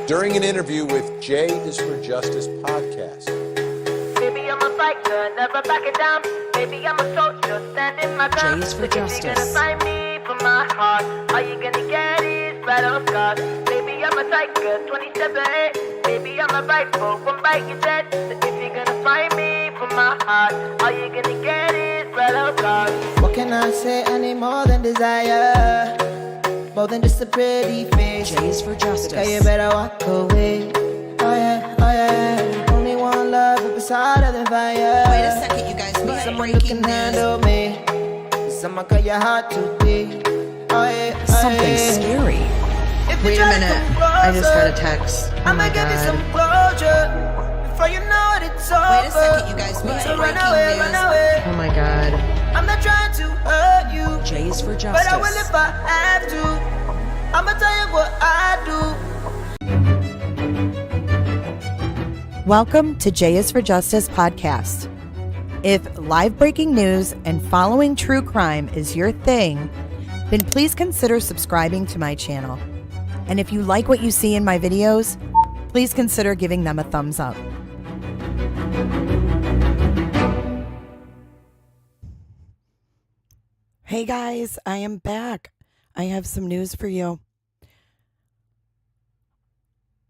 during an interview with J is for Justice podcast. Baby, I'm a biker, never backing down. Baby, I'm a soldier, standing my ground. J is for So Justice. if you're gonna find me for my heart, all you gonna get is battle scars. Baby, I'm a tiger, 27-8. Baby, I'm a rifle, one bite you dead. So if you're gonna find me for my heart, all you gonna get is battle scars. What can I say any more than desire? More than just a pretty face. J is for Justice. Okay, you better walk away. Oh yeah, oh yeah. Only one love at the side of the fire. Wait a second, you guys. We have Someone who breaking can handle me. Someone cut your heart today. Oh yeah, oh Something yeah. scary. If you Wait a try to minute. come I just got a closer, text. Oh I'ma my give you some god. closure before you know it, it's over. Wait a second, you guys. We So have run breaking away, news. run away. Oh my god. I'm not trying to hurt you, J is for but I will Justice. if I have to. I'ma tell you what I do. Welcome to J is for Justice podcast. If live breaking news and following true crime is your thing, then please consider subscribing to my channel. And if you like what you see in my videos, please consider giving them a thumbs up. Hey guys, I am back. I have some news for you.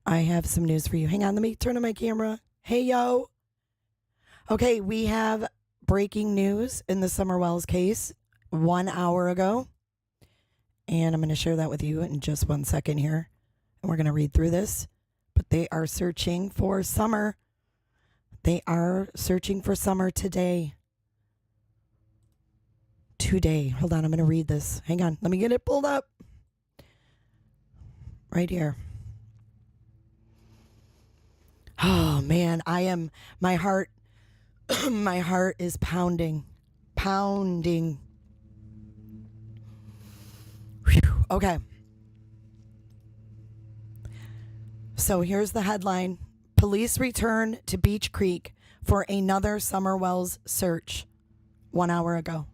Hang on, let me turn on my camera. Hey, yo. Okay, we have breaking news in the Summer Wells case 1 hour ago. And I'm going to share that with you in just 1 second here. And we're going to read through this. But they are searching for Summer. They are searching for Summer today. Hold on, I'm going to read this. Hang on, let me get it pulled up. Right here. Oh man, my heart is pounding. Whew. Okay. So here's the headline. Police return to Beach Creek for another Summer Wells search 1 hour ago.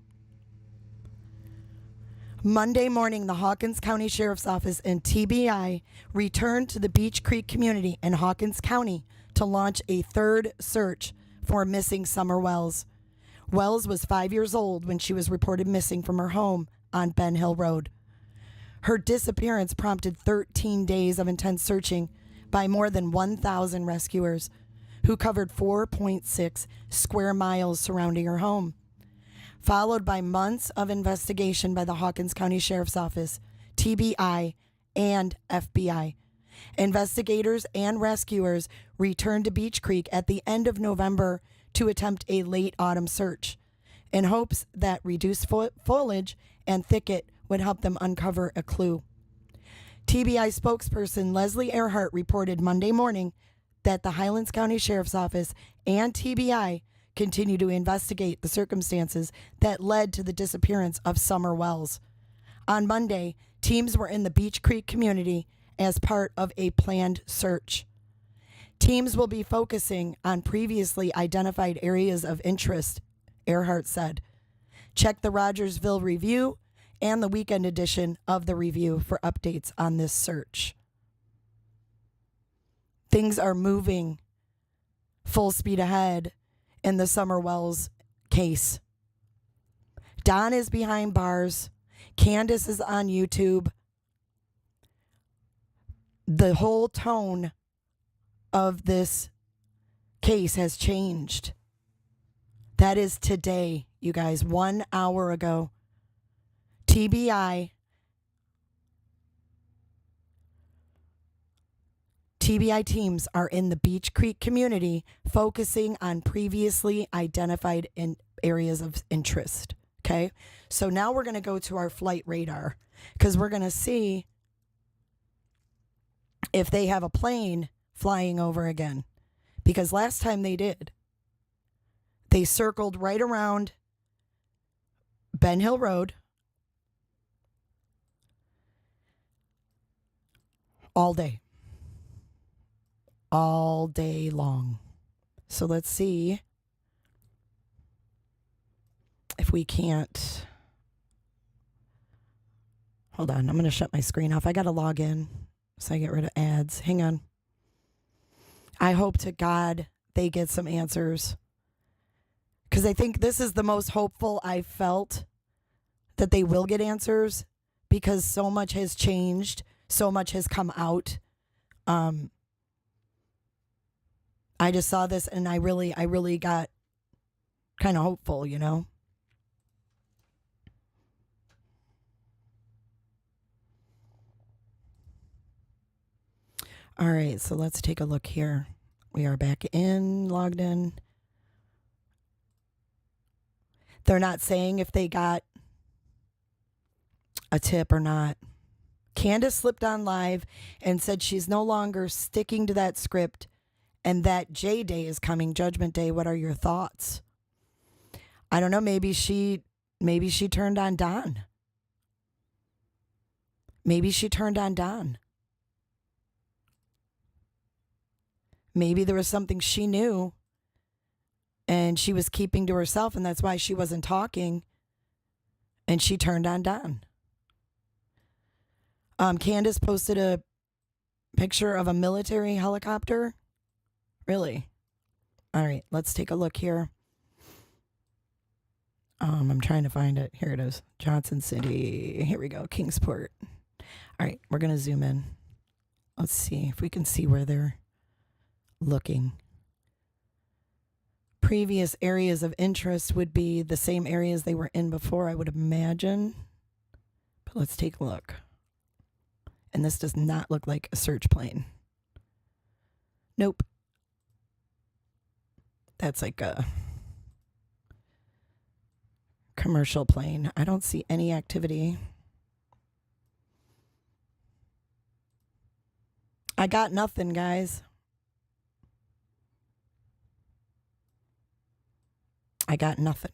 Monday morning, the Hawkins County Sheriff's Office and TBI returned to the Beach Creek community in Hawkins County to launch a third search for missing Summer Wells. Wells was 5 years old when she was reported missing from her home on Ben Hill Road. Her disappearance prompted 13 days of intense searching by more than 1,000 rescuers who covered 4.6 square miles surrounding her home, followed by months of investigation by the Hawkins County Sheriff's Office, TBI, and FBI. Investigators and rescuers returned to Beach Creek at the end of November to attempt a late autumn search in hopes that reduced foliage and thicket would help them uncover a clue. TBI spokesperson Leslie Earhart reported Monday morning that the Highlands County Sheriff's Office and TBI continue to investigate the circumstances that led to the disappearance of Summer Wells. On Monday, teams were in the Beach Creek community as part of a planned search. Teams will be focusing on previously identified areas of interest, Earhart said. Check the Rogersville Review and the weekend edition of the Review for updates on this search. Things are moving full speed ahead in the Summer Wells case. Don is behind bars. Candace is on YouTube. The whole tone of this case has changed. That is today, you guys, 1 hour ago. TBI teams are in the Beach Creek community focusing on previously identified areas of interest. Okay, so now we're going to go to our flight radar because we're going to see if they have a plane flying over again. Because last time they did, they circled right around Ben Hill Road all day long. So let's see if we can't. Hold on, I'm going to shut my screen off. I got to log in so I get rid of ads. Hang on. I hope to God they get some answers. Because I think this is the most hopeful I've felt that they will get answers, because so much has changed. So much has come out. I just saw this and I really got kind of hopeful, you know? All right, so let's take a look here. We are back logged in. They're not saying if they got a tip or not. Candace slipped on live and said she's no longer sticking to that script and that J Day is coming, Judgment Day. What are your thoughts? I don't know. Maybe she turned on Don. Maybe she turned on Don. Maybe there was something she knew and she was keeping to herself, and that's why she wasn't talking, and she turned on Don. Candace posted a picture of a military helicopter. Really? All right, let's take a look here. I'm trying to find it. Here it is. Johnson City. Here we go. Kingsport. All right, we're going to zoom in. Let's see if we can see where they're looking. Previous areas of interest would be the same areas they were in before, I would imagine. But let's take a look. And this does not look like a search plane. Nope. That's like a commercial plane. I don't see any activity. I got nothing, guys. I got nothing.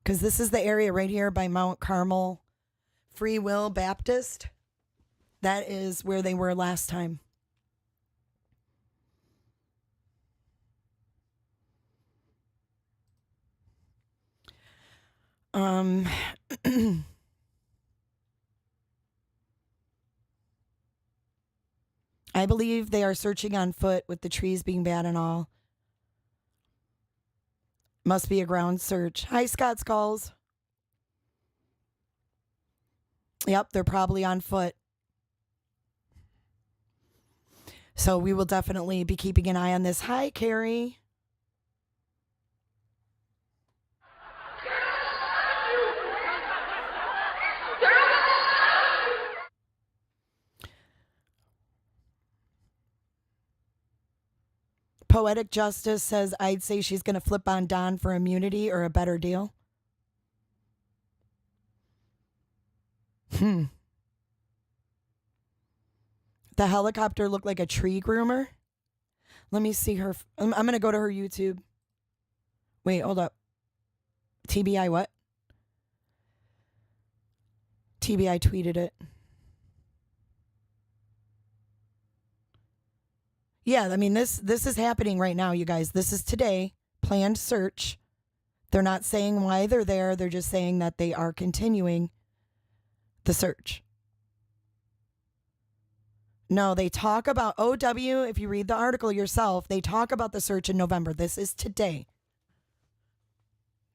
Because this is the area right here by Mount Carmel Free Will Baptist. That is where they were last time. I believe they are searching on foot with the trees being bad and all. Must be a ground search. Hi, Scott Skulls. Yep, they're probably on foot. So we will definitely be keeping an eye on this. Hi, Carrie. Poetic Justice says, I'd say she's going to flip on Don for immunity or a better deal. The helicopter looked like a tree groomer. Let me see her. I'm going to go to her YouTube. Wait, hold up. TBI what? TBI tweeted it. Yeah, I mean, this is happening right now, you guys. This is today. Planned search. They're not saying why they're there. They're just saying that they are continuing the search. No, they talk about OW. If you read the article yourself, they talk about the search in November. This is today.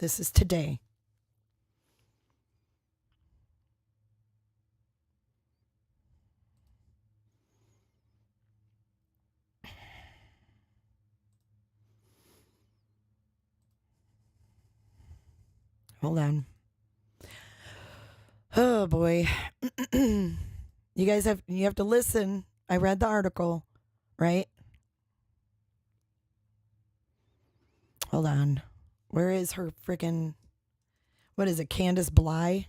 This is today. Hold on. Oh boy. You guys have to listen. I read the article, right? Hold on. Where is her freaking, what is it, Candace Bly?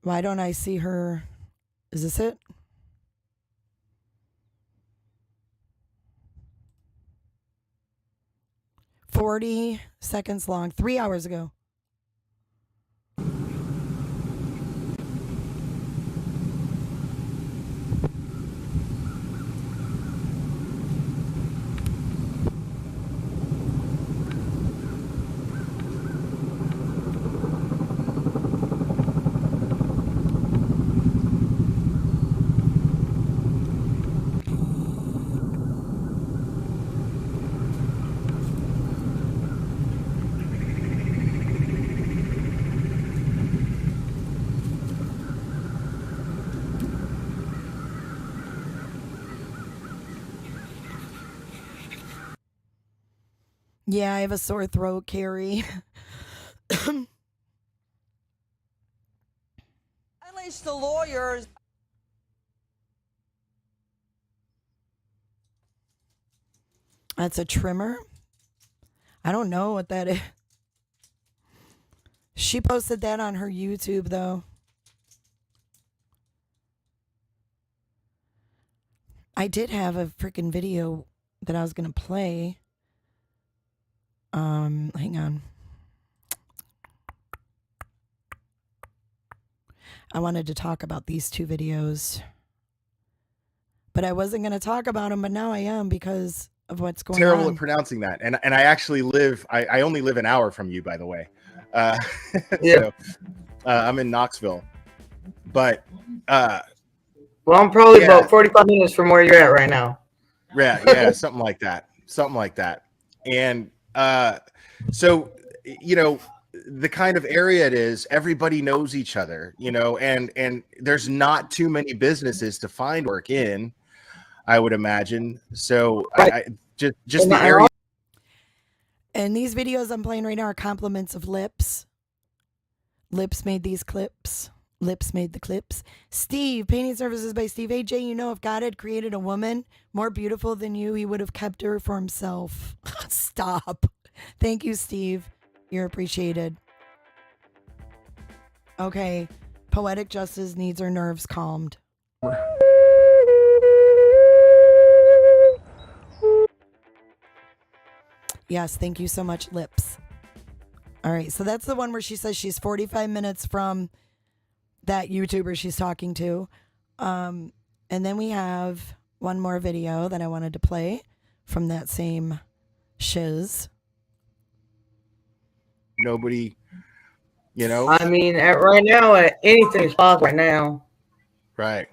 Why don't I see her? Is this it? "40 seconds long, 3 hours ago." Yeah, I have a sore throat, Carrie. Unleash the lawyers. That's a trimmer? I don't know what that is. She posted that on her YouTube, though. I did have a freaking video that I was going to play. Hang on. I wanted to talk about these two videos. But I wasn't going to talk about them, but now I am because of what's going Terrible on. at pronouncing that. And I actually live, I only live an hour from you, by the way. Yeah. So, I'm in Knoxville. But Well, I'm probably Yeah. about 45 minutes from where you're at right now. yeah, something like that. Something like that. And so, you know, the kind of area it is, everybody knows each other, you know, and there's not too many businesses to find work in, I would imagine. So Right. I just the And area. And these videos I'm playing right now are compliments of Lips. Lips made these clips. Lips made the clips. Steve, painting services by Steve. Hey, Jay, you know, if God had created a woman more beautiful than you, he would have kept her for himself. Stop. Thank you, Steve. You're appreciated. Okay. Poetic Justice needs her nerves calmed. Yes, thank you so much, Lips. All right, so that's the one where she says she's 45 minutes from that YouTuber she's talking to. And then we have one more video that I wanted to play from that same shiz. Nobody, you know, I mean, right now, anything's possible right now. right?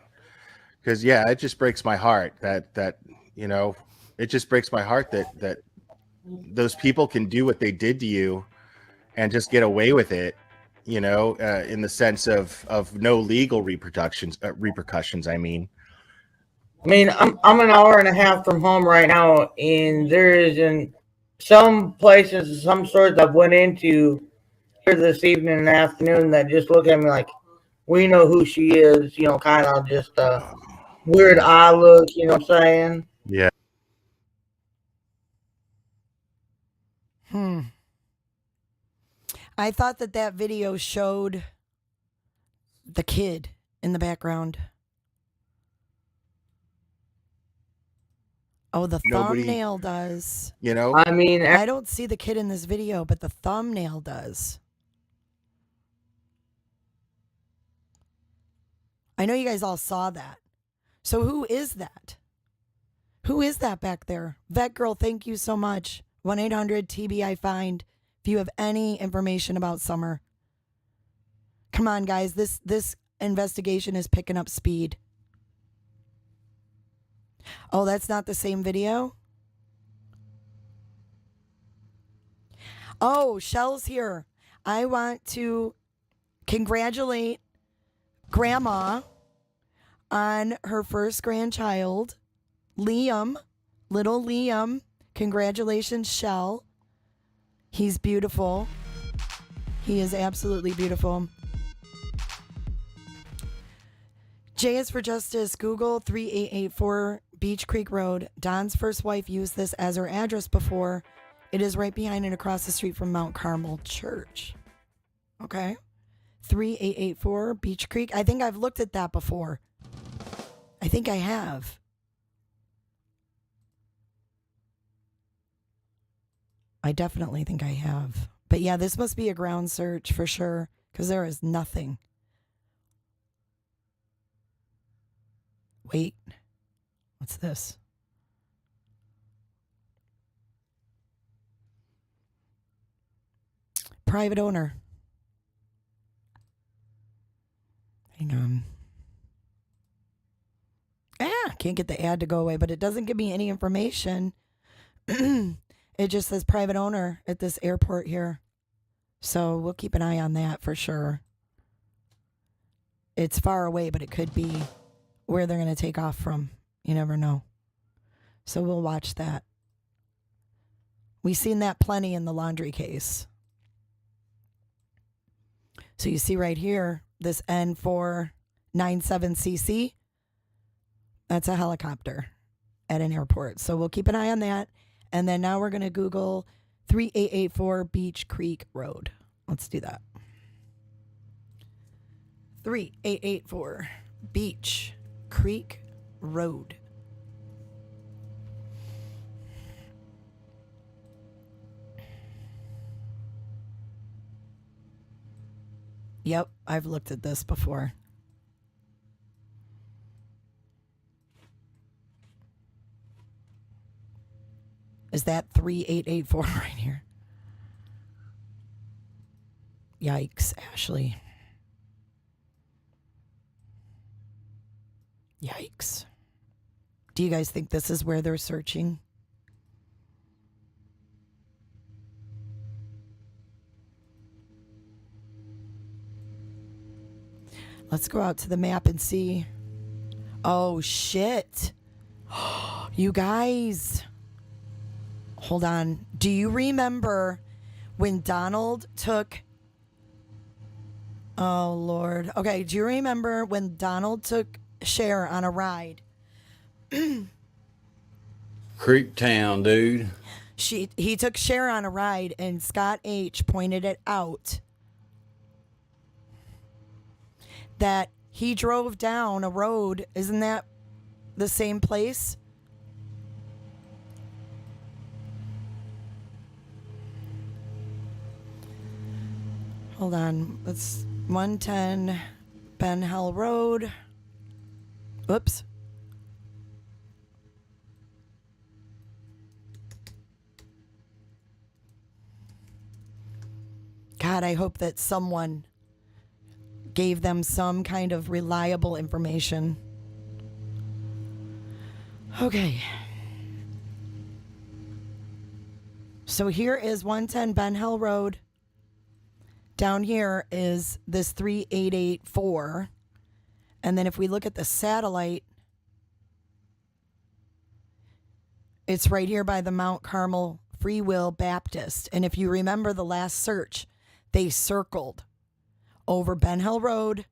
Because yeah, it just breaks my heart that you know, it just breaks my heart that those people can do what they did to you and just get away with it, you know, in the sense of no legal repercussions. I mean, I'm an hour and a half from home right now, and there is in some places, some stores I've went into here this evening and afternoon that just look at me like, we know who she is, you know, kind of just weird eye look, you know what I'm saying? yeah. I thought that video showed the kid in the background. Oh, the Nobody- thumbnail does. You know, I mean, I don't see the kid in this video, but the thumbnail does. I know you guys all saw that. So who is that? Who is that back there? Vet Girl, thank you so much. 1-800-TBI-FIND if you have any information about Summer. Come on, guys. This investigation is picking up speed. Oh, that's not the same video? Oh, Shell's here. I want to congratulate Grandma on her first grandchild, Liam, little Liam. Congratulations, Shell. He's beautiful. He is absolutely beautiful. J is for Justice. Google 3884 Beach Creek Road. Don's first wife used this as her address before. It is right behind and across the street from Mount Carmel Church. Okay. 3884 Beach Creek. I think I've looked at that before. I think I have. I definitely think I have. But yeah, this must be a ground search for sure, because there is nothing. Wait. What's this? Private owner. Hang on. Can't get the ad to go away, but it doesn't give me any information. It just says private owner at this airport here. So we'll keep an eye on that for sure. It's far away, but it could be where they're going to take off from. You never know. So we'll watch that. We seen that plenty in the laundry case. So you see right here, this N497CC, that's a helicopter at an airport. So we'll keep an eye on that. And then now we're going to Google 3884 Beach Creek Road. Let's do that. 3884 Beach Creek Road. Yep, I've looked at this before. Is that 3884 right here? Yikes, Ashley. Yikes. Do you guys think this is where they're searching? Let's go out to the map and see. Oh, shit. You guys. Hold on. Do you remember when Donald took... Oh, Lord. Okay, do you remember when Donald took Cher on a ride? Creep Town, dude. He took Cher on a ride, and Scott H. pointed it out. That he drove down a road. Isn't that the same place? Hold on. Let's 110 Ben Hill Road. Oops. God, I hope that someone gave them some kind of reliable information. Okay. So here is 110 Ben Hill Road. Down here is this 3884. And then if we look at the satellite, it's right here by the Mount Carmel Free Will Baptist. And if you remember the last search, they circled over Ben Hill Road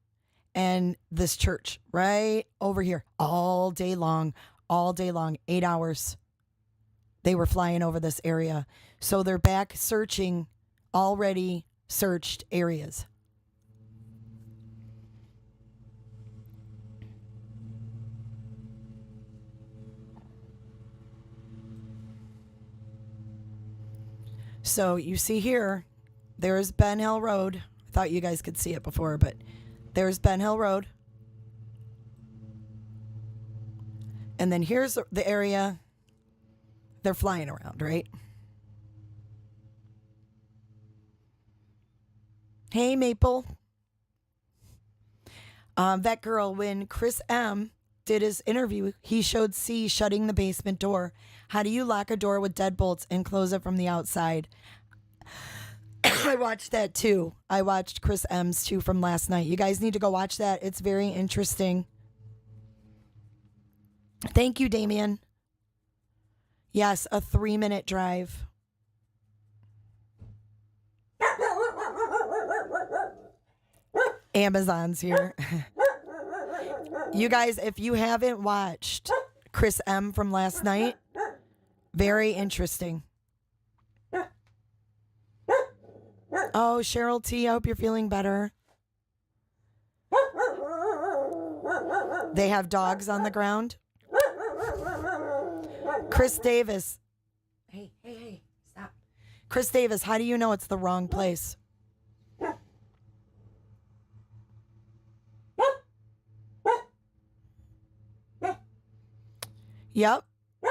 and this church right over here all day long, 8 hours. They were flying over this area. So they're back searching already searched areas. So you see here, there's Ben Hill Road. I thought you guys could see it before, but there's Ben Hill Road. And then here's the area they're flying around, right? Hey, Maple. That girl, when Chris M. did his interview, he showed C shutting the basement door. How do you lock a door with deadbolts and close it from the outside? I watched that too. I watched Chris M's too from last night. You guys need to go watch that. It's very interesting. Thank you, Damien. Yes, a 3-minute drive. Amazon's here. You guys, if you haven't watched Chris M from last night, very interesting. Oh, Cheryl T, I hope you're feeling better. They have dogs on the ground. Chris Davis. Hey, stop. Chris Davis, how do you know it's the wrong place? Yep.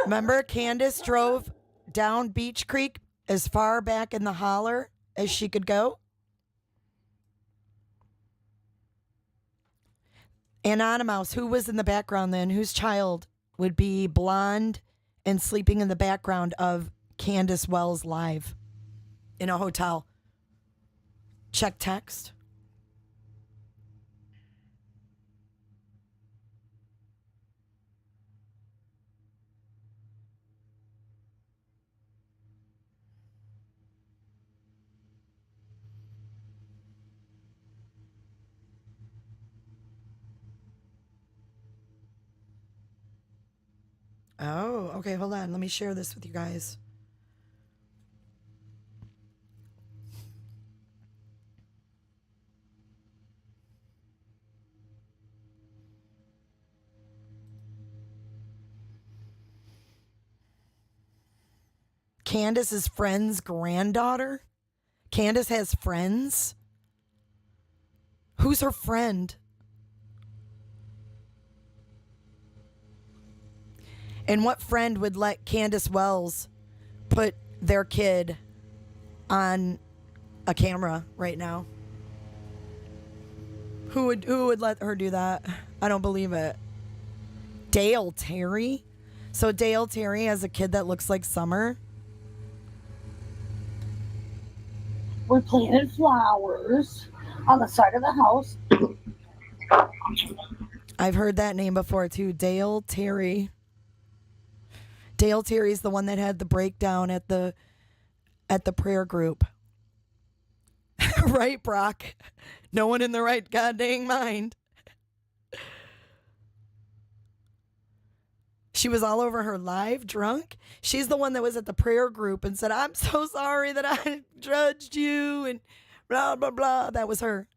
Remember, Candace drove down Beach Creek as far back in the holler as she could go? Anonymous, who was in the background then? Whose child would be blonde and sleeping in the background of Candace Wells live in a hotel? Check text. Oh, okay, hold on. Let me share this with you guys. Candace's friend's granddaughter? Candace has friends? Who's her friend? And what friend would let Candace Wells put their kid on a camera right now? Who would let her do that? I don't believe it. Dale Terry? So Dale Terry has a kid that looks like Summer? We planted flowers on the side of the house. I've heard that name before too. Dale Terry. Dale Terry's the one that had the breakdown at the prayer group. Right, Brock? No one in the right goddamn mind. She was all over her live drunk. She's the one that was at the prayer group and said, "I'm so sorry that I judged you," and blah, blah, blah. That was her.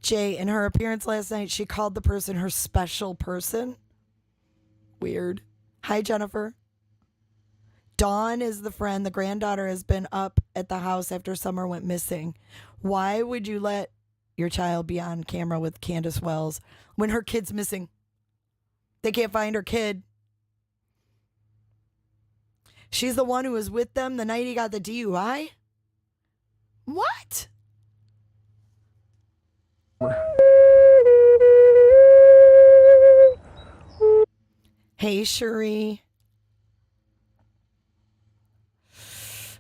Jay, in her appearance last night, she called the person her special person. Weird. Hi, Jennifer. Dawn is the friend. The granddaughter has been up at the house after Summer went missing. Why would you let your child be on camera with Candace Wells when her kid's missing? They can't find her kid. She's the one who was with them the night he got the DUI? What? Hey, Cherie.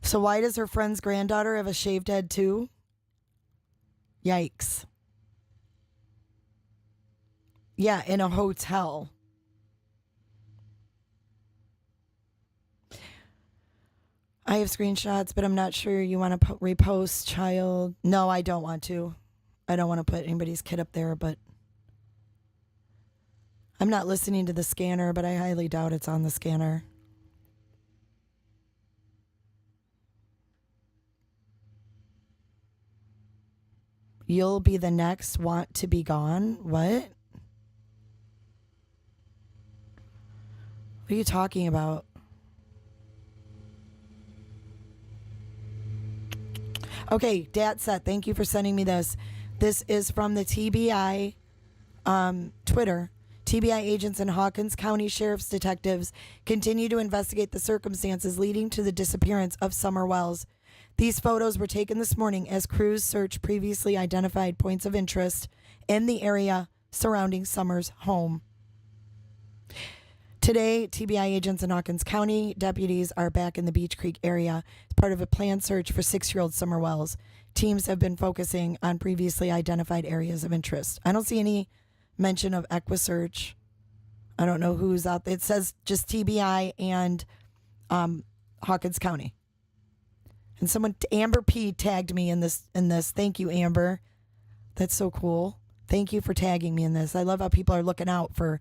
So why does her friend's granddaughter have a shaved head too? Yikes. Yeah, in a hotel. I have screenshots, but I'm not sure you want to repost child. No, I don't want to. I don't want to put anybody's kid up there, but I'm not listening to the scanner, but I highly doubt it's on the scanner. You'll be the next want to be gone? What? What are you talking about? Okay, Datset, thank you for sending me this. This is from the TBI Twitter. TBI agents and Hawkins County Sheriff's detectives continue to investigate the circumstances leading to the disappearance of Summer Wells. These photos were taken this morning as crews search previously identified points of interest in the area surrounding Summer's home. Today, TBI agents in Hawkins County deputies are back in the Beach Creek area as part of a planned search for 6-year-old Summer Wells. Teams have been focusing on previously identified areas of interest. I don't see any mention of EquiSearch. I don't know who's out there. It says just TBI and Hawkins County. And someone, Amber P, tagged me in this. Thank you, Amber. That's so cool. Thank you for tagging me in this. I love how people are looking out for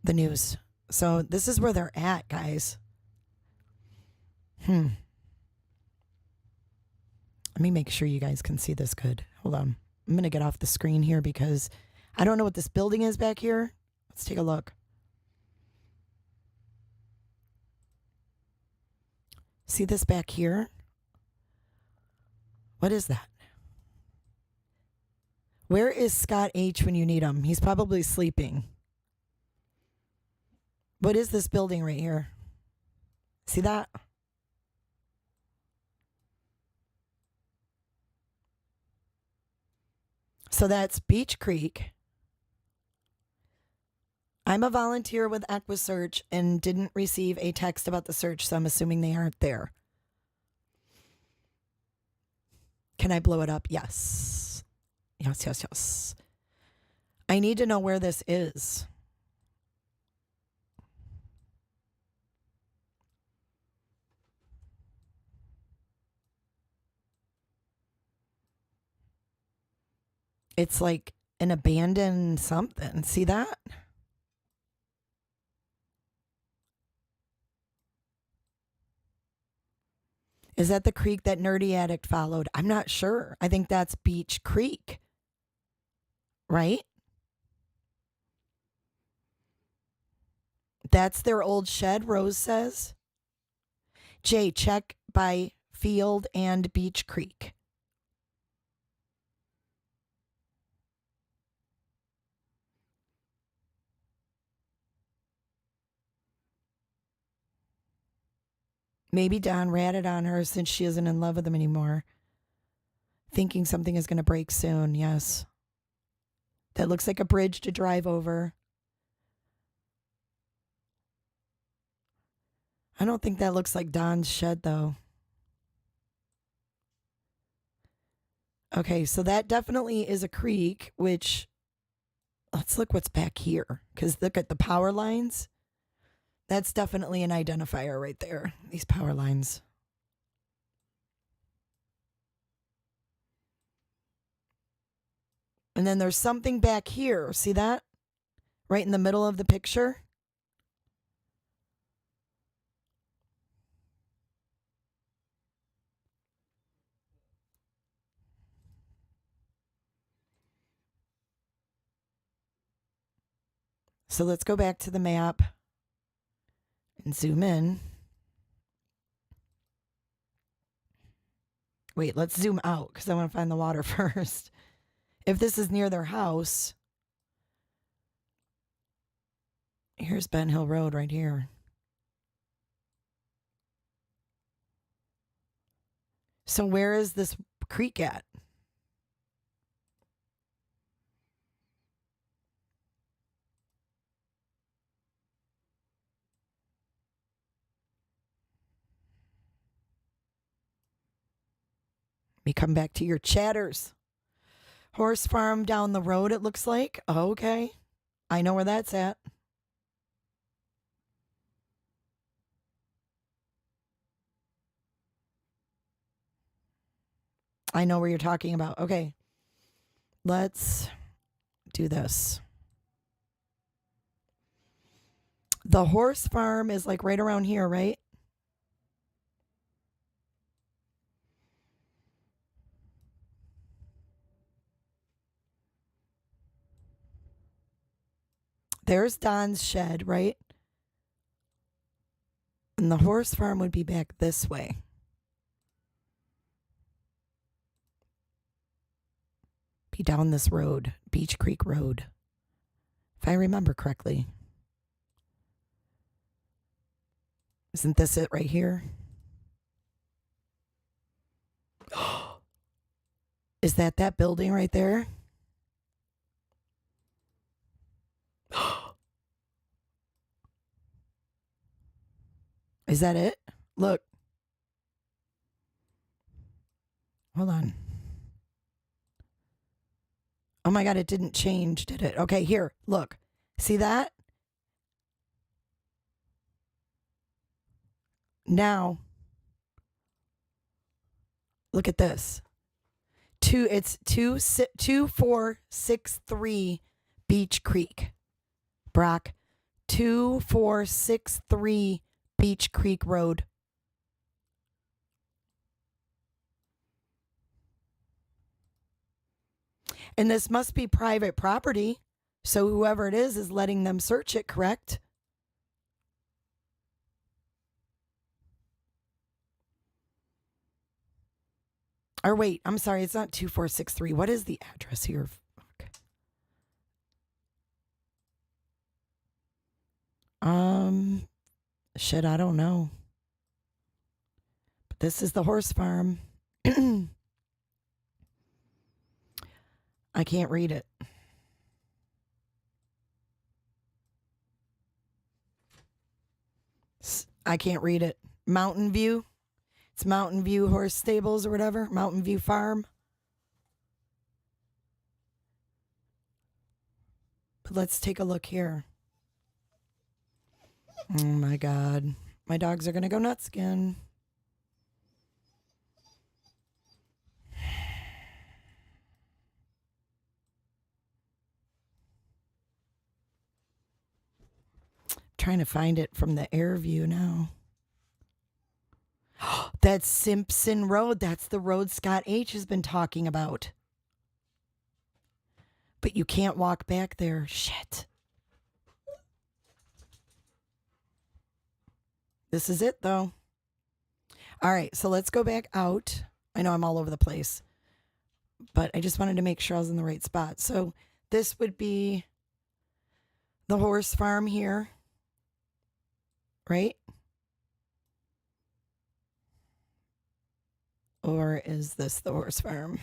the news. So this is where they're at, guys. Let me make sure you guys can see this good. Hold on. I'm going to get off the screen here because I don't know what this building is back here. Let's take a look. See this back here? What is that? Where is Scott H when you need him? He's probably sleeping. What is this building right here? See that? So that's Beach Creek. I'm a volunteer with EquiSearch and didn't receive a text about the search, so I'm assuming they aren't there. Can I blow it up? Yes. Yes, yes, yes. I need to know where this is. It's like an abandoned something. See that? Is that the creek that Nerdy Addict followed? I'm not sure. I think that's Beach Creek, right? That's their old shed, Rose says. Jay, check by Field and Beach Creek. Maybe Don ratted on her since she isn't in love with him anymore. Thinking something is going to break soon, yes. That looks like a bridge to drive over. I don't think that looks like Don's shed, though. Okay, so that definitely is a creek, which... Let's look what's back here, because look at the power lines. That's definitely an identifier right there, these power lines. And then there's something back here. See that? Right in the middle of the picture. So let's go back to the map and zoom in. Wait, let's zoom out because I want to find the water first. If this is near their house, here's Ben Hill Road right here. So where is this creek at? Let me come back to your chatters. Horse farm down the road, it looks like. Okay. I know where that's at. I know where you're talking about. Okay. Let's do this. The horse farm is like right around here, right? There's Don's shed, right? And the horse farm would be back this way. Be down this road, Beach Creek Road, if I remember correctly. Isn't this it right here? Is that building right there? Is that it? Look. Hold on. Oh my God, it didn't change, did it? Okay, here, look. See that? Now, look at this. It's 2463 Beach Creek. Brock, 2463 Beach Creek Road. And this must be private property. So whoever it is letting them search it, correct? Or wait, I'm sorry, it's not 2463. What is the address here? Okay. Shit, I don't know. But this is the horse farm. I can't read it. I can't read it. Mountain View. It's Mountain View Horse Stables or whatever. Mountain View Farm. But let's take a look here. Oh my God. My dogs are going to go nuts again. trying to find it from the air view now. That's Simpson Road. That's the road Scott H. has been talking about. But you can't walk back there. Shit. This is it, though. All right, so let's go back out. I know I'm all over the place, but I just wanted to make sure I was in the right spot. So this would be the horse farm here, right? Or is this the horse farm?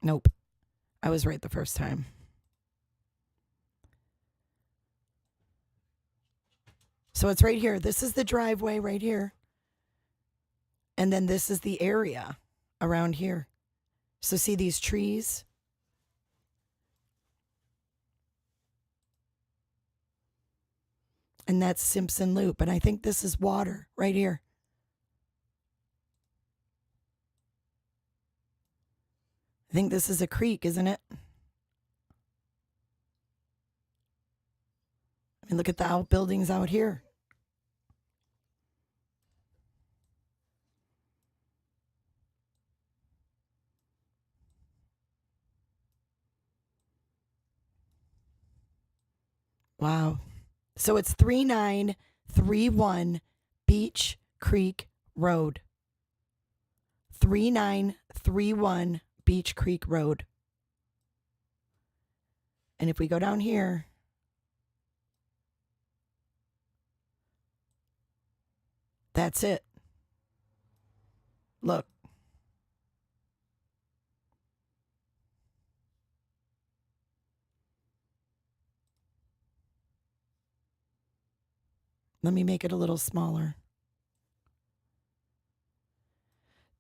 Nope. I was right the first time. So it's right here. This is the driveway right here. And then this is the area around here. So see these trees? And that's Simpson Loop. And I think this is water right here. I think this is a creek, isn't it? I mean, look at the outbuildings out here. Wow. So it's 3931 Beach Creek Road. 3931 Beach Creek Road. And if we go down here, that's it. Look. Let me make it a little smaller.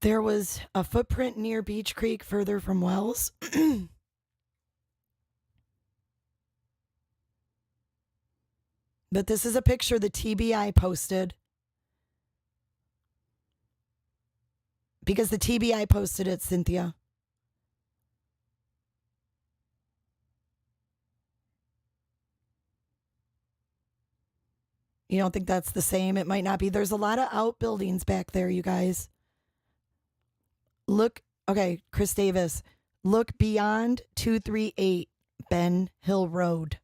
There was a footprint near Beach Creek further from Wells. But this is a picture the TBI posted. Because the TBI posted it, Cynthia. You don't think that's the same? It might not be. There's a lot of outbuildings back there, you guys. Look, okay, Chris Davis. Look beyond 238 Ben Hill Road.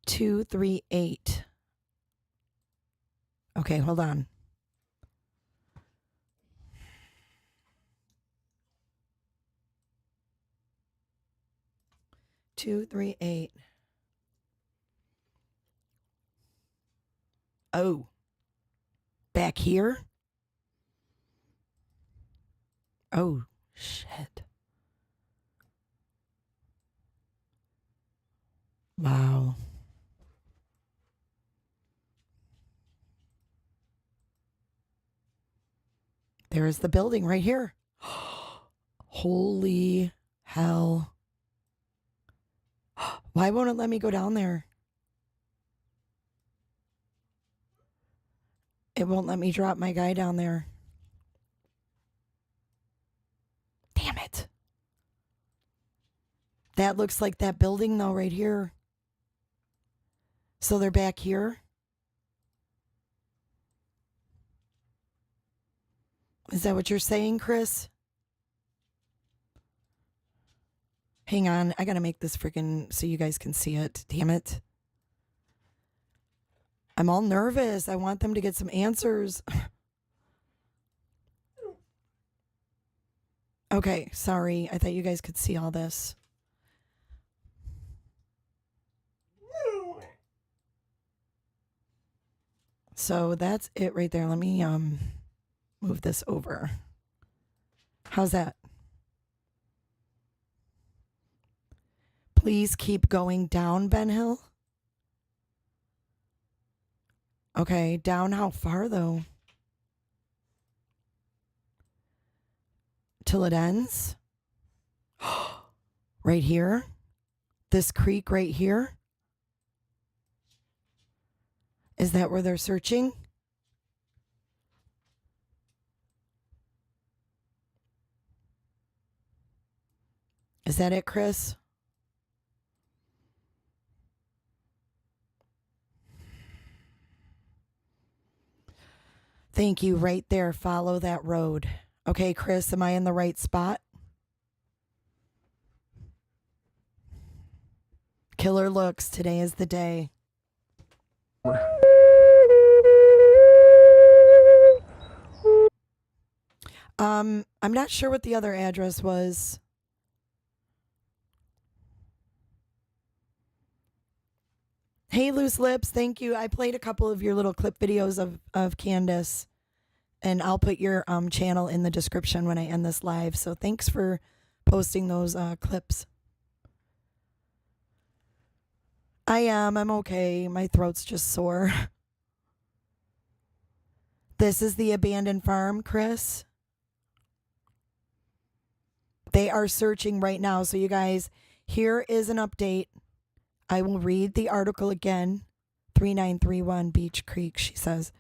238. Okay, hold on. Two, 3, 8. Oh, back here? Oh, shit. Wow. There is the building right here. Holy hell. Why won't it let me go down there? It won't let me drop my guy down there. Damn it. That looks like that building though right here. So they're back here. Is that what you're saying, Chris? Hang on. I got to make this freaking so you guys can see it. Damn it. I'm all nervous. I want them to get some answers. Okay, sorry. I thought you guys could see all this. So that's it right there. Let me move this over. How's that? Please keep going down, Ben Hill. Okay, down how far though? Till it ends? Right here? This creek right here? Is that where they're searching? Is that it, Chris? Thank you. Right there. Follow that road. Okay, Chris, am I in the right spot? Killer looks. Today is the day. I'm not sure what the other address was. Hey, Loose Lips, thank you. I played a couple of your little clip videos of Candace, and I'll put your channel in the description when I end this live. So thanks for posting those clips. I'm okay. My throat's just sore. This is the abandoned farm, Chris. They are searching right now. So you guys, here is an update. I will read the article again. 3931 Beach Creek, she says.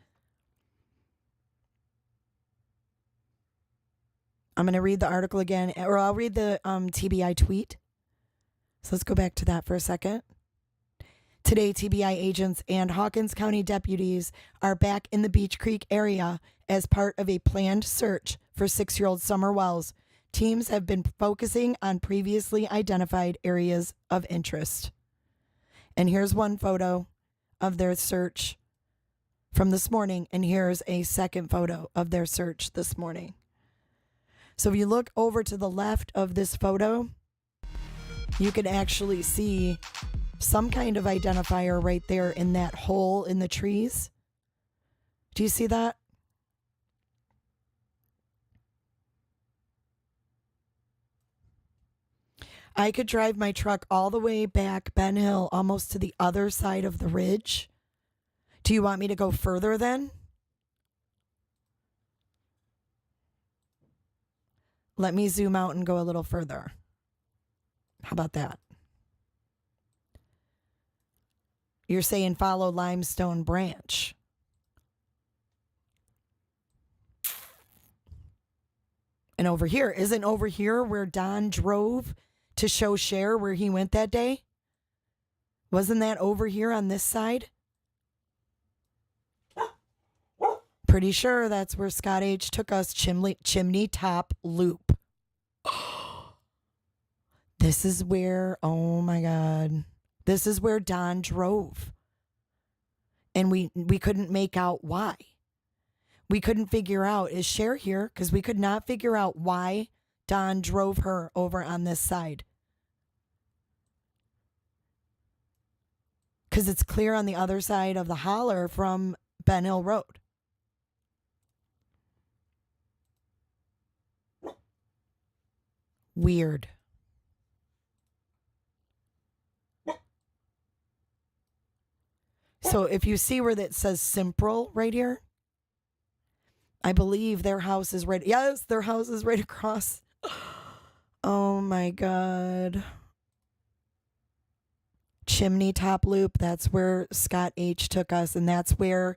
I'm going to read the article again, or I'll read the TBI tweet. So let's go back to that for a second. Today, TBI agents and Hawkins County deputies are back in the Beach Creek area as part of a planned search for 6-year-old Summer Wells. Teams have been focusing on previously identified areas of interest. And here's one photo of their search from this morning, and here's a second photo of their search this morning. So if you look over to the left of this photo, you can actually see some kind of identifier right there in that hole in the trees. Do you see that? I could drive my truck all the way back Ben Hill, almost to the other side of the ridge. Do you want me to go further then? Let me zoom out and go a little further. How about that? You're saying follow Limestone Branch. And over here, isn't over here where Don drove to show Cher where he went that day? Wasn't that over here on this side? Pretty sure that's where Scott H. took us, Chimney Top Loop. This is where, oh my God, this is where Don drove. And we couldn't make out why. We couldn't figure out, is Cher here? Because we could not figure out why Don drove her over on this side. Because it's clear on the other side of the holler from Ben Hill Road. Weird. So if you see where that says Simprel right here, I believe their house is right. Yes, their house is right across. Oh my God. Chimney Top Loop. That's where Scott H. took us. And that's where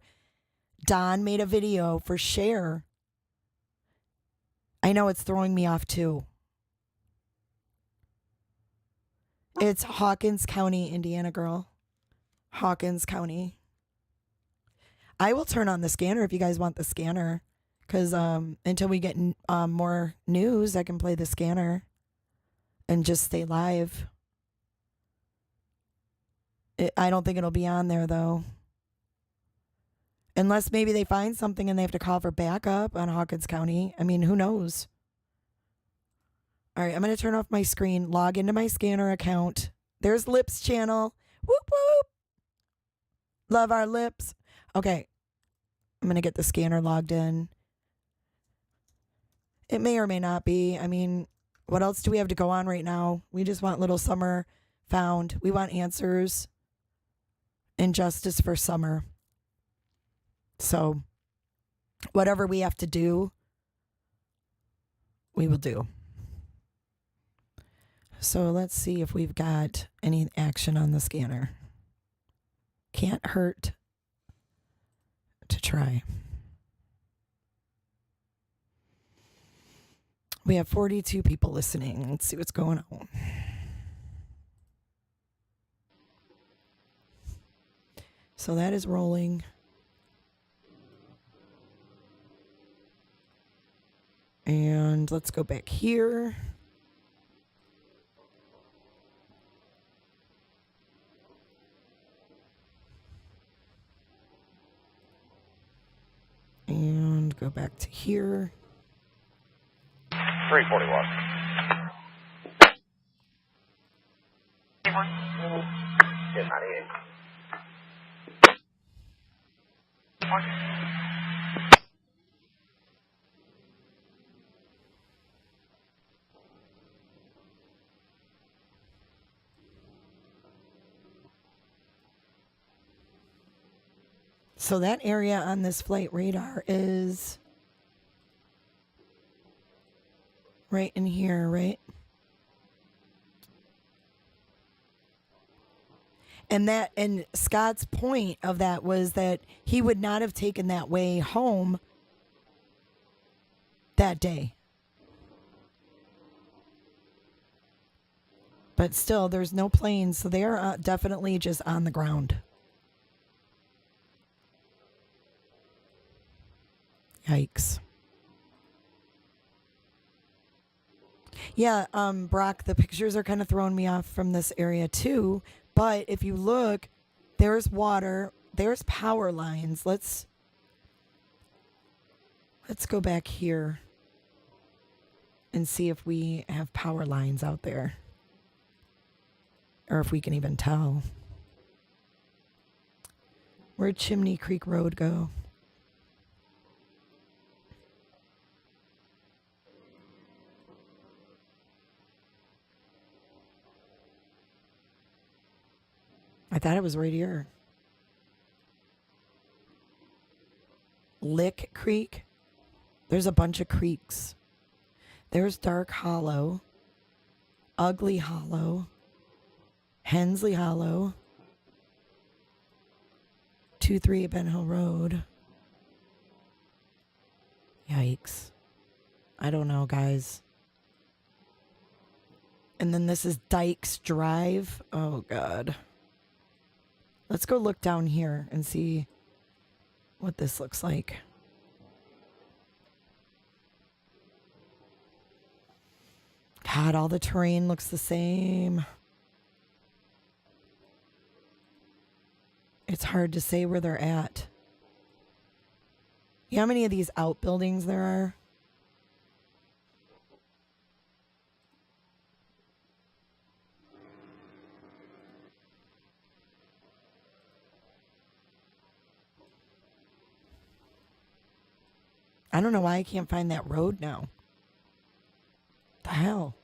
Don made a video for Cher. I know it's throwing me off too. It's Hawkins County, Indiana, girl. Hawkins County. I will turn on the scanner if you guys want the scanner. Because until we get more news, I can play the scanner and just stay live. I don't think it'll be on there, though. Unless maybe they find something and they have to call for backup on Hawkins County. I mean, who knows? All right, I'm going to turn off my screen, log into my scanner account. There's Lips channel. Whoop, whoop. Love our lips. Okay, I'm going to get the scanner logged in. It may or may not be. I mean, what else do we have to go on right now? We just want Little Summer found. We want answers and justice for Summer. So, whatever we have to do, we will do. So, let's see if we've got any action on the scanner. Can't hurt to try. We have 42 people listening. Let's see what's going on. So that is rolling. And let's go back here. And go back to here. 341. Yes, 98. So that area on this flight radar is right in here, right? And Scott's point of that was that he would not have taken that way home that day. But still, there's no planes, so they are definitely just on the ground. Yikes. Yeah, Brock, the pictures are kind of throwing me off from this area too. But if you look, there's water, there's power lines. Let's go back here and see if we have power lines out there. Or if we can even tell. Where'd Chimney Creek Road go? I thought it was right here. Lick Creek. There's a bunch of creeks. There's Dark Hollow, Ugly Hollow, Hensley Hollow, 23 Ben Hill Road. Yikes. I don't know, guys. And then this is Dykes Drive. Oh, God. Let's go look down here and see what this looks like. God, all the terrain looks the same. It's hard to say where they're at. You know how many of these outbuildings there are? I don't know why I can't find that road now. The hell?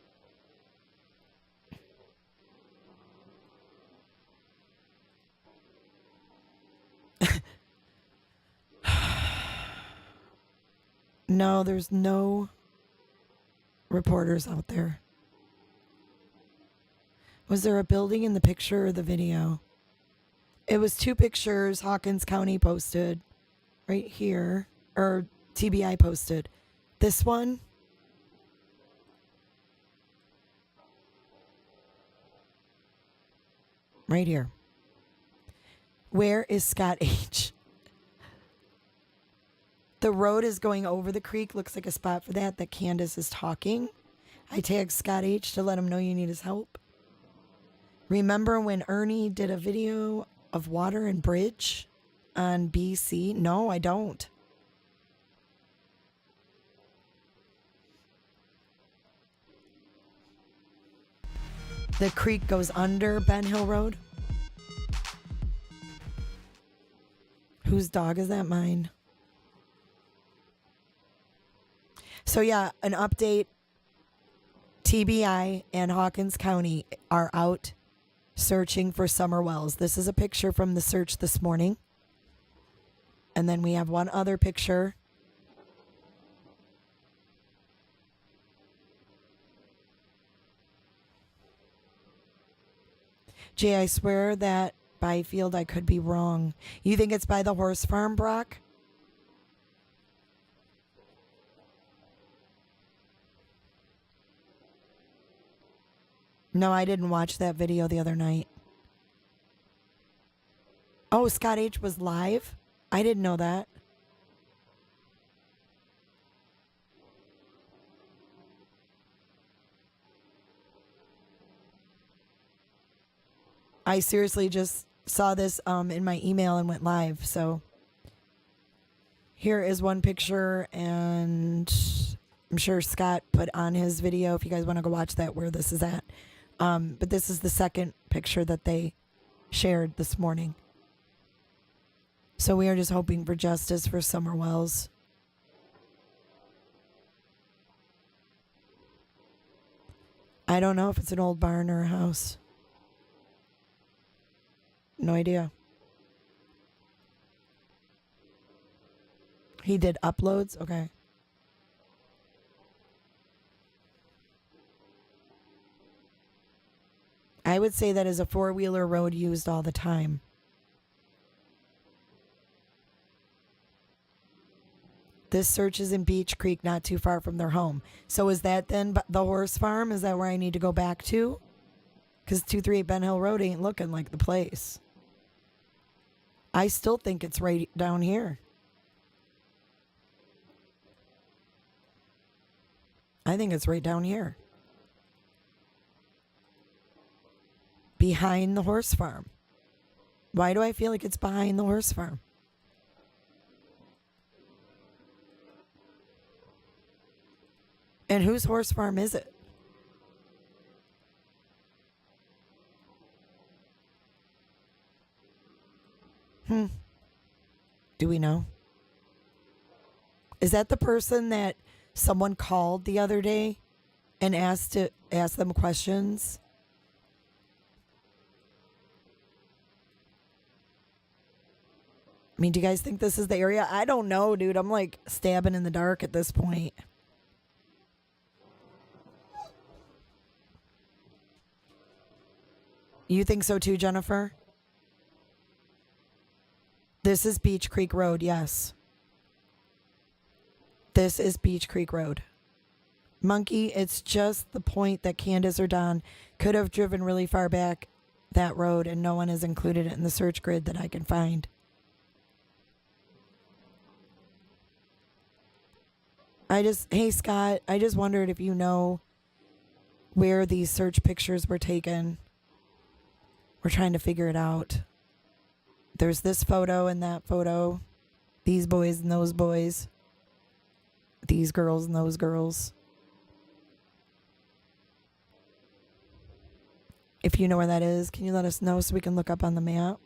No, there's no reporters out there. Was there a building in the picture or the video? It was two pictures Hawkins County posted right here, or TBI posted. This one. Right here. Where is Scott H? The road is going over the creek. Looks like a spot for that Candace is talking. I tagged Scott H to let him know you need his help. Remember when Ernie did a video of water and bridge on BC? No, I don't. The creek goes under Ben Hill Road. Whose dog is that? Mine. So yeah, an update. TBI and Hawkins County are out searching for summer wells. This is a picture from the search this morning. And then we have one other picture. Jay, I swear that Byfield, I could be wrong. You think it's by the horse farm, Brock? No, I didn't watch that video the other night. Oh, Scott H was live? I didn't know that. I seriously just saw this in my email and went live. So here is one picture, and I'm sure Scott put on his video if you guys want to go watch that where this is at. But this is the second picture that they shared this morning. So we are just hoping for justice for Summer Wells. I don't know if it's an old barn or a house. No idea. He did uploads? Okay. I would say that is a four-wheeler road used all the time. This search is in Beach Creek, not too far from their home. So is that then the horse farm? Is that where I need to go back to? Because 238 Ben Hill Road ain't looking like the place. I still think it's right down here. I think it's right down here. Behind the horse farm. Why do I feel like it's behind the horse farm? And whose horse farm is it? Do we know? Is that the person that someone called the other day and asked them questions? I mean, do you guys think this is the area? I don't know, dude. I'm like stabbing in the dark at this point. You think so too, Jennifer? This is Beach Creek Road, yes. This is Beach Creek Road. Monkey, it's just the point that Candace or Don could have driven really far back that road and no one has included it in the search grid that I can find. Hey Scott, I just wondered if you know where these search pictures were taken. We're trying to figure it out. There's this photo and that photo. These boys and those boys. These girls and those girls. If you know where that is, can you let us know so we can look up on the map?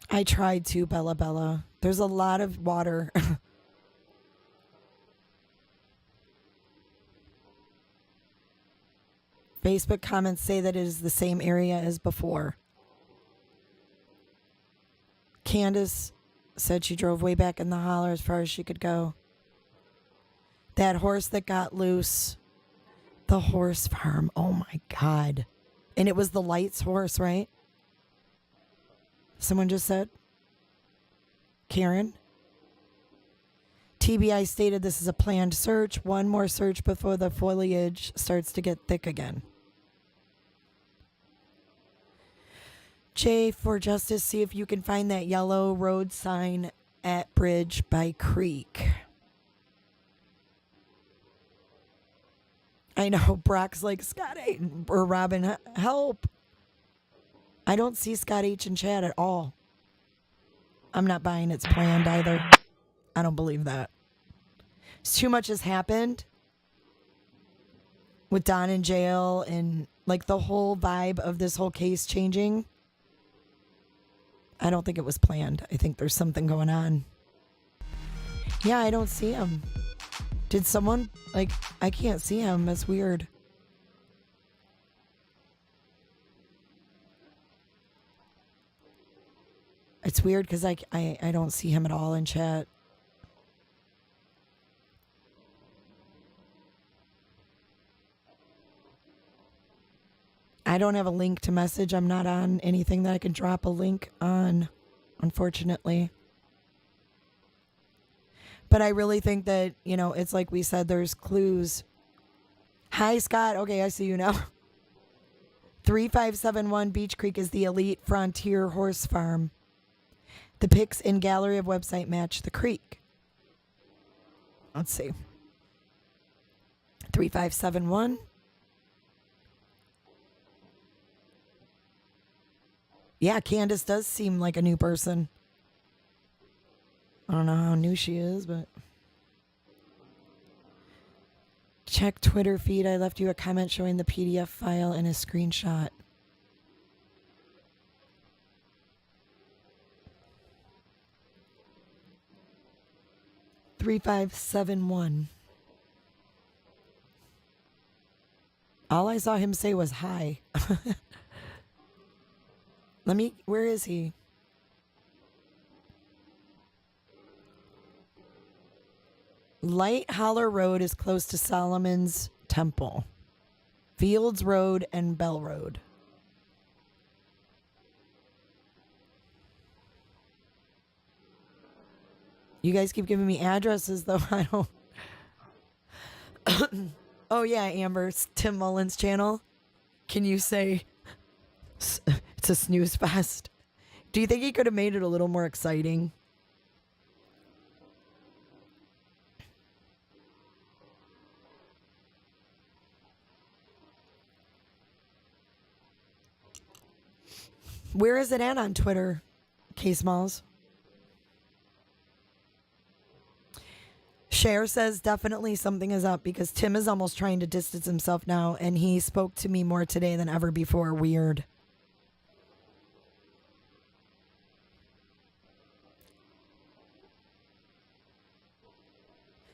I tried to, Bella. There's a lot of water. Facebook comments say that it is the same area as before. Candace said she drove way back in the holler as far as she could go. That horse that got loose. The horse farm. Oh my God. And it was the Lights horse, right? Someone just said? Karen? TBI stated this is a planned search. One more search before the foliage starts to get thick again. Jay, for justice, see if you can find that yellow road sign at Bridge by Creek. I know Brock's like, Scott H. or Robin, help. I don't see Scott H. in chat at all. I'm not buying it's planned either. I don't believe that. Too much has happened with Don in jail and like the whole vibe of this whole case changing. I don't think it was planned. I think there's something going on. Yeah, I don't see him. Did someone, like, I can't see him. That's weird. It's weird because I don't see him at all in chat. I don't have a link to message. I'm not on anything that I can drop a link on, unfortunately. But I really think that, you know, it's like we said, there's clues Hi, Scott. Okay, I see you now. 3571 Beach Creek is the elite frontier horse farm. The pics in gallery of website match the creek. Let's see. 3571. Yeah, Candace does seem like a new person. I don't know how new she is, but... Check Twitter feed. I left you a comment showing the PDF file and a screenshot. $3571. All I saw him say was hi. Where is he? Light Holler Road is close to Solomon's Temple. Fields Road and Bell Road. You guys keep giving me addresses, though. I don't. Oh, yeah, Amber. It's Tim Mullins' channel. Can you say it's a snooze fest? Do you think he could have made it a little more exciting? Where is it at on Twitter, K-Smalls? Cher says definitely something is up because Tim is almost trying to distance himself now, and he spoke to me more today than ever before. Weird.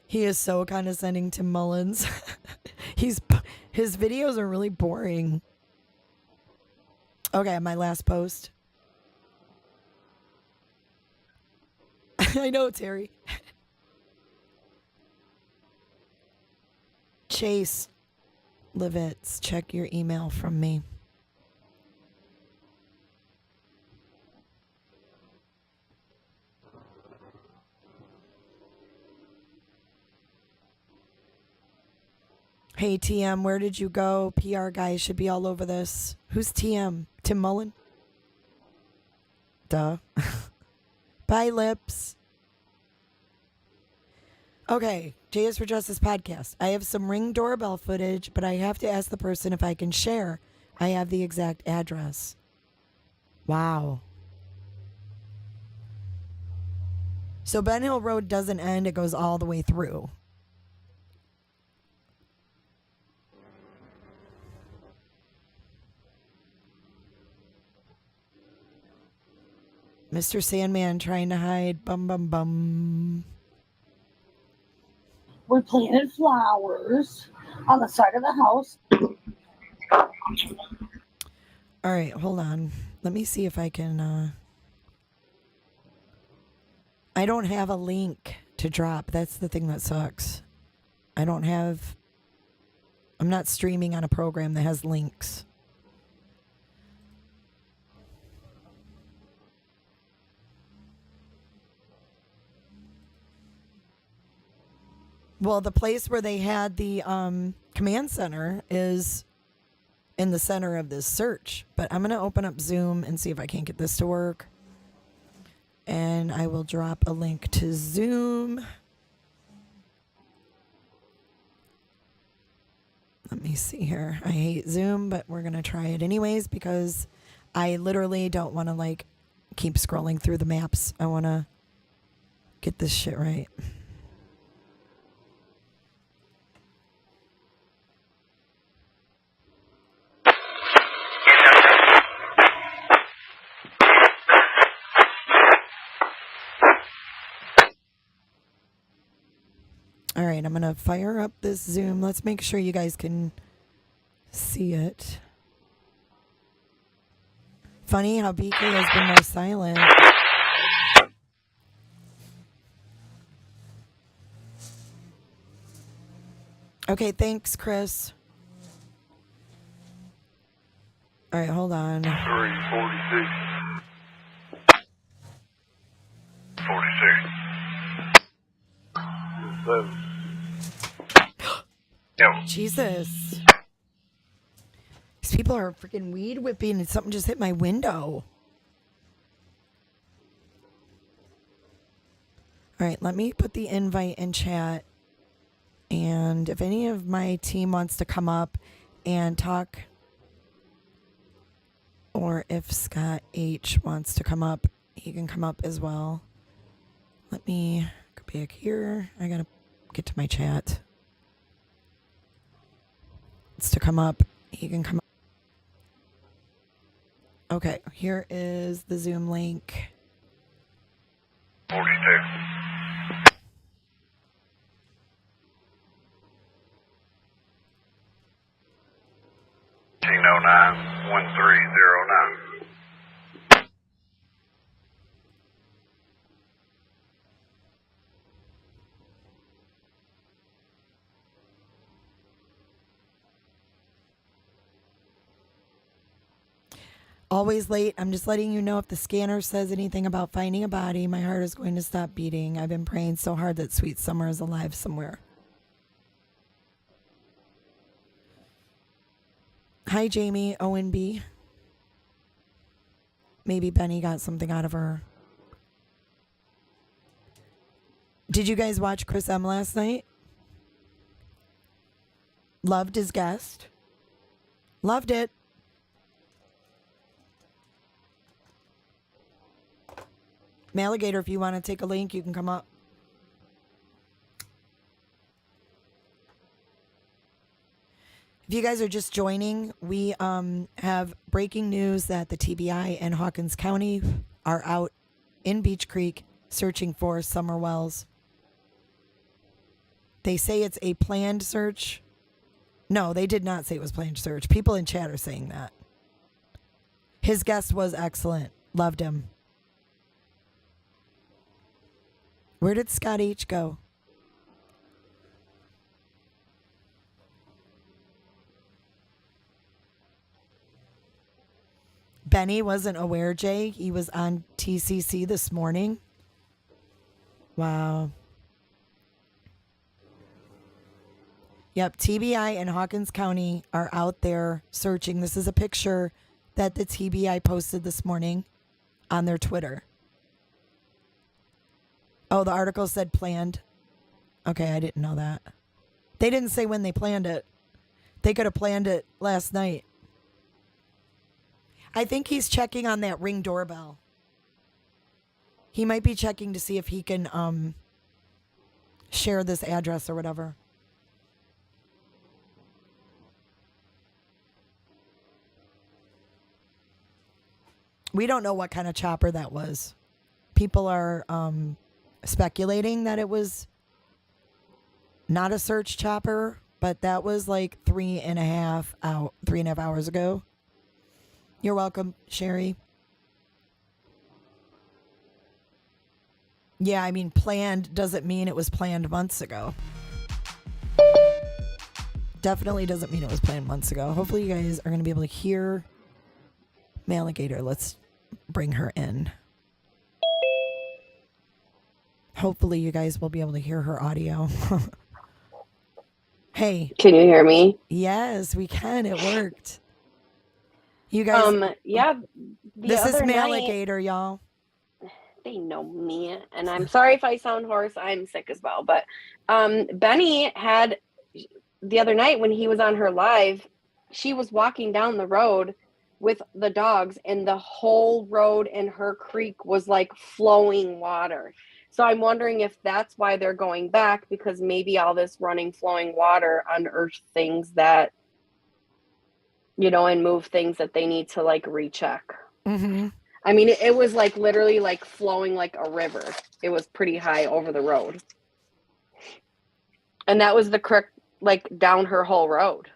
He is so condescending to Mullins. His videos are really boring. Okay, my last post. I know, Terry. Chase Levitz, check your email from me. Hey, TM, where did you go? PR guys should be all over this. Who's TM? Tim Mullen? Duh. Bye, Lips. Okay, JS for Justice podcast. I have some Ring doorbell footage, but I have to ask the person if I can share. I have the exact address. Wow. So Ben Hill Road doesn't end, it goes all the way through. Mr. Sandman trying to hide. Bum, bum, bum. We planted flowers on the side of the house. All right, hold on. Let me see if I can... I don't have a link to drop. That's the thing that sucks. I'm not streaming on a program that has links. Well, the place where they had the command center is in the center of this search. But I'm going to open up Zoom and see if I can't get this to work. And I will drop a link to Zoom. Let me see here. I hate Zoom, but we're going to try it anyways because I literally don't want to, keep scrolling through the maps. I want to get this shit right. All right, I'm going to fire up this Zoom. Let's make sure you guys can see it. Funny how BK has been more silent. Okay, thanks, Chris. All right, hold on. 346. 46. 7. Jesus. people are freaking weed whipping and something just hit my window. All right, let me put the invite in chat. And if any of my team wants to come up and talk, or if Scott H wants to come up, he can come up as well. Let me go back here. I gotta get to my chat. It's to come up. He can come up. Okay, here is the Zoom link. 42. Oh nine 1309. Always late. I'm just letting you know if the scanner says anything about finding a body, my heart is going to stop beating. I've been praying so hard that Sweet Summer is alive somewhere. Hi, Jamie, ONB. Maybe Benny got something out of her. Did you guys watch Chris M last night? Loved his guest. Loved it. Maligator, if you want to take a link, you can come up. If you guys are just joining, we have breaking news that the TBI and Hawkins County are out in Beach Creek searching for summer wells. They say it's a planned search. No, they did not say it was planned search. People in chat are saying that. His guest was excellent. Loved him. Where did Scott H go? Benny wasn't aware, Jay. He was on TCC this morning. Wow. Yep, TBI and Hawkins County are out there searching. This is a picture that the TBI posted this morning on their Twitter. Oh, the article said planned. Okay, I didn't know that. They didn't say when they planned it. They could have planned it last night. I think he's checking on that Ring doorbell. He might be checking to see if he can share this address or whatever. We don't know what kind of chopper that was. People are speculating that it was not a search chopper, but that was like 3.5 hours ago. You're welcome, Sherry. Yeah, I mean, planned doesn't mean it was planned months ago. Definitely doesn't mean it was planned months ago. Hopefully you guys are going to be able to hear Maligator. Let's bring her in. Hopefully you guys will be able to hear her audio. Hey. Can you hear me? Yes, we can. It worked. You guys. Yeah. This is Maligator, y'all. They know me, and I'm sorry if I sound hoarse. I'm sick as well. But Benny had the other night when he was on her live, she was walking down the road with the dogs, and the whole road in her creek was like flowing water. So I'm wondering if that's why they're going back, because maybe all this running, flowing water unearthed things that, you know, and move things that they need to like recheck. Mm-hmm. I mean, it was like literally like flowing like a river. It was pretty high over the road. And that was the creek, like down her whole road.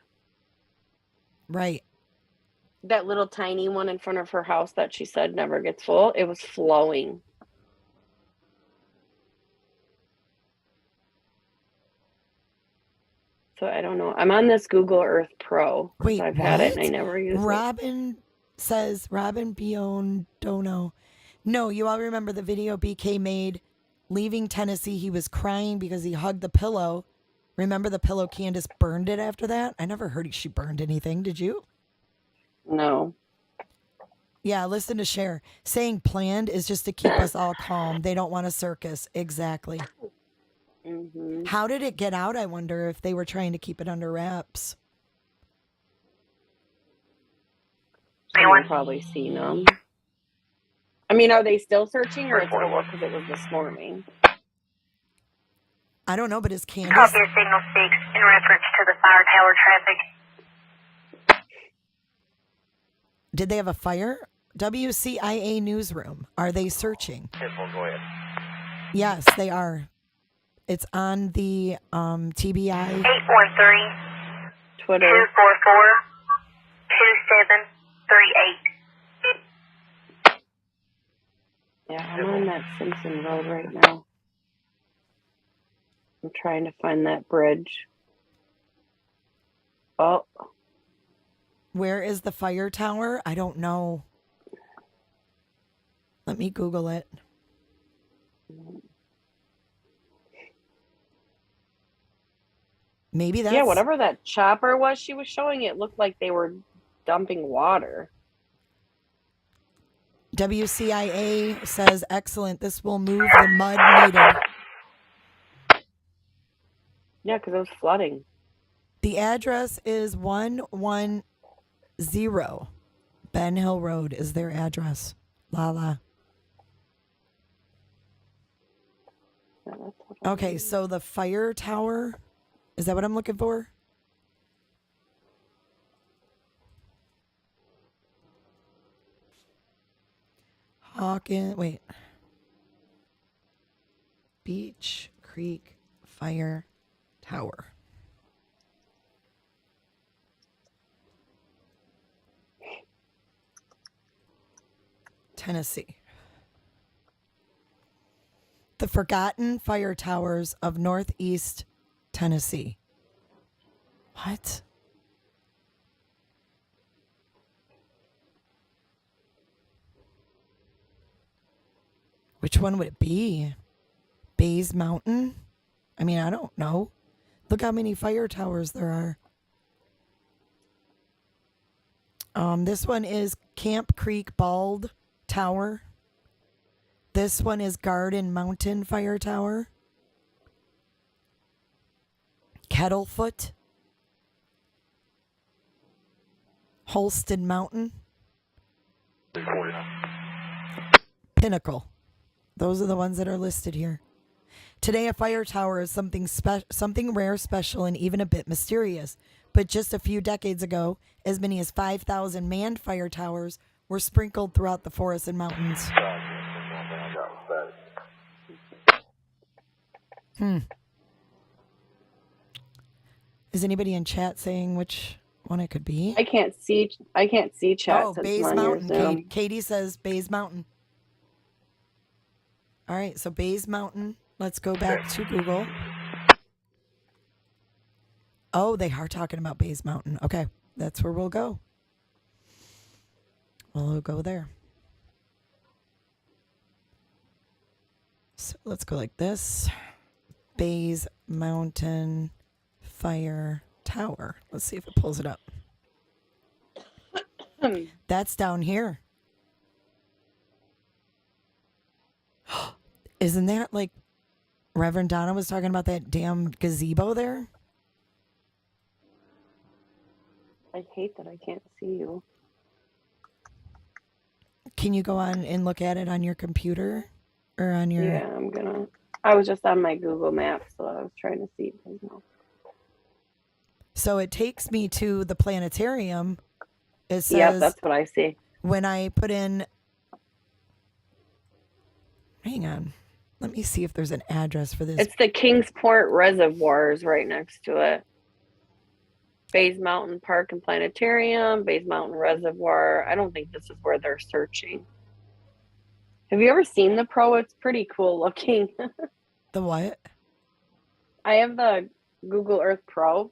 Right. That little tiny one in front of her house that she said never gets full, it was flowing. So I don't know. I'm on this Google Earth Pro. Wait, I've had it and I never use it. Robin Biondono. No, you all remember the video BK made leaving Tennessee. He was crying because he hugged the pillow. Remember the pillow? Candace burned it after that? I never heard she burned anything. Did you? No. Yeah, listen to Cher. Saying planned is just to keep us all calm. They don't want a circus. Exactly. Mm-hmm. How did it get out? I wonder if they were trying to keep it under wraps. Someone probably seen them. I mean, are they still searching, or it's over because it was this morning? I don't know, but is Candace... Copy signal 6 in reference to the fire tower traffic. Did they have a fire? WCIA newsroom. Are they searching? Yes, well, go ahead. Yes, they are. It's on the TBI. 813 Twitter. 244 2738. Yeah, I'm on that Simpson Road right now. I'm trying to find that bridge. Oh. Where is the fire tower? I don't know. Let me Google it. Maybe that's... Yeah, whatever that chopper was she was showing, it looked like they were dumping water. WCIA says, excellent. This will move the mud needed. Yeah, because it was flooding. The address is 110 Ben Hill Road is their address. Lala. Okay, so the fire tower, is that what I'm looking for? Hawkins, wait. Beach Creek Fire Tower. Tennessee. The Forgotten Fire Towers of Northeast Tennessee. What? Which one would it be? Bays Mountain? I mean, I don't know. Look how many fire towers there are. This one is Camp Creek Bald Tower. This one is Garden Mountain Fire Tower. Kettlefoot. Holston Mountain. Pinnacle. Those are the ones that are listed here. Today, a fire tower is something rare, special, and even a bit mysterious. But just a few decades ago, as many as 5,000 manned fire towers were sprinkled throughout the forests and mountains. Is anybody in chat saying which one it could be? I can't see chat. Oh, Bays Mountain. Katie says Bays Mountain. All right, so Bays Mountain. Let's go back to Google. Oh, they are talking about Bays Mountain. Okay, that's where we'll go. We'll go there. So let's go like this. Bays Mountain Fire Tower. Let's see if it pulls it up. That's down here. Isn't that like Reverend Donna was talking about that damn gazebo there? I hate that I can't see you. Can you go on and look at it on your computer or on your... Yeah, I'm gonna. I was just on my Google Maps, so I was trying to see. So it takes me to the planetarium. It says... Yeah, that's what I see. When I put in... Hang on. Let me see if there's an address for this. It's the Kingsport Reservoirs right next to it. Bays Mountain Park and Planetarium, Bays Mountain Reservoir. I don't think this is where they're searching. Have you ever seen the Pro? It's pretty cool looking. The what? I have the Google Earth Pro.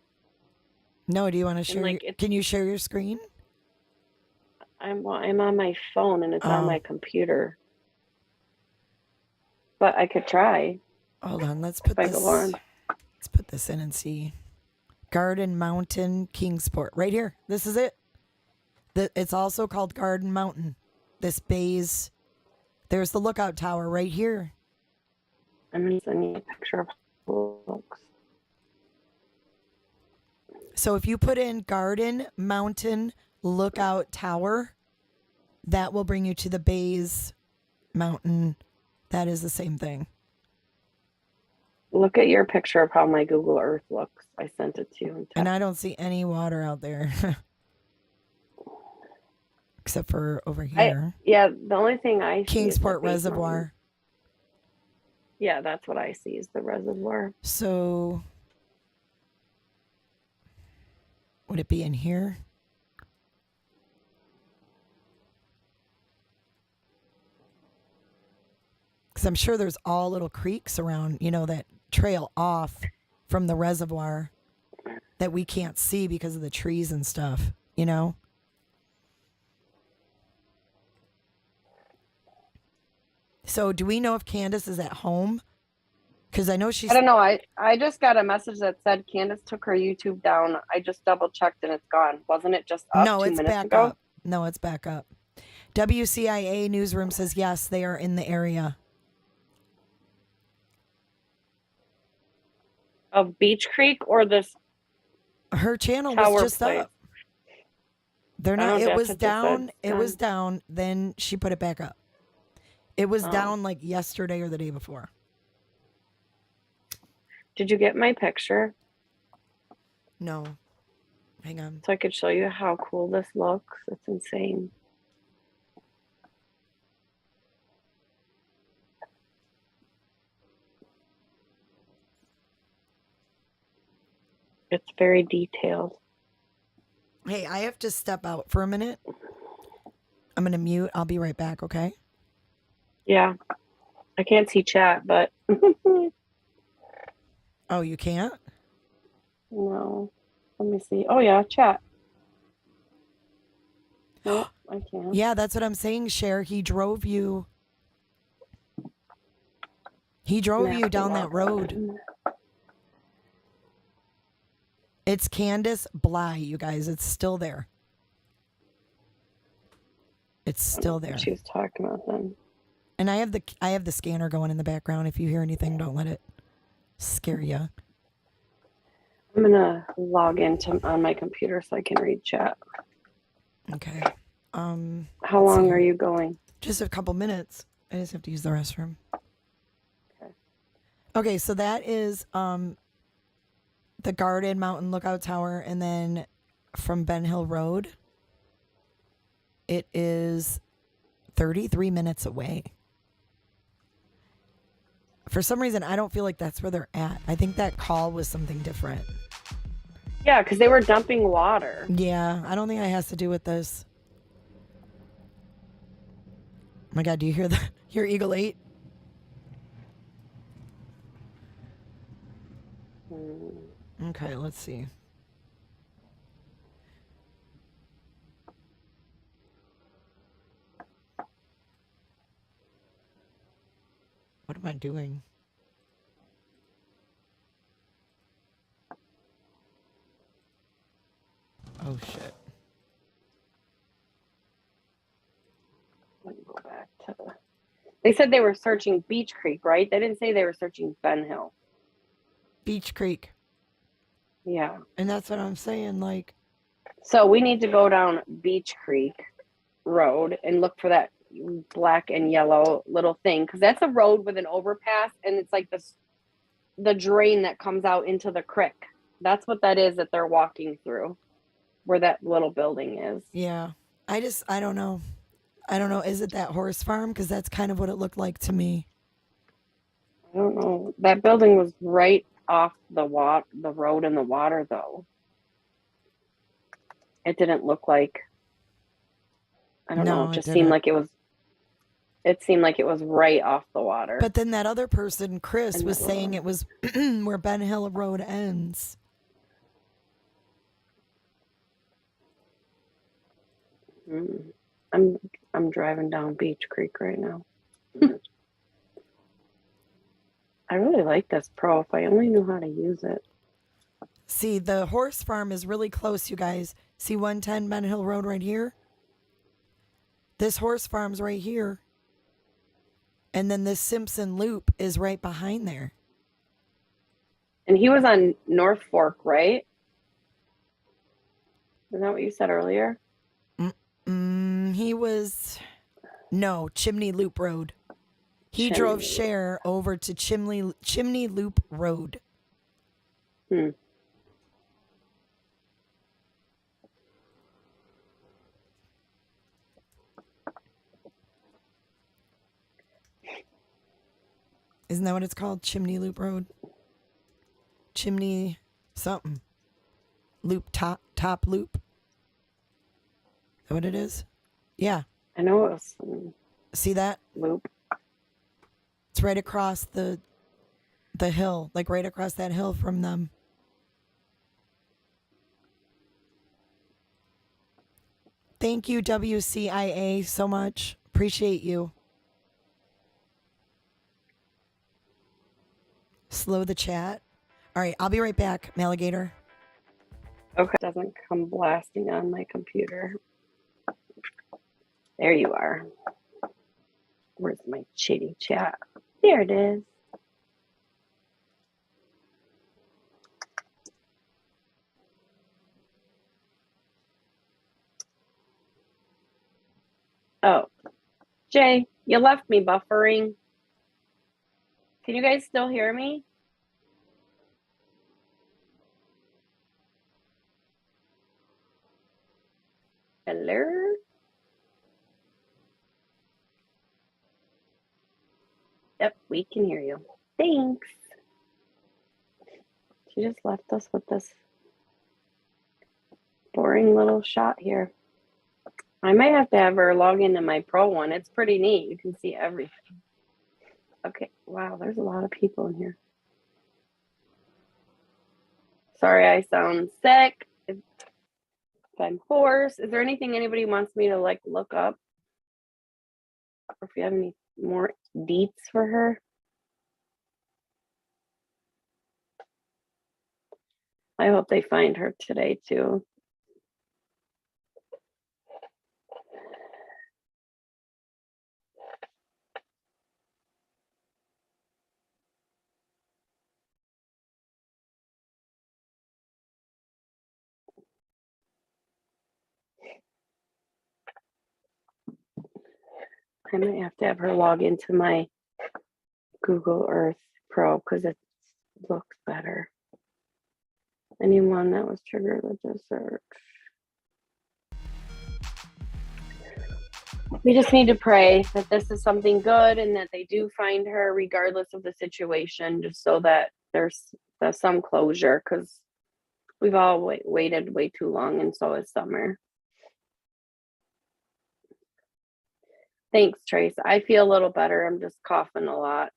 No, do you want to share? Can you share your screen? I'm on my phone and it's on my computer. But I could try. Hold on, let's put this. Let's put this in and see. Garden Mountain, Kingsport, right here. This is it. It's also called Garden Mountain. This Bays. There's the lookout tower right here. I'm going to send you a picture of how it looks. So if you put in Garden Mountain Lookout Tower, that will bring you to the Bays Mountain. That is the same thing. Look at your picture of how my Google Earth looks. I sent it to you. And I don't see any water out there. Except for over here. The only thing I see Kingsport is the Bays Reservoir. Mountain. Yeah, that's what I see is the reservoir. So would it be in here? Because I'm sure there's all little creeks around, that trail off from the reservoir that we can't see because of the trees and stuff, So do we know if Candace is at home? Because I know she's... I don't know. I just got a message that said Candace took her YouTube down. I just double checked and it's gone. Wasn't it just up No, 2 it's minutes back ago? up. No, it's back up. WCIA newsroom says yes, they are in the area. Of Beach Creek or this Her channel tower was just place? up. They're I not. don't It guess was it just down. said It was down. Then she put it back up. It was Oh. down like yesterday or the day before. Did you get my picture? No. Hang on. So I could show you how cool this looks. It's insane. It's very detailed. Hey, I have to step out for a minute. I'm gonna mute. I'll be right back. Okay. Yeah. I can't see chat, but Oh, you can't? no. Let me see. Oh yeah, chat. No, I can't. Yeah, that's what I'm saying, Cher. He drove you. He drove you down that road. It's Candace Bly, you guys. It's still there. It's still there. She was talking about then. And I have the scanner going in the background. If you hear anything, don't let it scare you. I'm gonna log into on my computer so I can read chat. Okay. How long are you going? Just a couple minutes. I just have to use the restroom. Okay, so that is the Garden Mountain Lookout Tower, and then from Ben Hill Road, it is 33 minutes away. For some reason, I don't feel like that's where they're at. I think that call was something different. Yeah, because they were dumping water. Yeah, I don't think it has to do with this. Oh my God, do you hear Eagle 8? Okay, let's see. What am I doing? Oh shit. Let me go back to the... They said they were searching Beach Creek, right? They didn't say they were searching Ben Hill. Beach Creek. Yeah. And that's what I'm saying, like... So we need to go down Beach Creek Road and look for that black and yellow little thing, because that's a road with an overpass, and it's like the drain that comes out into the creek. That's what that is that they're walking through, where that little building is. Yeah. I don't know. I don't know. Is it that horse farm? Because that's kind of what it looked like to me. I don't know. That building was right off the road in the water, though. It didn't look like... I don't know. It just seemed like it was... It seemed like it was right off the water. But then that other person, Chris, was saying it was where Ben Hill Road ends. I'm driving down Beach Creek right now. I really like this Pro. If I only knew how to use it. See, the horse farm is really close, you guys. See 110 Ben Hill Road right here? This horse farm's right here. And then this Simpson Loop is right behind there. And he was on North Fork, right? Is that what you said earlier? He was, no, Chimney Loop Road. He drove Cher over to Chimney Loop Road. Isn't that what it's called? Chimney Loop Road? Chimney something. Loop top loop. Is that what it is? Yeah. I know it was. See that? Loop. It's right across the hill, like right across that hill from them. Thank you, WCIA, so much. Appreciate you. Slow the chat. All right, I'll be right back, Maligator. Okay. It doesn't come blasting on my computer. There you are. Where's my shitty chat? There it is. Oh, Jay, you left me buffering. Can you guys still hear me? Hello? Yep, we can hear you. Thanks. She just left us with this boring little shot here. I might have to have her log into my pro one. It's pretty neat. You can see everything. Okay. Wow, there's a lot of people in here. Sorry, I sound sick. If I'm hoarse. Is there anything anybody wants me to like look up? Or if you have any more deets for her? I hope they find her today too. I might have to have her log into my Google Earth Pro because it looks better. Anyone that was triggered with this search. We just need to pray that this is something good and that they do find her regardless of the situation, just so that there's some closure, because we've all waited way too long, and so is Summer. Thanks, Trace. I feel a little better. I'm just coughing a lot.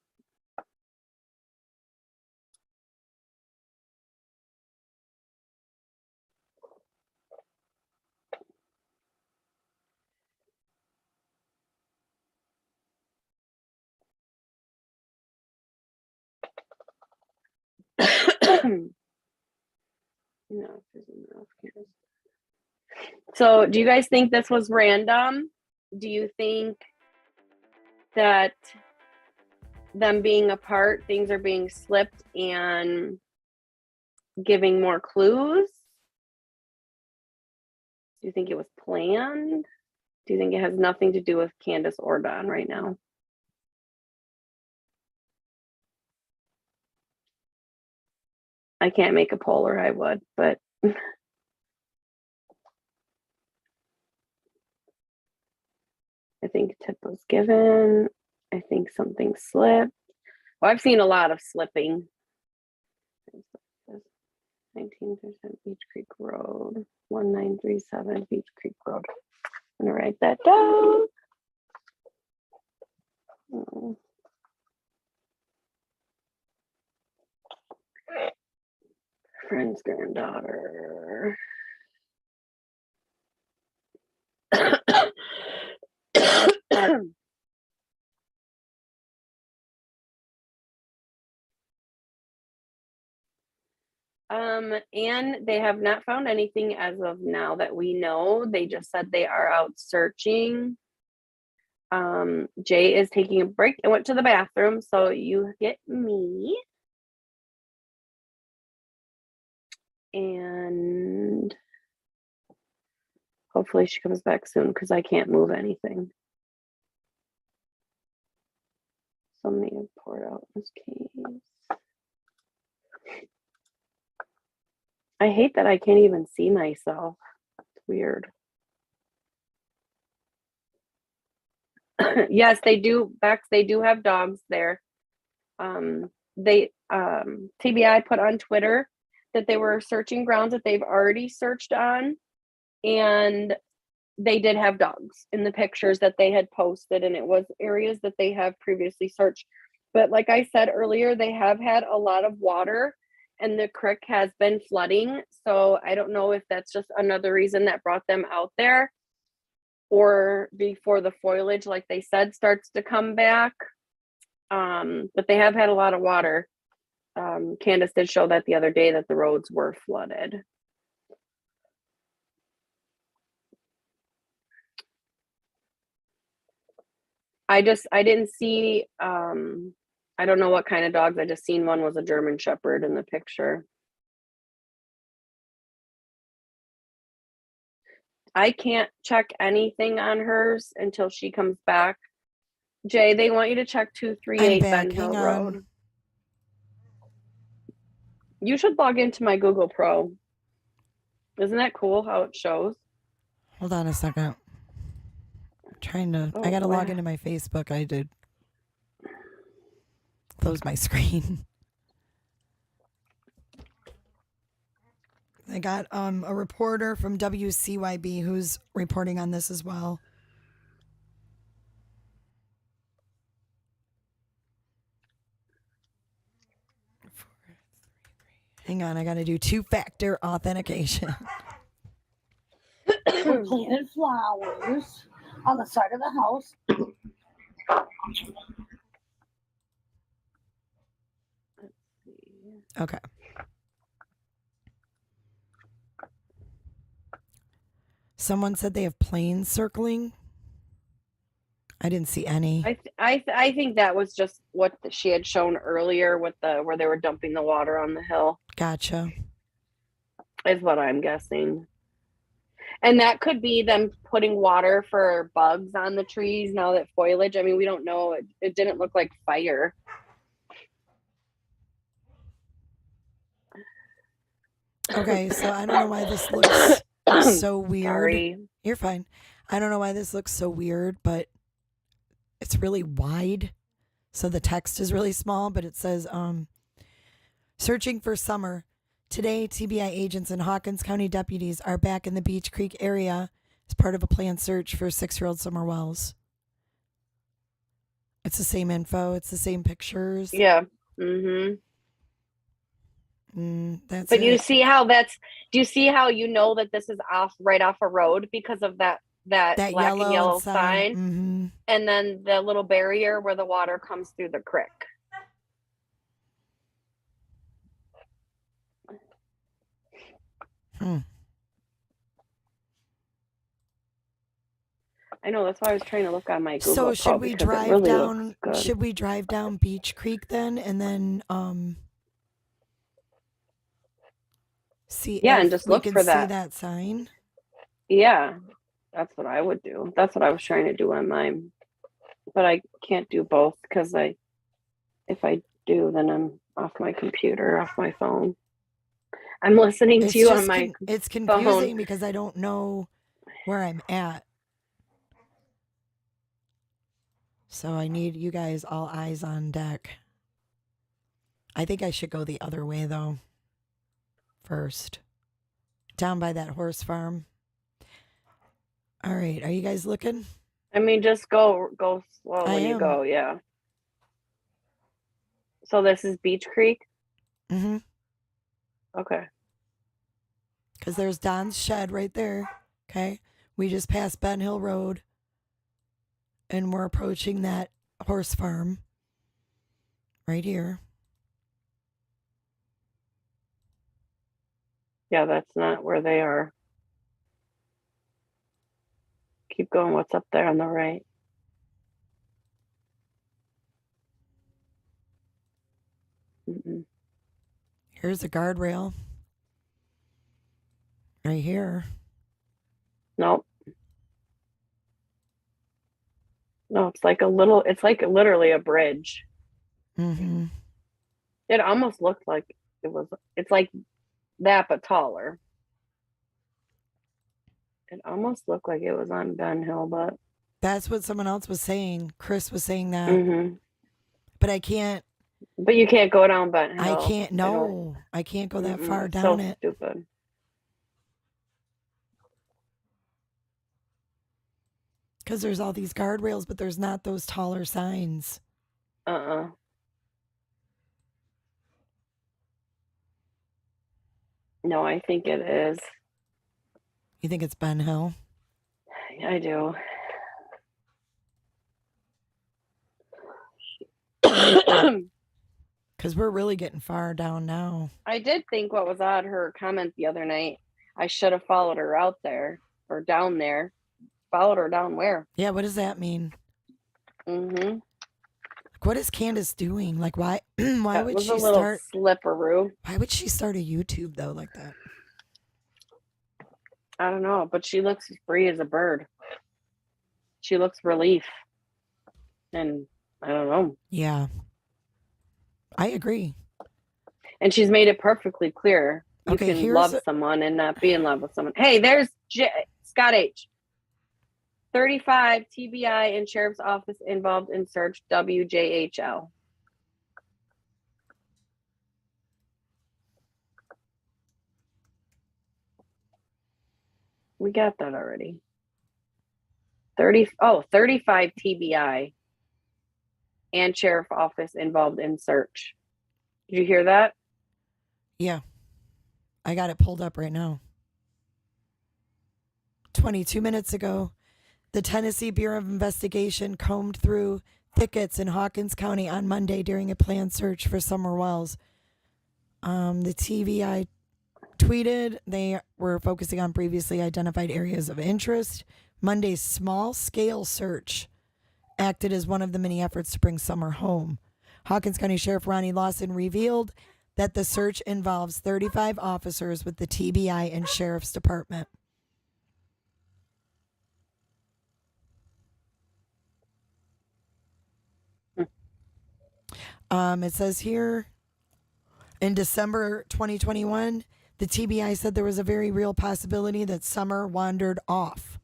No, so do you guys think this was random? Do you think that them being apart, things are being slipped and giving more clues? Do you think it was planned? Do you think it has nothing to do with Candace or Don right now? I can't make a poll, or I would, but I think tip was given. I think something slipped. Well, I've seen a lot of slipping. 19% Beach Creek Road, 1937 Beach Creek Road. I'm gonna write that down. Oh. Friend's granddaughter. And they have not found anything as of now that we know. They just said they are out searching. Jay is taking a break and went to the bathroom, so you get me. And hopefully she comes back soon because I can't move anything. Somebody have poured out this case. I hate that I can't even see myself. It's weird. Yes, they do, Bex, they do have dogs there. TBI put on Twitter that they were searching grounds that they've already searched on, and they did have dogs in the pictures that they had posted, and it was areas that they have previously searched. But like I said earlier, they have had a lot of water and the creek has been flooding. So I don't know if that's just another reason that brought them out there, or before the foliage, like they said, starts to come back. But they have had a lot of water. Candace did show that the other day that the roads were flooded. I didn't see, I don't know what kind of dogs. I just seen one was a German Shepherd in the picture. I can't check anything on hers until she comes back. Jay, they want you to check 238 Ben Hill Road. You should log into my Google Pro. Isn't that cool how it shows? Hold on a second. I'm trying to, I gotta log into my Facebook. I did close my screen. I got a reporter from WCYB who's reporting on this as well. Hang on, I got to do two-factor authentication. We planted flowers on the side of the house. Okay. Someone said they have planes circling. I didn't see any. I think that was just what she had shown earlier with where they were dumping the water on the hill. Gotcha. Is what I'm guessing. And that could be them putting water for bugs on the trees now that foliage. I mean, we don't know. It didn't look like fire. Okay, so I don't know why this looks so weird. Sorry. You're fine. I don't know why this looks so weird, but it's really wide. So the text is really small, but it says, searching for summer. Today, TBI agents and Hawkins County deputies are back in the Beach Creek area as part of a planned search for 6-year-old Summer Wells. It's the same info. It's the same pictures. Yeah. Mm-hmm. That's but it. you see how do you see how you know that this is right off a road because of that black and yellow sign. Mm-hmm. And then the little barrier where the water comes through the creek. I know, that's why I was trying to look on my Google. So should we drive down? Should we drive down Beach Creek then, and then see? Yeah, and just look for that. See that sign. Yeah, that's what I would do. That's what I was trying to do on mine, but I can't do both because if I do, then I'm off my computer, off my phone. I'm listening to you on my. It's confusing phone. because I don't know where I'm at. So I need you guys all eyes on deck. I think I should go the other way though. First. Down by that horse farm. All right, are you guys looking? I mean, just go slow when you go, yeah. So this is Beach Creek? Mm-hmm. Okay. Because there's Don's shed right there. Okay. We just passed Ben Hill Road. And we're approaching that horse farm right here. Yeah, that's not where they are. Keep going. What's up there on the right? Here's a guardrail. Right here. Nope. No, it's like literally a bridge. Mm-hmm. It almost looked like it's like that, but taller. It almost looked like it was on Ben Hill, but. That's what someone else was saying. Chris was saying that. Mm-hmm. But I can't. But you can't go down Ben Hill. I can't. No, I can't go that far It's down so it. Stupid. Because there's all these guardrails, but there's not those taller signs. No, I think it is. You think it's Ben Hill? I do. Because we're really getting far down now. I did think what was odd, her comment the other night, I should have followed her out there or down there. Followed her down where? Yeah, what does that mean? Mm-hmm. What is Candace doing? Like, why would she start slipperoo? Why would she start a YouTube though like that? I don't know, but she looks free as a bird. She looks relief. And I don't know. Yeah. I agree. And she's made it perfectly clear. You Okay, can love someone and not be in love with someone. Hey, there's Scott H. 35 TBI and Sheriff's Office involved in search WJHL. We got that already. 35 TBI and Sheriff Office involved in search. Did you hear that? Yeah. I got it pulled up right now. 22 minutes ago, the Tennessee Bureau of Investigation combed through thickets in Hawkins County on Monday during a planned search for Summer Wells. The TBI tweeted they were focusing on previously identified areas of interest. Monday's small-scale search acted as one of the many efforts to bring Summer home. Hawkins County Sheriff Ronnie Lawson revealed that the search involves 35 officers with the TBI and Sheriff's Department. It says here, in December 2021, the TBI said there was a very real possibility that Summer wandered off.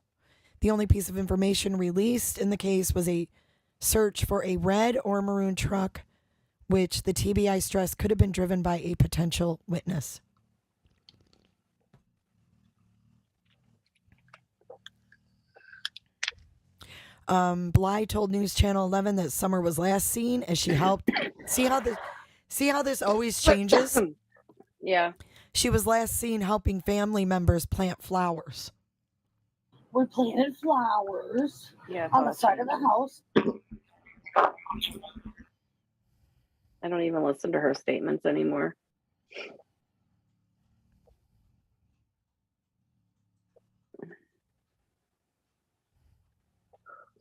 The only piece of information released in the case was a search for a red or maroon truck, which the TBI stressed could have been driven by a potential witness. Bly told News Channel 11 that Summer was last seen as she helped. See how this always changes? Yeah. She was last seen helping family members plant flowers. We planted flowers on the side of the house. I don't even listen to her statements anymore.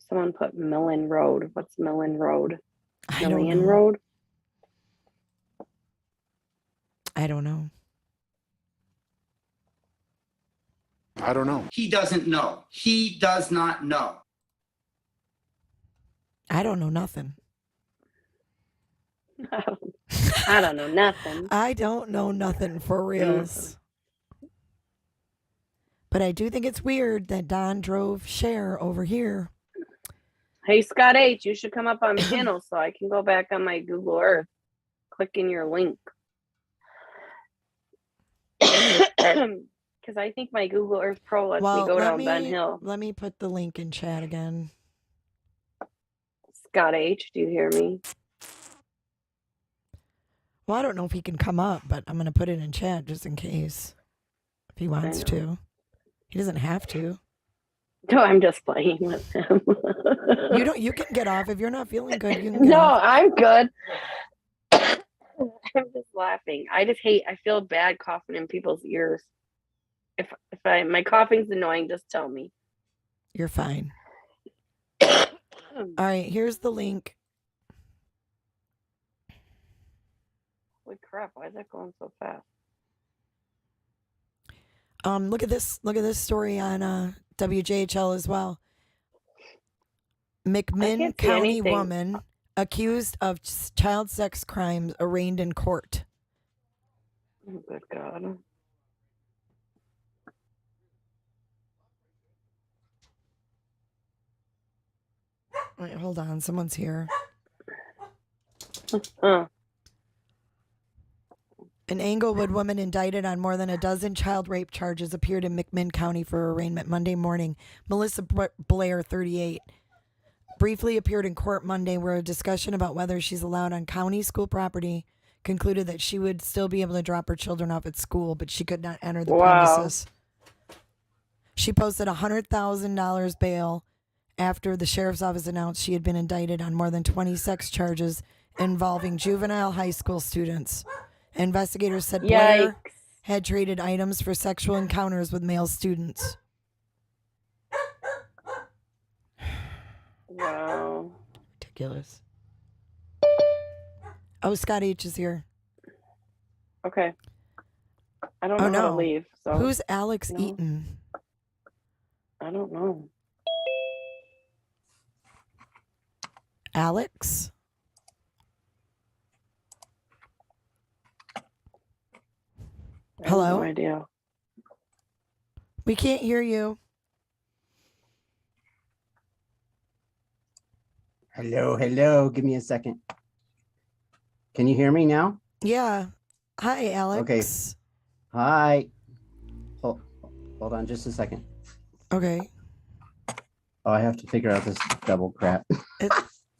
Someone put Millen Road. What's Millen Road? Million Road? I don't know. I don't know. He doesn't know. He does not know. I don't know nothing. I don't know nothing. I don't know nothing for reals. But I do think it's weird that Don drove Cher over here. Hey, Scott H., you should come up on panel so I can go back on my Google Earth. Click in your link. Because I think my Google Earth Pro lets me go down Ben Hill. Let me put the link in chat again. Scott H., do you hear me? Well, I don't know if he can come up, but I'm going to put it in chat just in case. If he wants to. He doesn't have to. No, I'm just playing with him. You can get off if you're not feeling good. You can get no, off. I'm good. I'm just laughing. I feel bad coughing in people's ears. If my coughing's annoying, just tell me. You're fine. All right, here's the link. Holy crap! Why is that going so fast? Look at this. Look at this story on WJHL as well. McMinn County woman accused of child sex crimes arraigned in court. Oh, good God. Wait, hold on. Someone's here. An Englewood woman indicted on more than a dozen child rape charges appeared in McMinn County for arraignment Monday morning. Melissa Blair, 38, briefly appeared in court Monday where a discussion about whether she's allowed on county school property concluded that she would still be able to drop her children off at school, but she could not enter the premises. She posted $100,000 bail after the sheriff's office announced she had been indicted on more than 20 sex charges involving juvenile high school students. Investigators said Blair had traded items for sexual encounters with male students. Wow. Ridiculous. Oh, Scott H is here. Okay. I don't know how to leave. So who's Alex Eaton? I don't know. Alex? Hello? No idea. We can't hear you. Hello. Give me a second. Can you hear me now? Yeah. Hi, Alex. Okay. Hi. Hold on just a second. Okay. Oh, I have to figure out this double crap.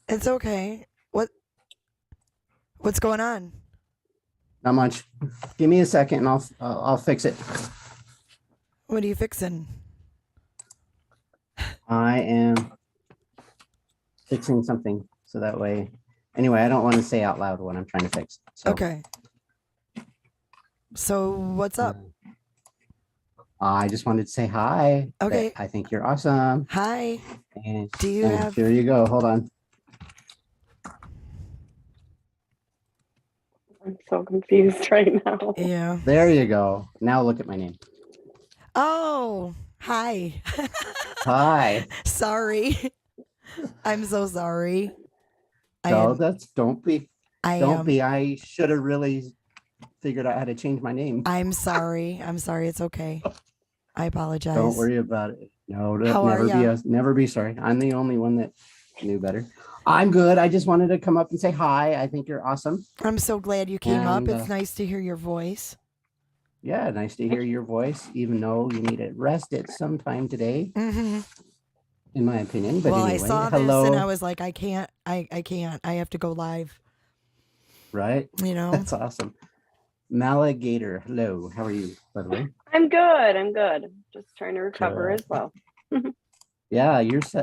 It's okay. What's going on? Not much. Give me a second and I'll fix it. What are you fixing? I am fixing something so that way. Anyway, I don't want to say out loud what I'm trying to fix. So, okay. So what's up? I just wanted to say hi. Okay. I think you're awesome. Hi. And, Do you have? Here you go. Hold on. I'm so confused right now. Yeah. There you go. Now look at my name. Oh, hi. Hi. Sorry. I'm so sorry. Don't be. I should have really figured out how to change my name. I'm sorry. It's okay. I apologize. Don't worry about it. No, never be sorry. I'm the only one that knew better. I'm good. I just wanted to come up and say hi. I think you're awesome. I'm so glad you came up. It's nice to hear your voice. Yeah, nice to hear your voice, even though you need to rest it sometime today. Mm-hmm. In my opinion. But well, anyway, I saw this and I was like, I can't. I have to go live. Right? You know? That's awesome. Maligator, hello. How are you, by the way? I'm good. Just trying to recover as well. Yeah,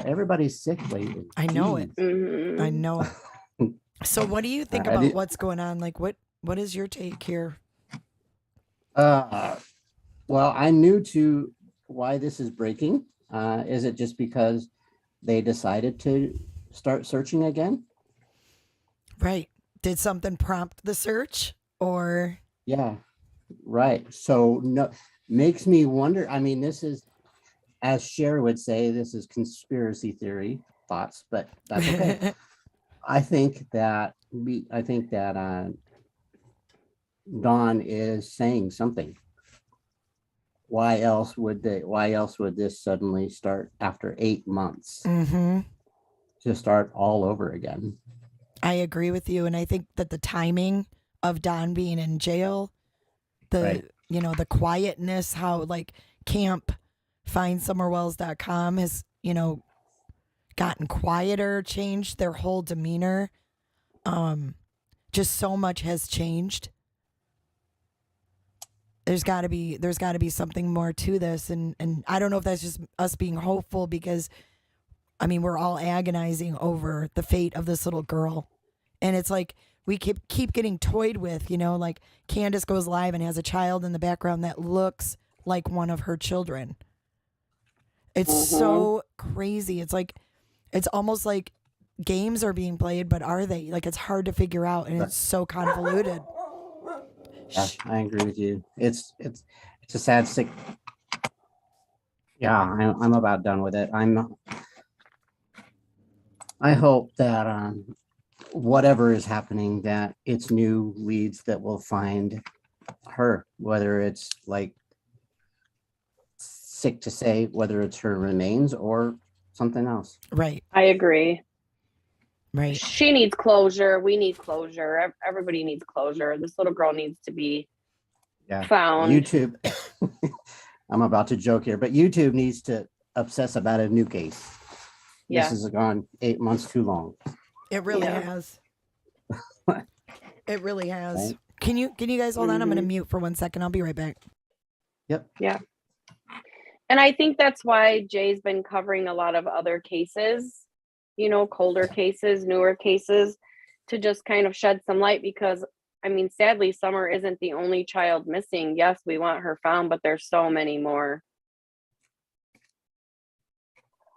everybody's sick lately. I know it. Mm-hmm. I know it. So what do you think about what's going on? Like what is your take here? Well, I'm new to why this is breaking. Is it just because they decided to start searching again? Right. Did something prompt the search or? Yeah, right. So no, makes me wonder. I mean, this is, as Cher would say, this is conspiracy theory thoughts, but that's okay. I think that Dawn is saying something. Why else would this suddenly start after 8 months? Mm-hmm. To start all over again? I agree with you, and I think that the timing of Dawn being in jail, the quietness, how like camp findsummerwells.com has, gotten quieter, changed their whole demeanor. Just so much has changed. There's got to be something more to this, and I don't know if that's just us being hopeful because, I mean, we're all agonizing over the fate of this little girl, and it's like we keep getting toyed with, like Candace goes live and has a child in the background that looks like one of her children. It's so crazy. It's like, it's almost like games are being played, but are they? Like, it's hard to figure out, and it's so convoluted. Yeah, I agree with you. It's a sad sick. Yeah, I'm about done with it. I hope that whatever is happening, that it's new leads that will find her, whether it's like sick to say, whether it's her remains or something else. Right. I agree. Right. She needs closure. We need closure. Everybody needs closure. This little girl needs to be found. YouTube. I'm about to joke here, but YouTube needs to obsess about a new case. Yeah. This has gone 8 months too long. It really has. It really has. Right. Can you guys hold on? I'm going to mute for 1 second. I'll be right back. Yep. Yeah. And I think that's why Jay's been covering a lot of other cases, you know, colder cases, newer cases, to just kind of shed some light, because I mean, sadly, Summer isn't the only child missing. Yes, we want her found, but there's so many more.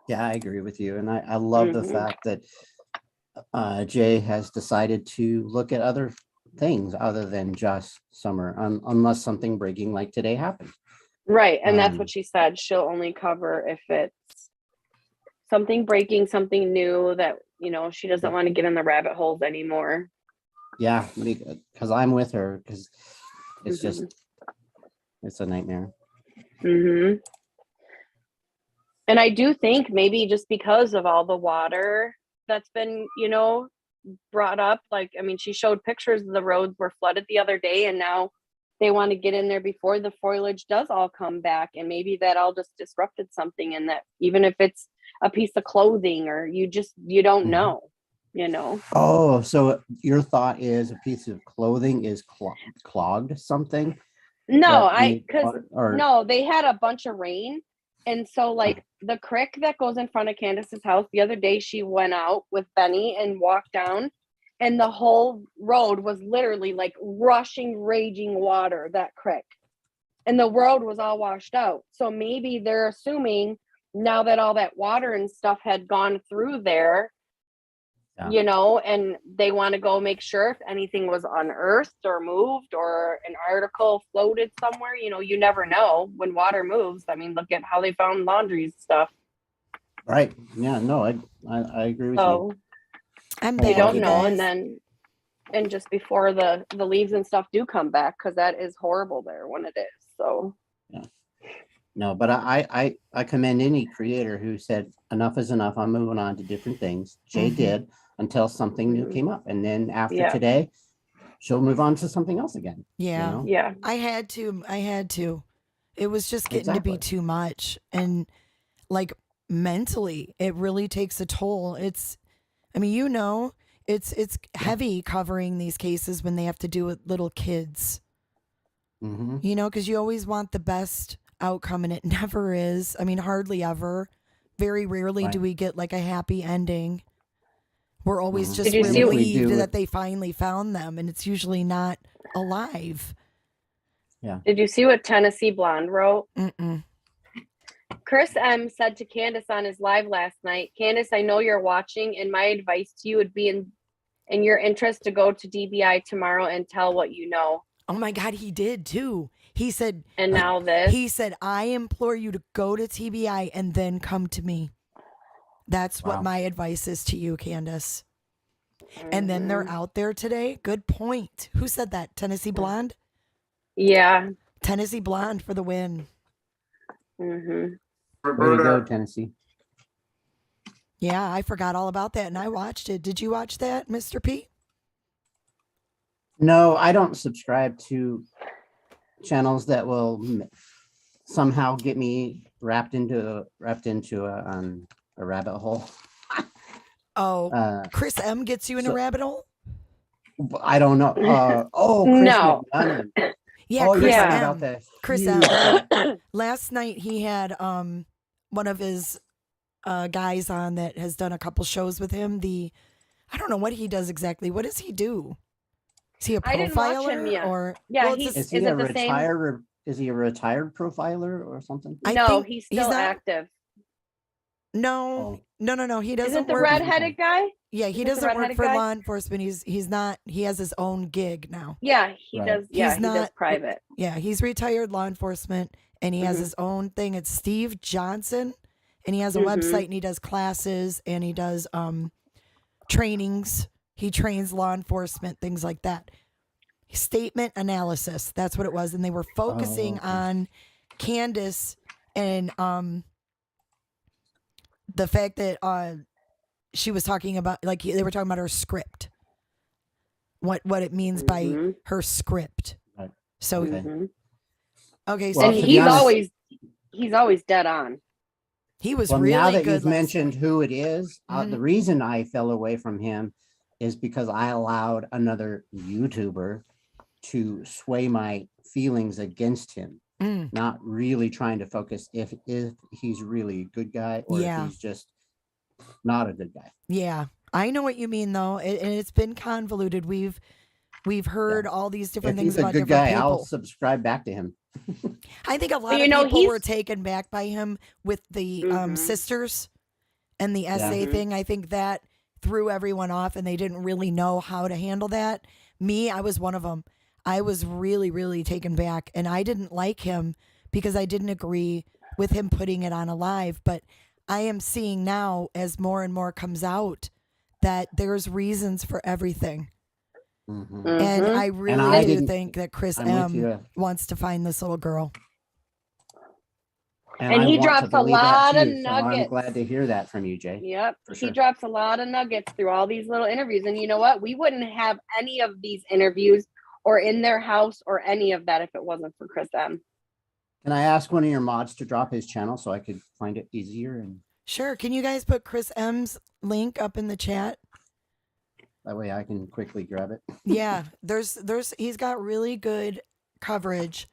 Yeah, I agree with you. And I love the fact that Jay has decided to look at other things other than just Summer, unless something breaking like today happened. Right. And that's what she said. She'll only cover if it's something breaking, something new that, you know, she doesn't want to get in the rabbit holes anymore. Yeah, because I'm with her, because it's just, it's a nightmare. And I do think maybe just because of all the water that's been, you know, brought up, like, I mean, she showed pictures of the roads were flooded the other day, and now they want to get in there before the foliage does all come back. And maybe that all just disrupted something, and that even if it's a piece of clothing or you don't know, you know. Oh, so your thought is a piece of clothing is clogged something? No, no, they had a bunch of rain. And so like the creek that goes in front of Candace's house, the other day she went out with Benny and walked down, and the whole road was literally like rushing, raging water, that creek. And the road was all washed out. So maybe they're assuming now that all that water and stuff had gone through there, you know, and they want to go make sure if anything was unearthed or moved or an article floated somewhere. You know, you never know when water moves. I mean, look at how they found laundry stuff. Right. Yeah, no, I agree with you. You don't know. And just before the leaves and stuff do come back, because that is horrible there when it is. So yeah. No, but I commend any creator who said enough is enough. I'm moving on to different things. Jay did until something new came up, and then after today, she'll move on to something else again. Yeah, you know? Yeah. I had to. It was just getting to be too much, and like mentally, it really takes a toll. It's heavy covering these cases when they have to do with little kids. You know, because you always want the best outcome, and it never is. I mean, hardly ever. Very rarely do we get like a happy ending. We're always just relieved that they finally found them, and it's usually not alive. Yeah. Did you see what Tennessee Blonde wrote? Chris M said to Candace on his live last night, "Candace, I know you're watching, and my advice to you would be in your interest to go to DBI tomorrow and tell what you know." Oh my God, he did too. He said, and now this. He said, "I implore you to go to TBI and then come to me." That's what my advice is to you, Candace. And then they're out there today. Good point. Who said that? Tennessee Blonde? Yeah. Tennessee Blonde for the win. Way to go, Tennessee. Yeah, I forgot all about that, and I watched it. Did you watch that, Mr. P? No, I don't subscribe to channels that will somehow get me wrapped into a rabbit hole. Chris M gets you in a rabbit hole? I don't know. No. Yeah, Chris M. about that. Chris M. Last night he had one of his guys on that has done a couple shows with him. I don't know what he does exactly. What does he do? Is he a profiler? I didn't watch him yet. Or is he a retired? Is he a retired profiler or something? No, he's still active. No. He doesn't. Is it the redheaded guy? Yeah, he Is it the doesn't work redheaded for guy? law enforcement. He's not. He has his own gig now. Yeah, he Right. does. Yeah, He's he does not private. Yeah, he's retired law enforcement, and he has Mhm. his own thing. It's Steve Johnson, and he has a Mhm. website, and he does classes, and he does trainings. He trains law enforcement, things like that. Statement analysis. That's what it was, and they were focusing okay. on Candace and the fact that she was talking about, like, they were talking about her script, what it means by her script. Right. So Mhm. okay, so Well, And to be he's honest- always dead on. he was Well, really now that good you've last mentioned night. who it is, Mhm. the reason I fell away from him is because I allowed another YouTuber to sway my feelings against him, Mm. not really trying to focus if he's really a good guy or Yeah. if he's just not a good guy. Yeah, I know what you mean, though, and it's been convoluted. We've heard all these different If things he's a about good different guy, I'll people. subscribe back to him. I think a lot you of know, people were he's- taken back by him with the Mhm. sisters and the essay Mhm. thing. I think that threw everyone off, and they didn't really know how to handle that. Me, I was one of them. I was really, really taken back, and I didn't like him because I didn't agree with him putting it on a live. But I am seeing now, as more and more comes out, that there's reasons for everything. Mhm. And I Mhm. really I do didn't- think that Chris I'm with M you. wants to find this little girl. And I he want to drops a believe that lot of too, so I'm nuggets. glad to hear that from you, Jay. Yep. For He sure. drops a lot of nuggets through all these little interviews. And you know what? We wouldn't have any of these interviews or in their house or any of that if it wasn't for Chris M. Can I ask one of your mods to drop his channel so I could find it easier, and Sure. Can you guys put Chris M's link up in the chat? that way I can quickly grab it? Yeah, there's he's got really good coverage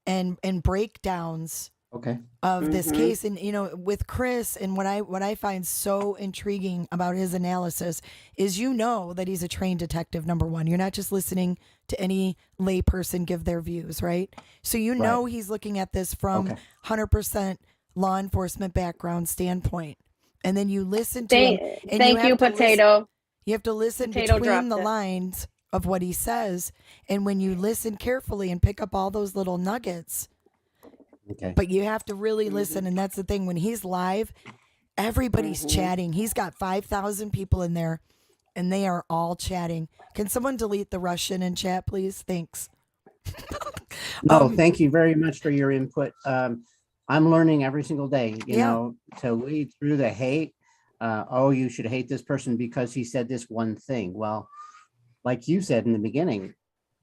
and breakdowns Okay. of this Mhm. case. And with Chris, and what I find so intriguing about his analysis is, that he's a trained detective. Number one, you're not just listening to any layperson give their views, right? So he's looking at this from Okay. 100% law enforcement background standpoint, and then you listen to him, and Thank have you, to listen- Potato. you have to listen Potato between dropped the it. lines of what he says, and when you listen carefully and pick up all those little nuggets. Okay. But you have to really listen, and that's the thing. When he's live, everybody's Mhm. chatting. He's got 5,000 people in there, and they are all chatting. Can someone delete the Russian in chat, please? Thanks. No, thank you very much for your input. I'm learning every single day, Yeah. to weed through the hate. Oh, you should hate this person because he said this one thing. Well, like you said in the beginning,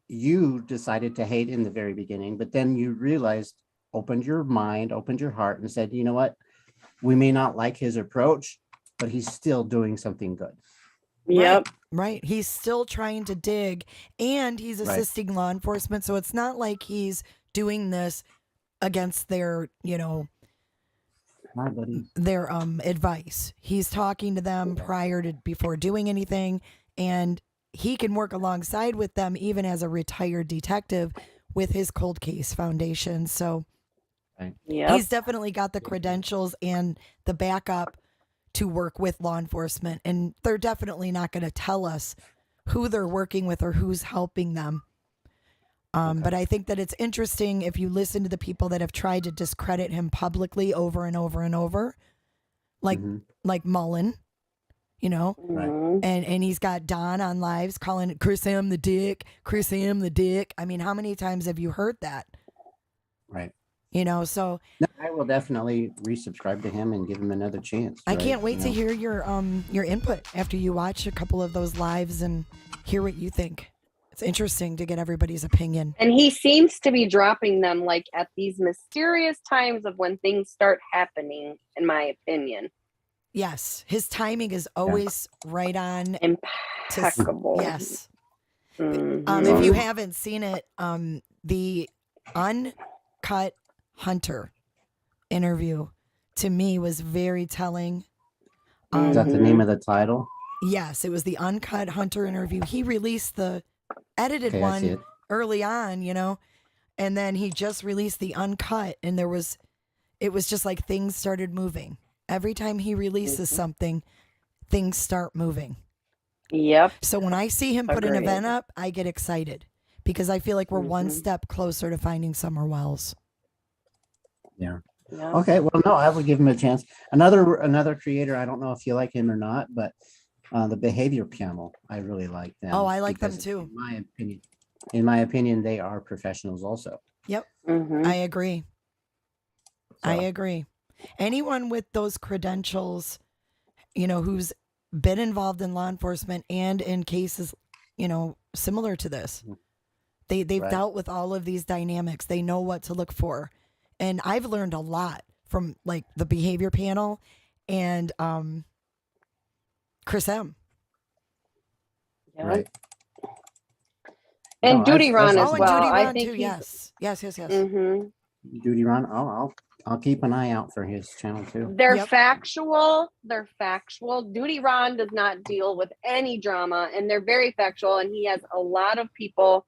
you decided to hate in the very beginning, but then you realized, opened your mind, opened your heart, and said, you know what? We may not like his approach, but he's still doing something good. Yep. Right. He's still trying to dig, and he's Right. assisting law enforcement. So it's not like he's doing this against their, Hi, buddy. their advice. He's talking to them before doing anything, and he can work alongside with them even as a retired detective with his cold case foundation. So Yep. he's definitely got the credentials and the backup to work with law enforcement, and they're definitely not going to tell us who they're working with or who's helping them. But I think that it's interesting if you listen to the people that have tried to discredit him publicly over and over and over, like Mullen, Mhm. and he's got Don on lives calling it Chris M the dick, Chris M the dick. I mean, how many times have you heard that? Right. So No, I will definitely resubscribe to him and give him another chance. I right? can't wait You to know? hear your input after you watch a couple of those lives and hear what you think. It's interesting to get everybody's opinion. And he seems to be dropping them like at these mysterious times of when things start happening, in my opinion. Yes, his timing is always right on. Impeccable. Yes. Mhm. If you haven't seen it, the Uncut Hunter interview to me was very telling. Is that the name of the title? Yes, it was the Uncut Hunter interview. He released the edited Okay, I see one it. early on, and then he just released the uncut, and it was just like things started moving. Every time he releases something, things start moving. Yep. So when I see him put an Agreed. event up, I get excited because I feel like we're one Mhm. step closer to finding Summer Wells. Yeah. Yeah. Okay. Well, no, I will give him a chance. Another creator. I don't know if you like him or not, but the Behavior Panel. I really like them. Oh, I like them because too. In my opinion, they are professionals also. Yep. Mhm. I agree. I So- agree. Anyone with those credentials, who's been involved in law enforcement and in cases, similar to this. They've Right. dealt with all of these dynamics. They know what to look for. And I've learned a lot from like the Behavior Panel and Chris M. Yeah. Right. And No, Duty Ron Oh, as and well. Judy I Ron think too. he's. Yes. Yes. Mm-hmm. Duty Ron. I'll keep an eye out for his channel too. They're Yep. factual. They're factual. Duty Ron does not deal with any drama, and they're very factual. And he has a lot of people,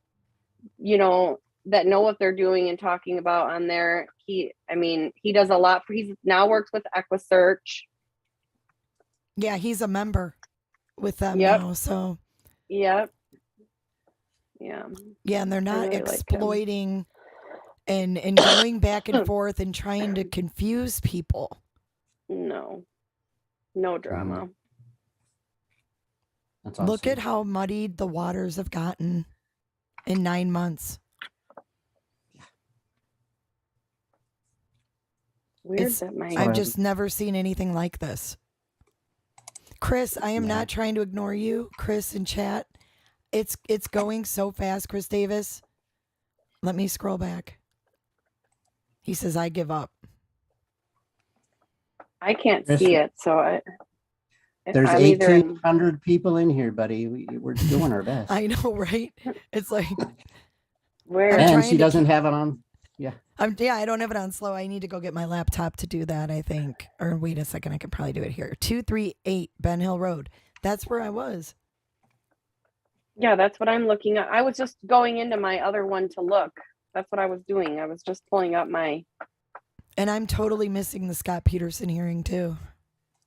that know what they're doing and talking about on there. He does a lot he now works with EquiSearch. Yeah, he's a member with them Yep. now. So Yep. Yeah. yeah, and they're not really like him. exploiting and going back and forth and trying to confuse people. No Mm-hmm. drama. That's Look awesome. at how muddied the waters have gotten in 9 months. Weird that my I've just never seen anything like this. Chris, I am not trying to ignore you. Chris in chat. It's going so fast, Chris Davis. Let me scroll back. He says, I give up. I can't Chris, see it, so There's I'm either in- 1,800 people in here, buddy. We're doing our best. I know, right? It's like where And she doesn't have it on. Yeah. I don't have it on slow. I need to go get my laptop to do that, I think. Or wait a second, I can probably do it here. 238 Ben Hill Road. That's where I was. Yeah, that's what I'm looking at. I was just going into my other one to look. That's what I was doing. I was just pulling up my. And I'm totally missing the Scott Peterson hearing too.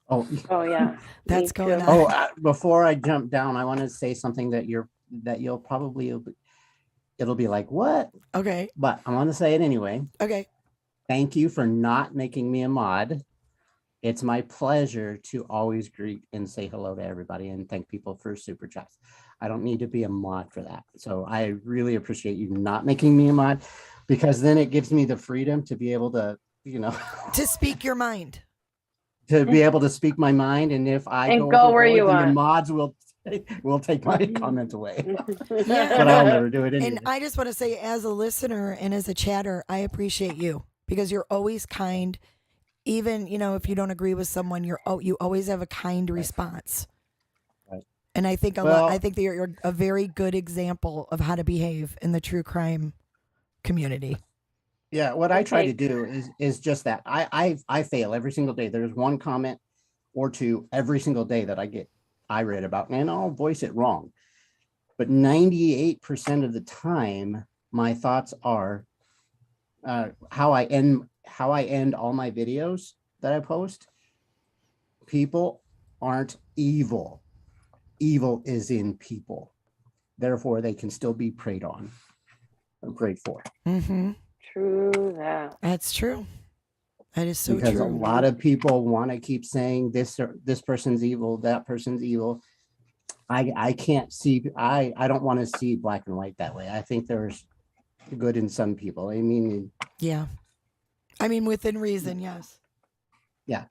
Oh yeah. That's going on. Oh, before I jump down, I want to say something that you'll probably it'll be like, what? Okay. But I want to say it anyway. Okay. Thank you for not making me a mod. It's my pleasure to always greet and say hello to everybody and thank people for super chats. I don't need to be a mod for that. So I really appreciate you not making me a mod, because then it gives me the freedom to be able to, to speak your mind. To be able to speak my mind. And if I And go where you then the want. mods will take my comment away. Yeah. But I'll never do it anyway. And I just want to say, as a listener and as a chatter, I appreciate you because you're always kind. Even, if you don't agree with someone, you always have a kind response. Right. And I think I think that you're a very good example of how to behave in the true crime community. Yeah, what I try to do is just that. I fail every single day. There's one comment or two every single day that I get irate about, and I'll voice it wrong. But 98% of the time, my thoughts are how I end all my videos that I post. People aren't evil. Evil is in people. Therefore, they can still be preyed on or prayed for. Mm-hmm. True that. That's true. That is so Because true. a lot of people want to keep saying this person's evil, that person's evil. I can't see. I don't want to see black and white that way. I think there's good in some people. I mean, yeah. I mean, within reason, yes. Yeah.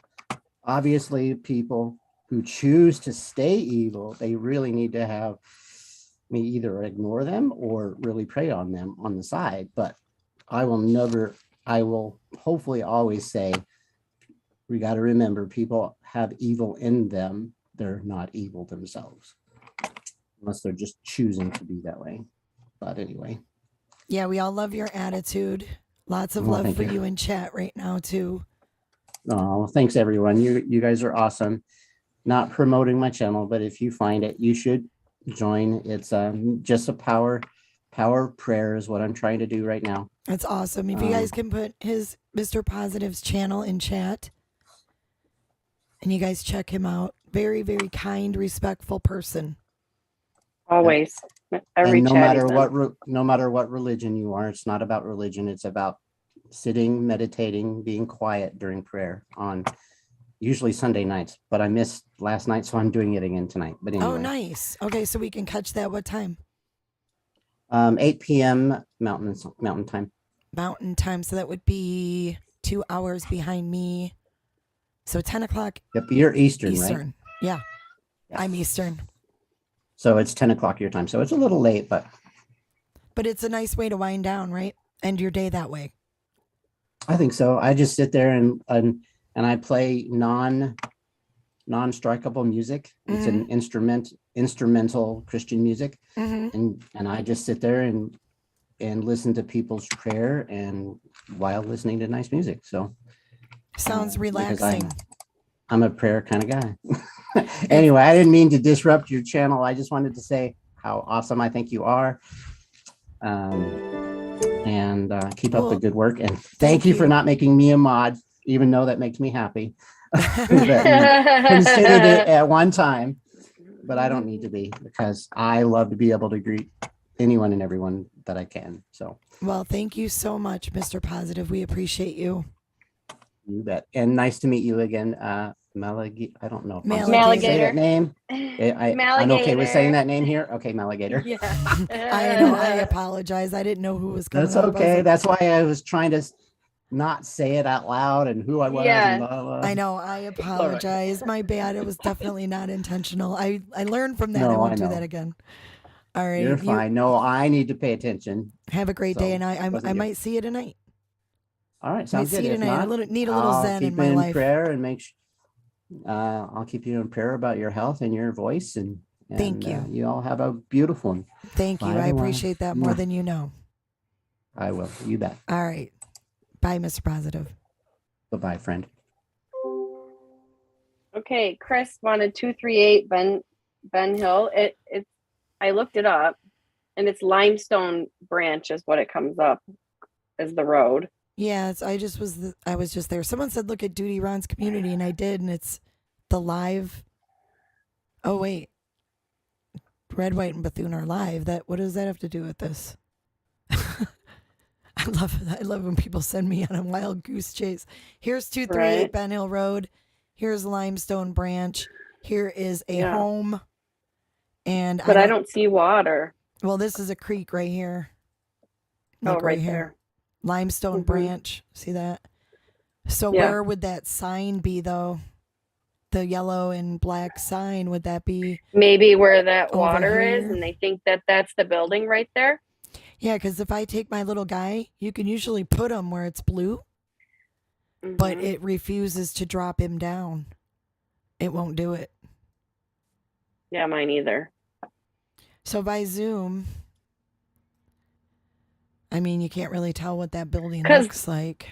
Obviously, people who choose to stay evil, they really need to have me either ignore them or really prey on them on the side. But I will hopefully always say, we got to remember, people have evil in them. They're not evil themselves, unless they're just choosing to be that way. But anyway. Yeah, we all love your attitude. Lots of love thank for you. you in chat right now, too. Oh, thanks everyone. You guys are awesome. Not promoting my channel, but if you find it, you should join. It's just a power prayer is what I'm trying to do right now. That's awesome. If you guys can put his Mr. Positive's channel in chat and you guys check him out. Very, very kind, respectful person. Always. Every And no chat matter he's in. no matter what religion you are, it's not about religion. It's about sitting, meditating, being quiet during prayer on usually Sunday nights. But I missed last night, so I'm doing it again tonight. But anyway. Oh, nice. Okay, so we can catch that what time? 8 p.m. Mountain time. Mountain time. So that would be 2 hours behind me. So 10 o'clock. Yep, you're Eastern, right? Eastern. Yeah. I'm Eastern. So it's 10 o'clock your time. So it's a little late, but it's a nice way to wind down, right? End your day that way. I think so. I just sit there and I play non-strikeable music. It's an instrumental Christian music. And I just sit there and listen to people's prayer and while listening to nice music. So sounds relaxing. I'm a prayer kind of guy. Anyway, I didn't mean to disrupt your channel. I just wanted to say how awesome I think you are. And keep up the good work. And thank you for not making me a mod, even though that makes me happy. That you considered it at one time, but I don't need to be because I love to be able to greet anyone and everyone that I can. So, well, thank you so much, Mr. Positive. We appreciate you. You bet. And nice to meet you again, Malaga. I don't know. Maligator. That name. I'm okay with saying that name here. Okay, Maligator. Yeah. I know. I apologize. I didn't know who was coming. That's okay. That's why I was trying to not say it out loud and who I was. Yeah. And blah, blah, blah. I know. I apologize. My bad. It was definitely not intentional. I learned from that. No, I won't I do know. that again. All right. You're fine. No, I need to pay attention. Have a great So, day, and I wasn't you. might see you tonight. All right, sounds Might good. see you If tonight. not, Need a little I'll zen keep in my you life. prayer and I'll keep you in prayer about your health and your voice. And Thank you. You all have a beautiful one. Thank you. Bye, I everyone. appreciate that more than you know. I will. You bet. All right. Bye, Mr. Positive. Bye-bye, friend. Okay, Chris wanted 238 Ben Hill. I looked it up, and it's Limestone Branch is what it comes up as the road. Yeah, I was just there. Someone said look at Duty Ron's community, and I did, and it's the live. Oh wait, Red, White, and Bethune are live. What does that have to do with this? I love when people send me on a wild goose chase. Here's 238 Right. Ben Hill Road. Here's Limestone Branch. Here is a home. And But I don't see water. Well, this is a creek right here. Oh, Look right here. there. Limestone Branch. See that? So Yeah. where would that sign be, though? The yellow and black sign, would that be? Maybe where that Over water is, here? and they think that that's the building right there. Yeah, because if I take my little guy, you can usually put him where it's blue, but it refuses to drop him down. It won't do it. Yeah, mine either. So by Zoom, I mean, you can't really tell what that building looks like.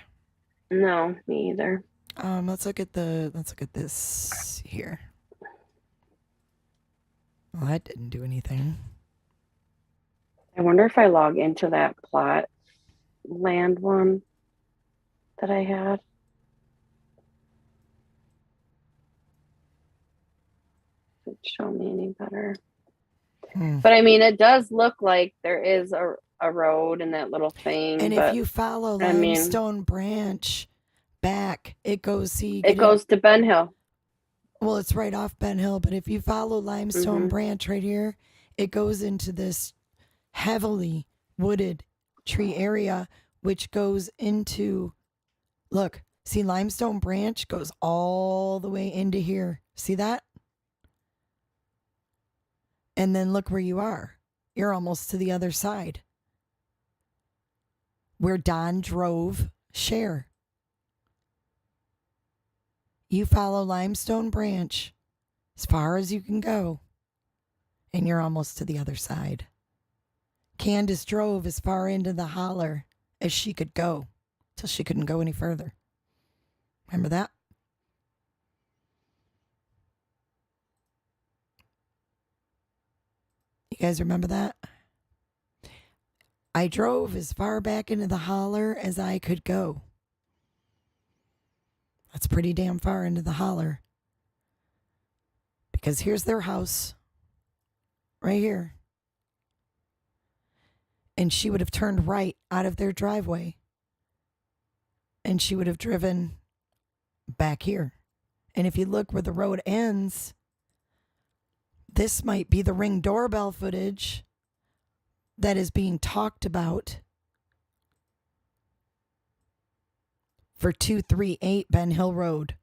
No, me either. Let's look at this here. Well, that didn't do anything. I wonder if I log into that plot land one that I had. Does it show me any better? But I mean, it does look like there is a road and that little thing. And if you follow Limestone Branch back, it goes to Ben Hill. Well, it's right off Ben Hill, but if you follow Limestone Branch right here, it goes into this heavily wooded tree area, which goes into, see, Limestone Branch goes all the way into here. See that? And then look where you are. You're almost to the other side. Where Don drove Cher. You follow Limestone Branch as far as you can go, and you're almost to the other side. Candace drove as far into the holler as she could go, till she couldn't go any further. Remember that? You guys remember that? I drove as far back into the holler as I could go. That's pretty damn far into the holler. Because here's their house. Right here. And she would have turned right out of their driveway. And she would have driven back here. And if you look where the road ends, this might be the Ring doorbell footage that is being talked about for 238 Ben Hill Road.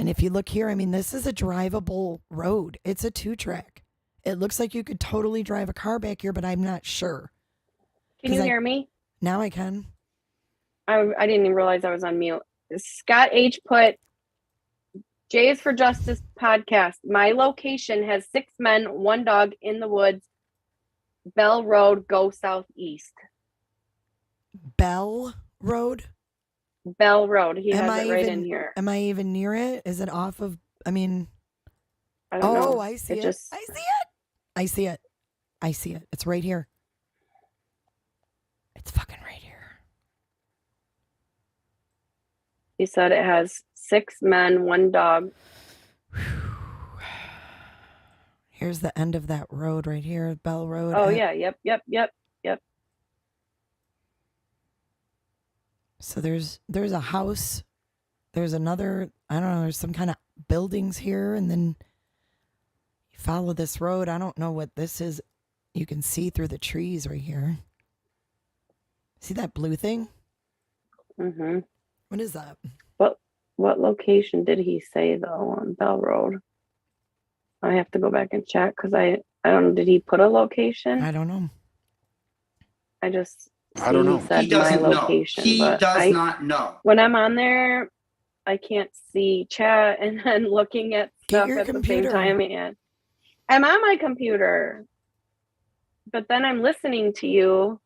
And if you look here, I mean, this is a drivable road. It's a 2-track. It looks like you could totally drive a car back here, but I'm not sure. Can you hear me? Now I can. I didn't even realize I was on mute. Scott H. put, Jay is for Justice podcast. My location has 6 men, 1 dog in the woods. Bell Road, go southeast. Bell Road? Bell Road. He has it right in here. Am I even near it? Is it off of, I mean. I don't know. I see it. I see it. I see it. It's right here. It's fucking right here. He said it has 6 men, 1 dog. Here's the end of that road right here, Bell Road. Oh, yeah. Yep. So there's a house. There's another, I don't know, there's some kind of buildings here. And then you follow this road. I don't know what this is. You can see through the trees right here. See that blue thing? Mm-hmm. What is that? What location did he say, though, on Bell Road? I have to go back and check because I don't know. Did he put a location? I don't know. I don't know. He said He doesn't my know. location. He but does not know. When I'm on there, I can't see chat and then looking at stuff at the same time. And I'm on my computer, but then I'm listening to you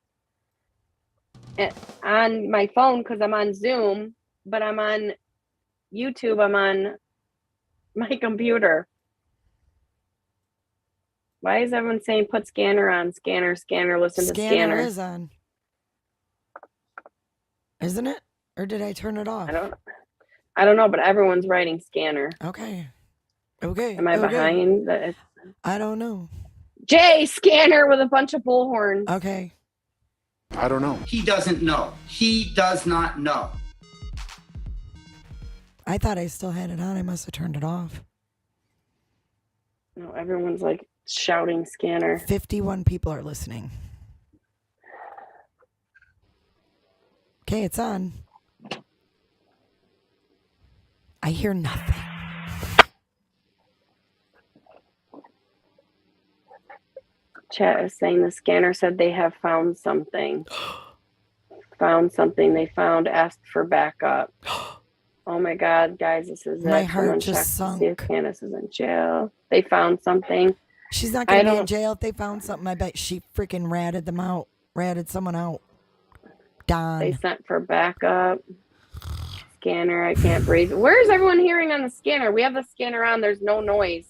on my phone because I'm on Zoom, but I'm on YouTube. I'm on my computer. Why is everyone saying put scanner on? Scanner, listen to scanner. Scanner is on. Isn't it? Or did I turn it off? I don't know, but everyone's writing scanner. Okay. Am I behind? I don't know. Jay, scanner with a bunch of bullhorns. Okay. I don't know. He doesn't know. He does not know. I thought I still had it on. I must have turned it off. No, everyone's like shouting scanner. 51 people are listening. Okay, it's on. I hear nothing. Chat is saying the scanner said they have found something. Asked for backup. Oh my God, guys, this is My it. heart Someone just check sunk. to see if Candace is in jail. They found something. She's not going to be in jail if they found something. I bet she freaking ratted someone out. Don. They sent for backup. Scanner, I can't breathe. Where is everyone hearing on the scanner? We have the scanner on. There's no noise.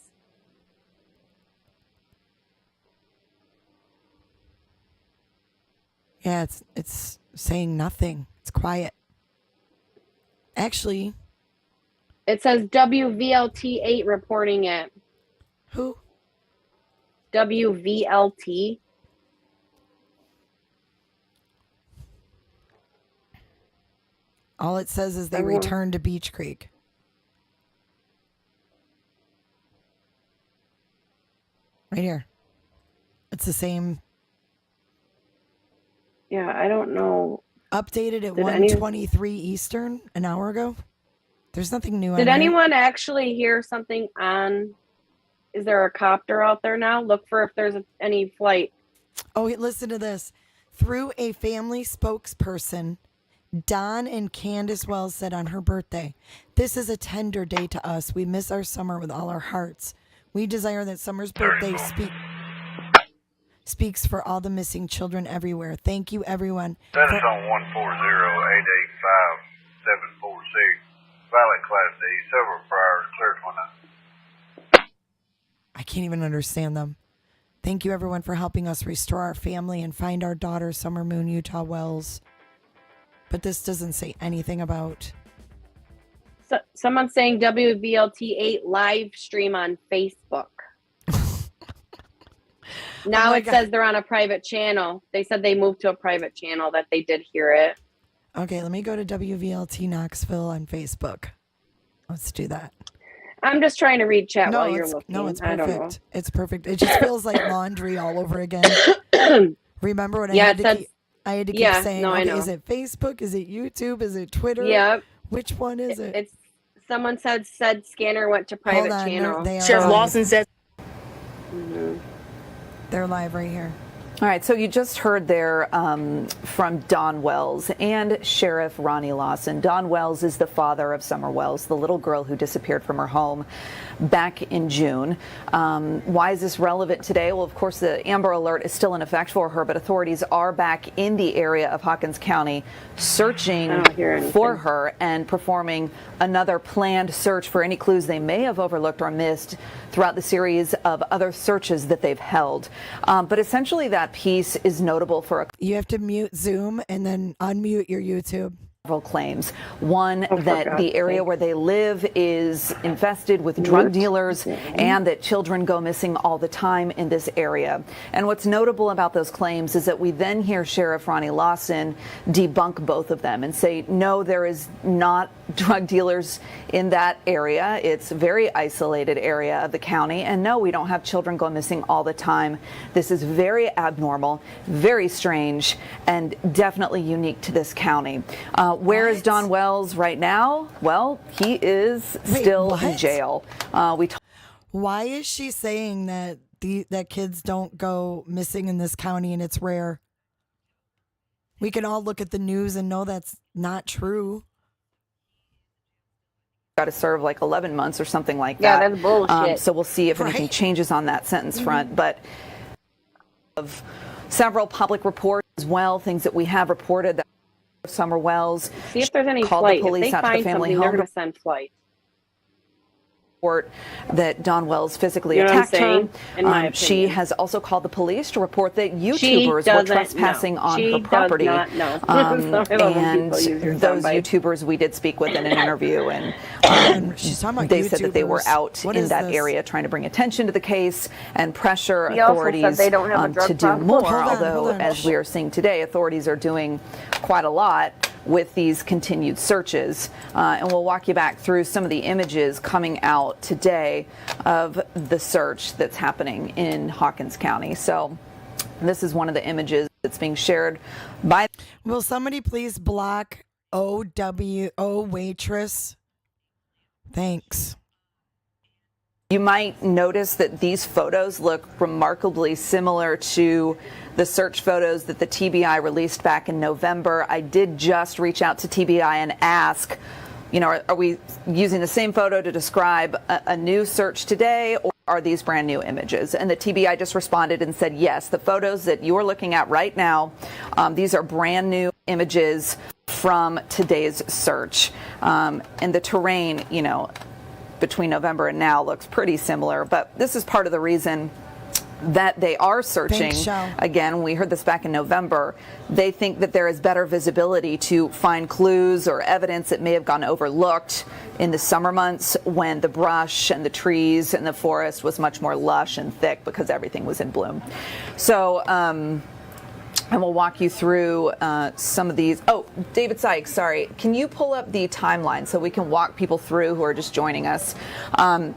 Yeah, it's saying nothing. It's quiet. Actually, it says WVLT8 reporting it. Who? WVLT. All it says is they returned to Beach Creek. Right here. It's the same. Yeah, I don't know. Updated at 1:23 Eastern an hour ago. There's nothing new on Did there. anyone actually hear something on? Is there a copter out there now? Look for if there's any flight. Oh, listen to this. Through a family spokesperson, Don and Candace Wells said on her birthday, "This is a tender day to us. We miss our Summer with all our hearts. We desire that Summer's birthday speaks for all the missing children everywhere. Thank you, everyone." That is on 140-885-746. Valid Class D. Several priors cleared 29. I can't even understand them. Thank you, everyone, for helping us restore our family and find our daughter, Summer Moon Utah Wells. But this doesn't say anything about. Someone's saying WVLT8 live stream on Facebook. Now it says they're on a private channel. They said they moved to a private channel, that they did hear it. Okay, let me go to WVLT Knoxville on Facebook. Let's do that. I'm just trying to read chat while you're looking. No, it's I don't know. perfect. It's perfect. It just feels like laundry all over again. Remember when I had to keep saying, I know. Is it Facebook? Is it YouTube? Is it Twitter? Yeah. Which one is it? It's someone said scanner went to private channel. Sheriff Lawson said. They're live right here. All right, so you just heard there from Don Wells and Sheriff Ronnie Lawson. Don Wells is the father of Summer Wells, the little girl who disappeared from her home back in June. Why is this relevant today? Well, of course, the Amber Alert is still in effect for her, but authorities are back in the area of Hawkins County searching for her and performing another planned search for any clues they may have overlooked or missed throughout the series of other searches that they've held. But essentially that piece is notable for You have to mute Zoom and then unmute your YouTube. Several claims. One, that the area where they live is infested with drug dealers and that children go missing all the time in this area. And what's notable about those claims is that we then hear Sheriff Ronnie Lawson debunk both of them and say, no, there is not drug dealers in that area. It's a very isolated area of the county. And no, we don't have children go missing all the time. This is very abnormal, very strange, and definitely unique to this county. Where is Don Wells right now? Well, he is still in jail. Why is she saying that that kids don't go missing in this county and it's rare? We can all look at the news and know that's not true. Got to serve like 11 months or something like that. Yeah, that's bullshit. So we'll see if anything changes on that sentence front. But of several public reports as well, things that we have reported that Summer Wells see if there's any called flight. the police If they out to the find family something, they're home going to send flight. That Don Wells physically You know attacked what I'm her. saying? In my She opinion. has also called the police to report that YouTubers were trespassing on her property. Does not know. And those YouTubers we did speak with in an interview, and she's talking about they said that they were YouTubers. out What in is that this? area trying to bring attention to the case and pressure He also said authorities they don't have a drug to do problem. more. Hold on, Although, hold on. as we are seeing today, authorities are doing quite a lot with these continued searches. And we'll walk you back through some of the images coming out today of the search that's happening in Hawkins County. So this is one of the images that's being shared by... Will somebody please block OWO waitress? Thanks. You might notice that these photos look remarkably similar to the search photos that the TBI released back in November. I did just reach out to TBI and ask, you know, are we using the same photo to describe a new search today, or are these brand new images? And the TBI just responded and said, yes, the photos that you're looking at right now, these are brand new images from today's search. And the terrain, you know, between November and now looks pretty similar, but this is part of the reason that they are searching. Again, we heard this back in November. They think that there is better visibility to find clues or evidence that may have gone overlooked in the summer months when the brush and the trees and the forest was much more lush and thick because everything was in bloom. So, and we'll walk you through some of these. Oh, David Sykes, sorry. Can you pull up the timeline so we can walk people through who are just joining us?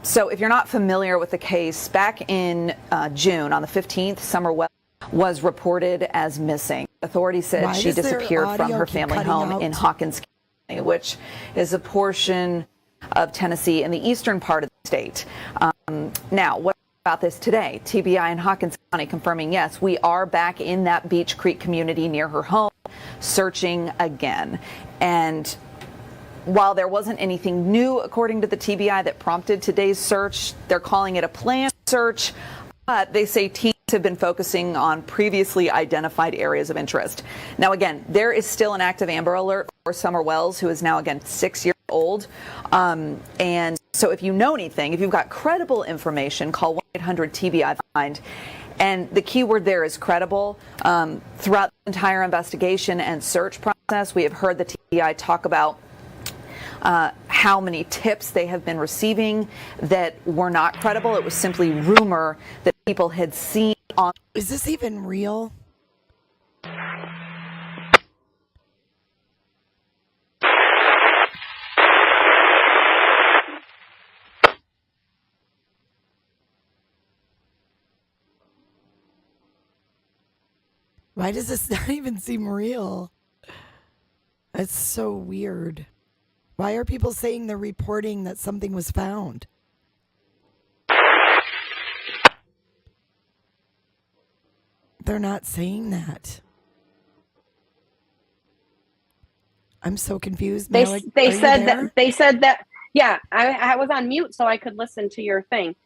So if you're not familiar with the case, back in June, on the 15th, Summer Wells was reported as missing. Authorities said she disappeared from her family home in Hawkins County, which is a portion of Tennessee in the eastern part of the state. Now, what about this today? TBI in Hawkins County confirming, yes, we are back in that Beech Creek community near her home, searching again. And while there wasn't anything new, according to the TBI, that prompted today's search, they're calling it a planned search, but they say teams have been focusing on previously identified areas of interest. Now, again, there is still an active Amber Alert for Summer Wells, who is now, again, 6 years old. And so if you know anything, if you've got credible information, call 1-800-TBI-FIND. And the key word there is credible. Throughout the entire investigation and search process, we have heard the TBI talk about how many tips they have been receiving that were not credible. It was simply rumor that people had seen on. Is this even real? Why does this not even seem real? It's so weird. Why are people saying they're reporting that something was found? They're not saying that. I'm so confused. They Malik, they are you said there? that they said that yeah, I was on mute so I could listen to your thing.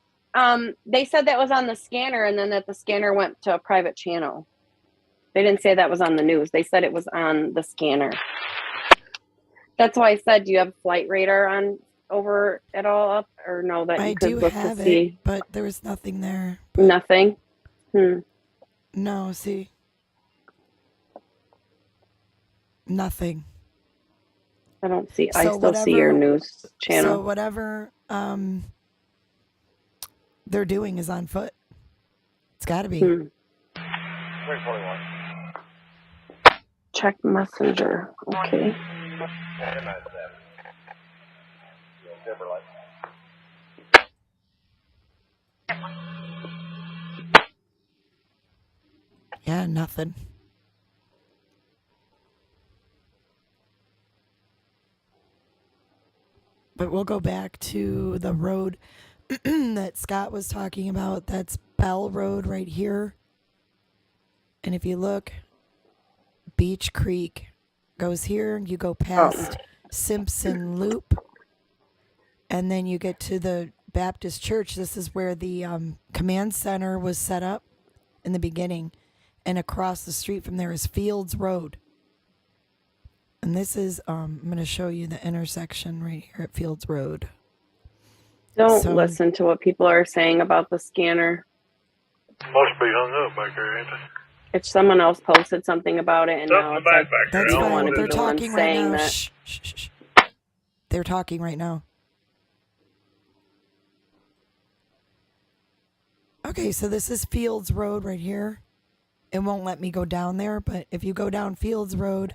They said that was on the scanner and then that the scanner went to a private channel. They didn't say that was on the news. They said it was on the scanner. That's why I said, do you have flight radar on over at all up or no that you I could do look have to see? it, but there was nothing there. Nothing. No, see. Nothing. I don't see. So I still see your news channel. So whatever they're doing is on foot. It's got to be. 341. Check messenger. Okay. Yeah, nothing. But we'll go back to the road that Scott was talking about. That's Bell Road right here. And if you look, Beach Creek goes here. You go past Simpson Loop. And then you get to the Baptist Church. This is where the command center was set up in the beginning. And across the street from there is Fields Road. And this is, I'm going to show you the intersection right here at Fields Road. Don't listen to what people are saying about the scanner. Must be hung up back there, ain't they? If someone else posted something about it and now it's like, That's you don't fine. want to They're be the one talking right saying now. that. Shh, shh, shh, shh. They're talking right now. Okay, so this is Fields Road right here. It won't let me go down there, but if you go down Fields Road,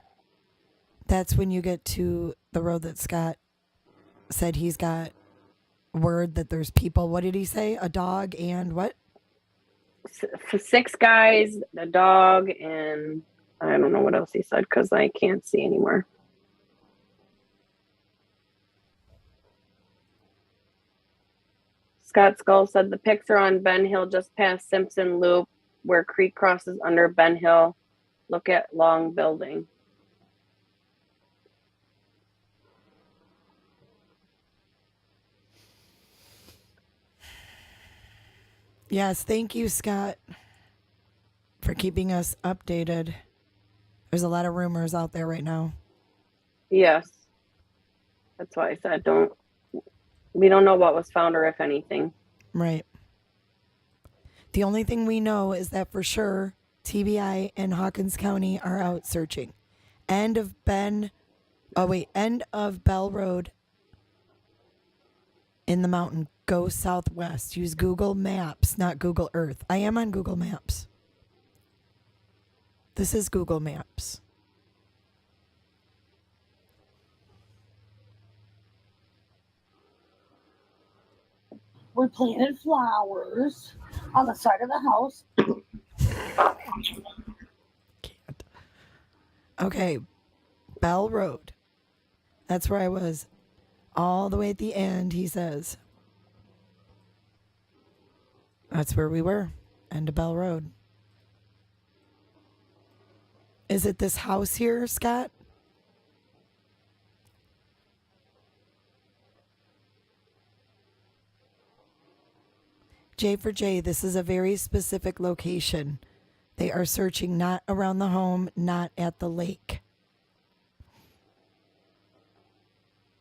that's when you get to the road that Scott said he's got word that there's people. What did he say? A dog and what? 6 guys, a dog, and I don't know what else he said because I can't see anymore. Scott Skull said the pics are on Ben Hill just past Simpson Loop where Creek crosses under Ben Hill. Look at Long Building. Yes, thank you, Scott, for keeping us updated. There's a lot of rumors out there right now. Yes. That's why I said we don't know what was found or if anything. Right. The only thing we know is that for sure TBI and Hawkins County are out searching. End of Bell Road in the mountain. Go southwest. Use Google Maps, not Google Earth. I am on Google Maps. This is Google Maps. We planted flowers on the side of the house. Can't. Okay, Bell Road. That's where I was. All the way at the end, he says. That's where we were. End of Bell Road. Is it this house here, Scott? J for J, this is a very specific location. They are searching not around the home, not at the lake.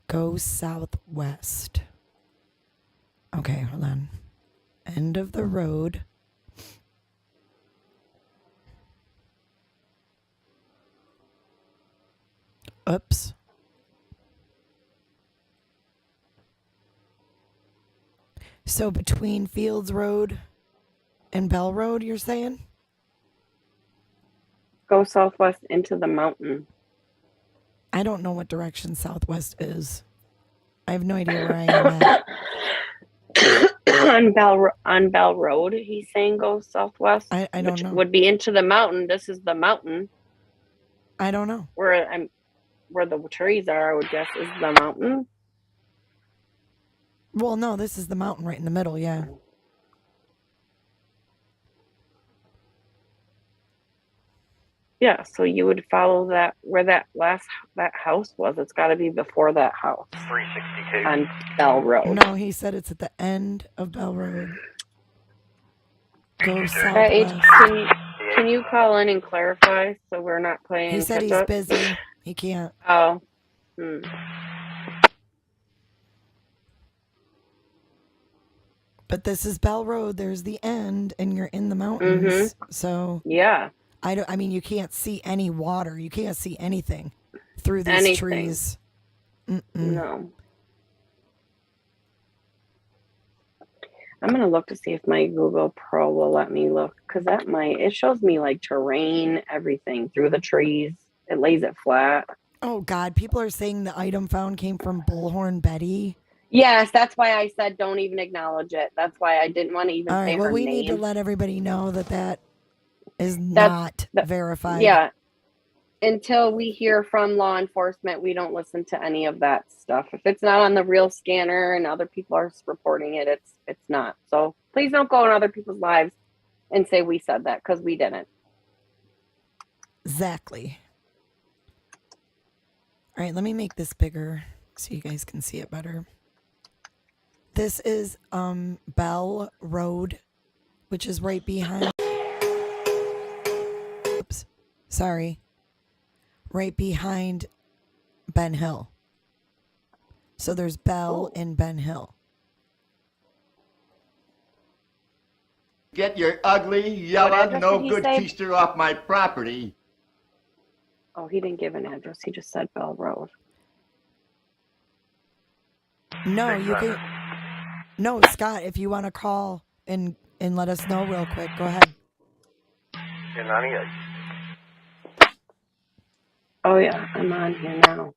Go southwest. Okay, hold on. End of the road. Oops. So between Fields Road and Bell Road, you're saying? Go southwest into the mountain. I don't know what direction southwest is. I have no idea where I am at. on Bell Road, he's saying go southwest. I don't which know. Would be into the mountain. This is the mountain. I don't know. Where the trees are, I would guess, is the mountain. Well, no, this is the mountain right in the middle, yeah. Yeah, so you would follow that where that house was. It's got to be before that house. 362. On Bell Road. No, he said it's at the end of Bell Road. Go Hey, southwest. can you call in and clarify so we're not playing? He said he's busy. He can't. Oh. But this is Bell Road. There's the end, and you're in the mountains. So yeah, I mean, you can't see any water. You can't see anything through these trees. No. I'm gonna look to see if my Google Pro will let me look, because it shows me like terrain, everything through the trees. It lays it flat. Oh God, people are saying the item found came from Bullhorn Betty. Yes, that's why I said don't even acknowledge it. That's why I didn't want to even say her we name. need to let everybody know that is not verified. Yeah. Until we hear from law enforcement, we don't listen to any of that stuff. If it's not on the real scanner and other people are reporting it, it's not. So please don't go in other people's lives and say we said that, because we didn't. Exactly. All right, let me make this bigger so you guys can see it better. This is Bell Road, which is right behind. Oops, sorry. Right behind Ben Hill. So there's Bell and Ben Hill. Get your ugly, yellow, no good keister off my property. Oh, he didn't give an address. He just said Bell Road. No, you can. No, Scott, if you want to call and let us know real quick, go ahead. 98. Oh yeah, I'm on here now.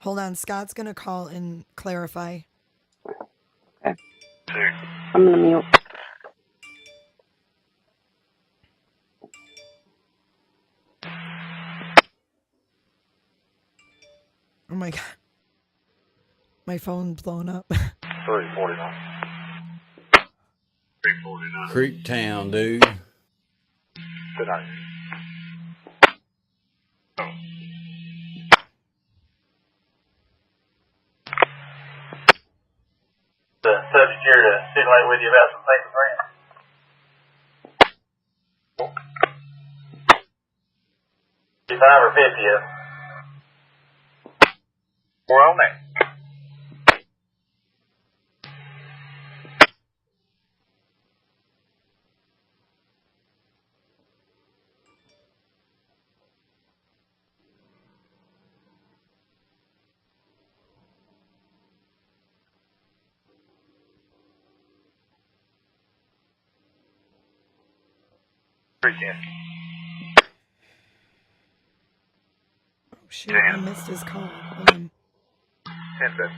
Hold on, Scott's gonna call and clarify. Okay. I'm gonna mute. Oh my God. My phone's blown up. 349. 349. Creek Town, dude. Good night. The subject here to stipulate with you about some paper grant. 55 or 50 of them. We're on there. Oh shoot, I missed his call. Hold on. 10-7.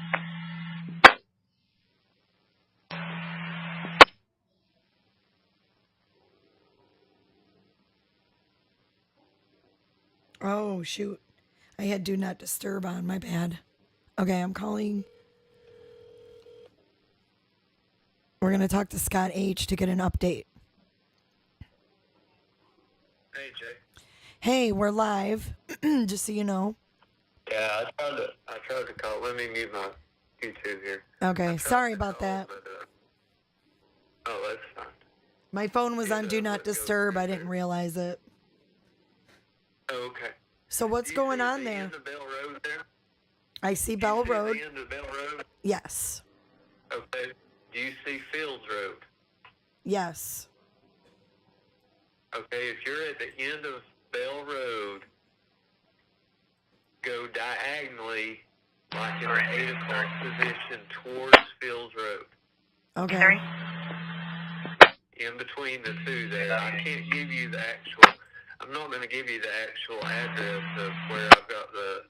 Oh shoot. I had do not disturb on, my bad. Okay, I'm calling. We're gonna talk to Scott H to get an update. Hey, Jay. Hey, we're live, just so you know. Yeah, I tried to call. Let me mute my YouTube here. Okay, sorry about that. But, oh, that's fine. My phone was on do not disturb. I didn't realize it. Oh, okay. So what's going on there? End of Bell Road there? I see Bell Road. The end of Bell Road? Yes. Okay. Do you see Fields Road? Yes. Okay, if you're at the end of Bell Road, go diagonally, like in an 8 o'clock position towards Fields Road. Okay. In between the two there, I can't give you the actual. I'm not going to give you the actual address of where I've got the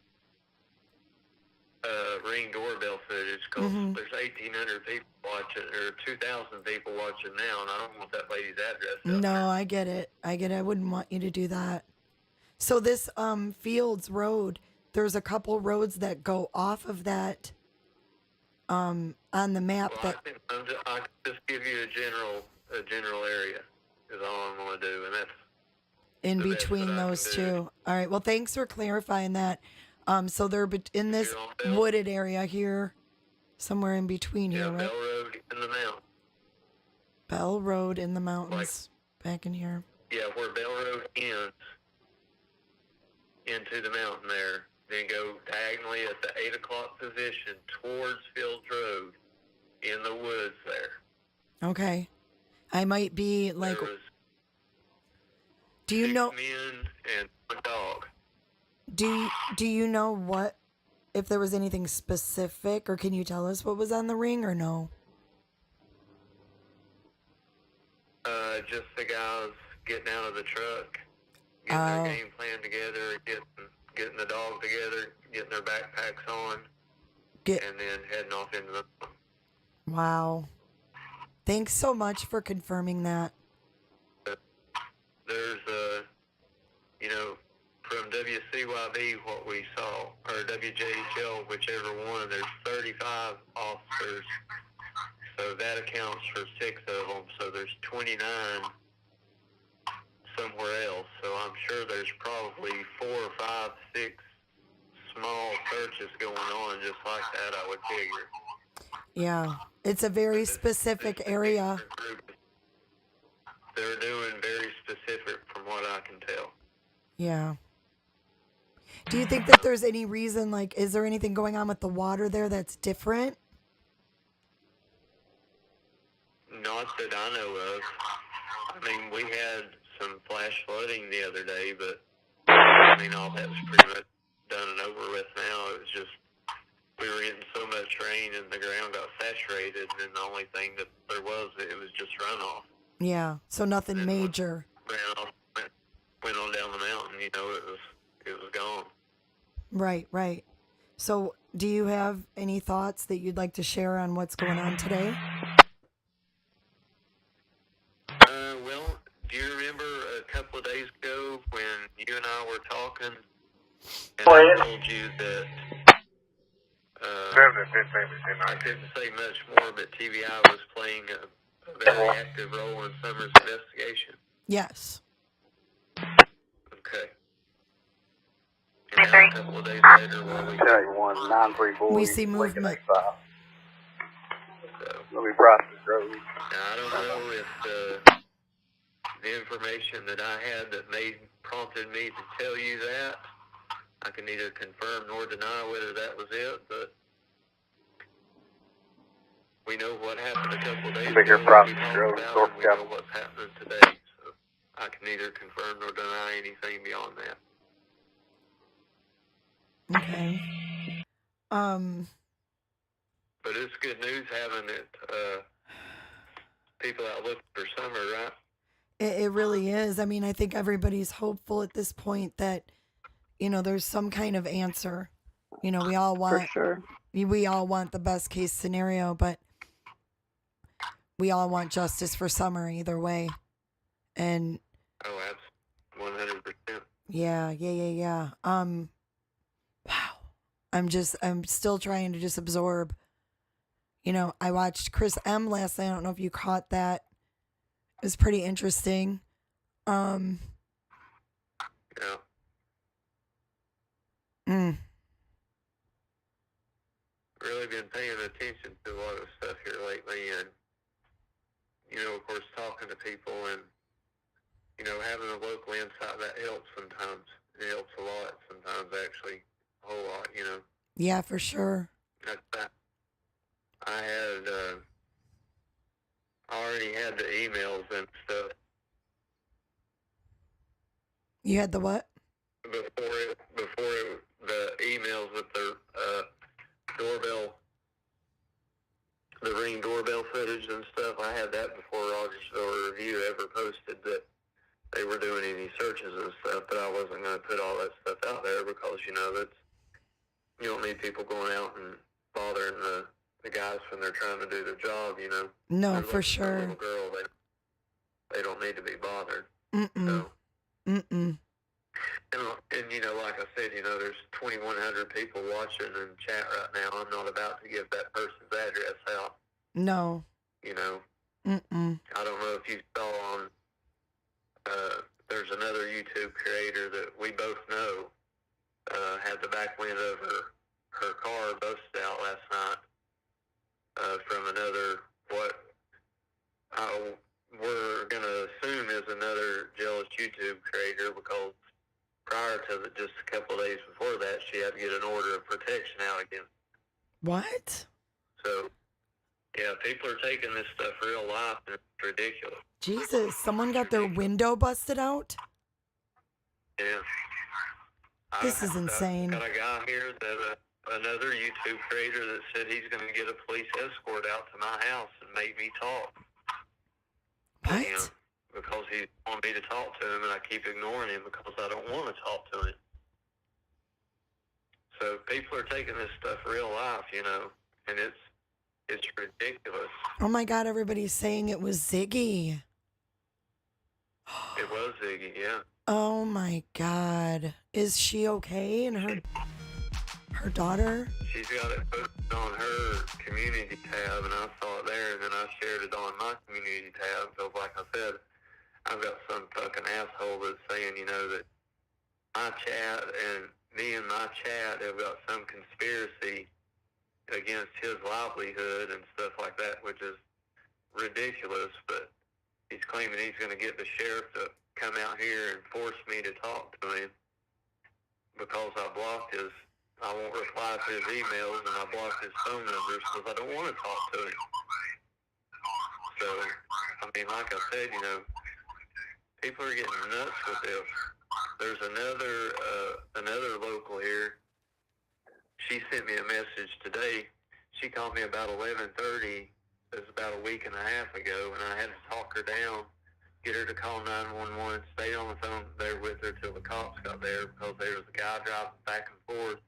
Ring doorbell footage because there's 1,800 people watching or 2,000 people watching now, and I don't want that lady's address up. No, I get it. I wouldn't want you to do that. So this Fields Road, there's a couple roads that go off of that on the map Well, I can just give you a general area is all I'm going to do, and that's in between those two. All right. Well, thanks for clarifying that. So they're in this wooded area here, somewhere in between here, right? Bell Road in the mountains. Bell Road in the mountains, back in here. Yeah, where Bell Road ends into the mountain there, then go diagonally at the 8 o'clock position towards Fields Road in the woods there. Okay. I might be like, do you know? 6 men and 1 dog. Do you know what, if there was anything specific, or can you tell us what was on the ring, or no? Just the guys getting out of the truck, getting their game plan together, getting the dog together, getting their backpacks on, and then heading off into the. Wow. Thanks so much for confirming that. There's from WCYB what we saw, or WJHL, whichever one, there's 35 officers. So that accounts for 6 of them. So there's 29 somewhere else. So I'm sure there's probably 4 or 5, 6 small searches going on just like that, I would figure. Yeah. It's a very specific area. They're doing very specific from what I can tell. Yeah. Do you think that there's any reason, like, is there anything going on with the water there that's different? Not that I know of. I mean, we had some flash flooding the other day, but I mean, all that was pretty much done and over with now. It was just, we were getting so much rain and the ground got saturated, and the only thing that there was, it was just runoff. Yeah, so nothing major. Ran off, went on down the mountain, it was gone. Right. So do you have any thoughts that you'd like to share on what's going on today? Well, do you remember a couple of days ago when you and I were talking, and I told you that I couldn't say much more, but TBI was playing a very active role in Summer's investigation? Yes. Okay. And now a couple of days later, we see movement. Let me process road. I don't know if the information that I had that prompted me to tell you that, I can neither confirm nor deny whether that was it, but we know what happened a couple of days ago. We know what's happening today, so I can neither confirm nor deny anything beyond that. Okay. But it's good news having it, people out looking for Summer, right? It really is. I mean, I think everybody's hopeful at this point that, there's some kind of answer. We all want, we all want the best case scenario, but we all want justice for Summer either way. And oh, that's 100%. Yeah. Wow. I'm still trying to just absorb. I watched Chris M last night. I don't know if you caught that. It was pretty interesting. Yeah. Really been paying attention to a lot of stuff here lately, and of course, talking to people and having a local insight, that helps sometimes. It helps a lot sometimes, actually, a whole lot. Yeah, for sure. I had already had the emails and stuff. You had the what? Before the emails with the doorbell, the Ring doorbell footage and posted that they were doing any searches and stuff, but I wasn't going to put all that stuff out there because, you know, that's, you don't need people going out and bothering the guys when they're trying to do their job, you know. No, They're for looking for a sure. little girl, they don't need to be bothered. Mm-mm. So, Mm-mm. and, you know, like I said, you know, there's 2,100 people watching and chat right now. I'm not about to give that person's address out, No. you know. Mm-mm. I don't know if you saw on, there's another YouTube creator that we both know, had the back end of her car busted out last night, from another, what we're going to assume is another jealous YouTube creator, because prior to just a couple of days before that, she had to get an order of protection out again. What? So, yeah, people are taking this stuff real life, and it's ridiculous. Jesus, someone got their window busted out? Yeah. This is insane. Got a guy here that another YouTube creator that said he's going to get a police escort out to my house and make me talk. What? You know, because he wants me to talk to him, and I keep ignoring him because I don't want to talk to him. So people are taking this stuff real life, you know, and it's ridiculous. Oh my God, everybody's saying it was Ziggy. It was Ziggy, yeah. Oh my God. Is she okay? And her daughter? She's got it posted on her community tab, and I saw it there, and then I shared it on my community tab. So like I said, I've got some fucking asshole that's saying, you know, that my chat and me and my chat have got some conspiracy against his livelihood and stuff like that, which is ridiculous. But he's claiming he's going to get the sheriff to come out here and force me to talk to him because I blocked I won't reply to his emails, and I blocked his phone numbers because I don't want to talk to him. So, I mean, like I said, you know, people are getting nuts with this. There's another local here. She sent me a message today. She called me about 11:30. It was about a week and a half ago, and I had to talk her down, get her to call 911, stay on the phone there with her till the cops got there, because there was a guy driving back and forth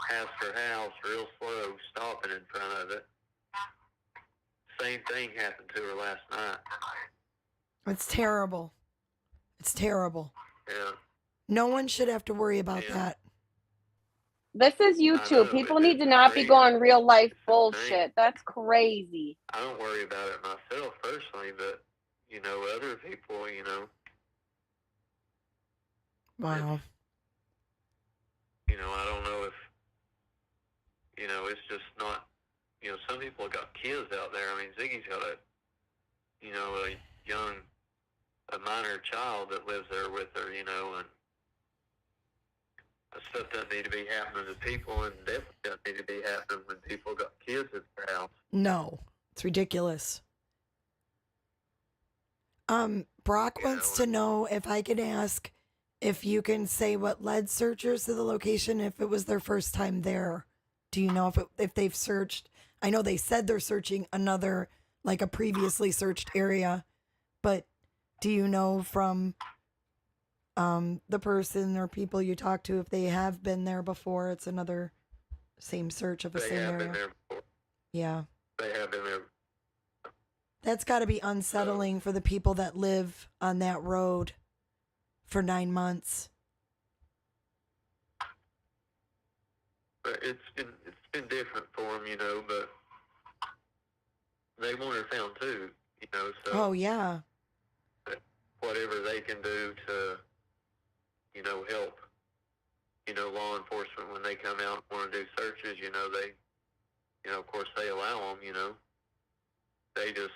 past her house real slow, stopping in front of it. Same thing happened to her last night. It's terrible. It's terrible. Yeah. No one should have to worry about that. This is YouTube. People need to not be going real life bullshit. That's crazy. I don't worry about it myself personally, but, you know, other people, you know. Wow. You know, I don't know if, you know, it's just not, you know, some people have got kids out there. I mean, Ziggy's got a minor child that lives there with her, you know, and that stuff doesn't need to be happening to people, and definitely doesn't need to be happening when people got kids at their house. No, it's ridiculous. Brock wants to know if I could ask if you can say what led searchers to the location if it was their first time there. Do you know if they've searched? I know they said they're searching another, like a previously searched area, but do you know from the person or people you talk to if they have been there before? It's another same search of a same area. Been there before. Yeah. They have been there. That's got to be unsettling for the people that live on that road for 9 months. But it's been different for them, you know, but they want her found too, you know, so. Oh, yeah. Whatever they can do to, you know, help, you know, law enforcement when they come out and want to do searches, you know, they, you know, of course they allow them, you know. They just,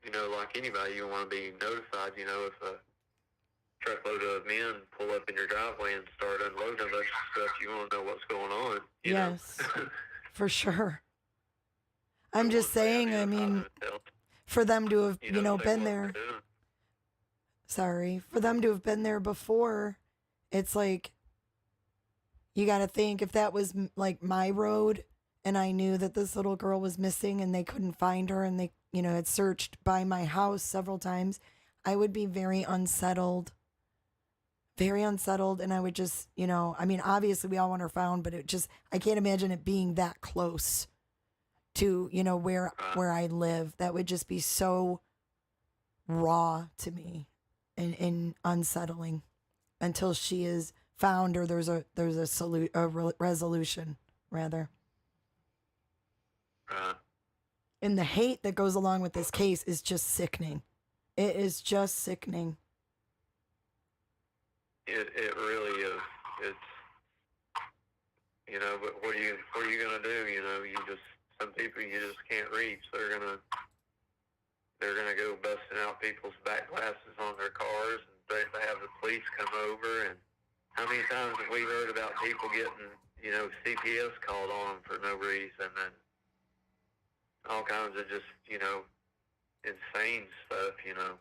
you know, like anybody, you want to be notified, you know, if a truckload of men pull up in your driveway and start unloading a bunch of stuff, you want to know what's going on. Yes, for sure. I'm just saying, I mean, for them to have, you know, been there. Sorry, for them to have been there before, it's like, you got to think if that was like my road and I knew that this little girl was missing and they couldn't find her and they, you know, had searched by my house several times, I would be very unsettled. Very unsettled, and I would just, you know, I mean, obviously we all want her found, but it just, I can't imagine it being that close to, you know, where I live. That would just be so raw to me and unsettling until she is found or there's a resolution rather. And the hate that goes along with this case is just sickening. It is just sickening. It really is. It's, you know, but what are you gonna do? You know, some people you just can't reach. They're gonna go busting out people's back glasses on their cars, and they have the police come over. And how many times have we heard about people getting, you know, CPS called on for no reason, and all kinds of just, you know, insane stuff, you know.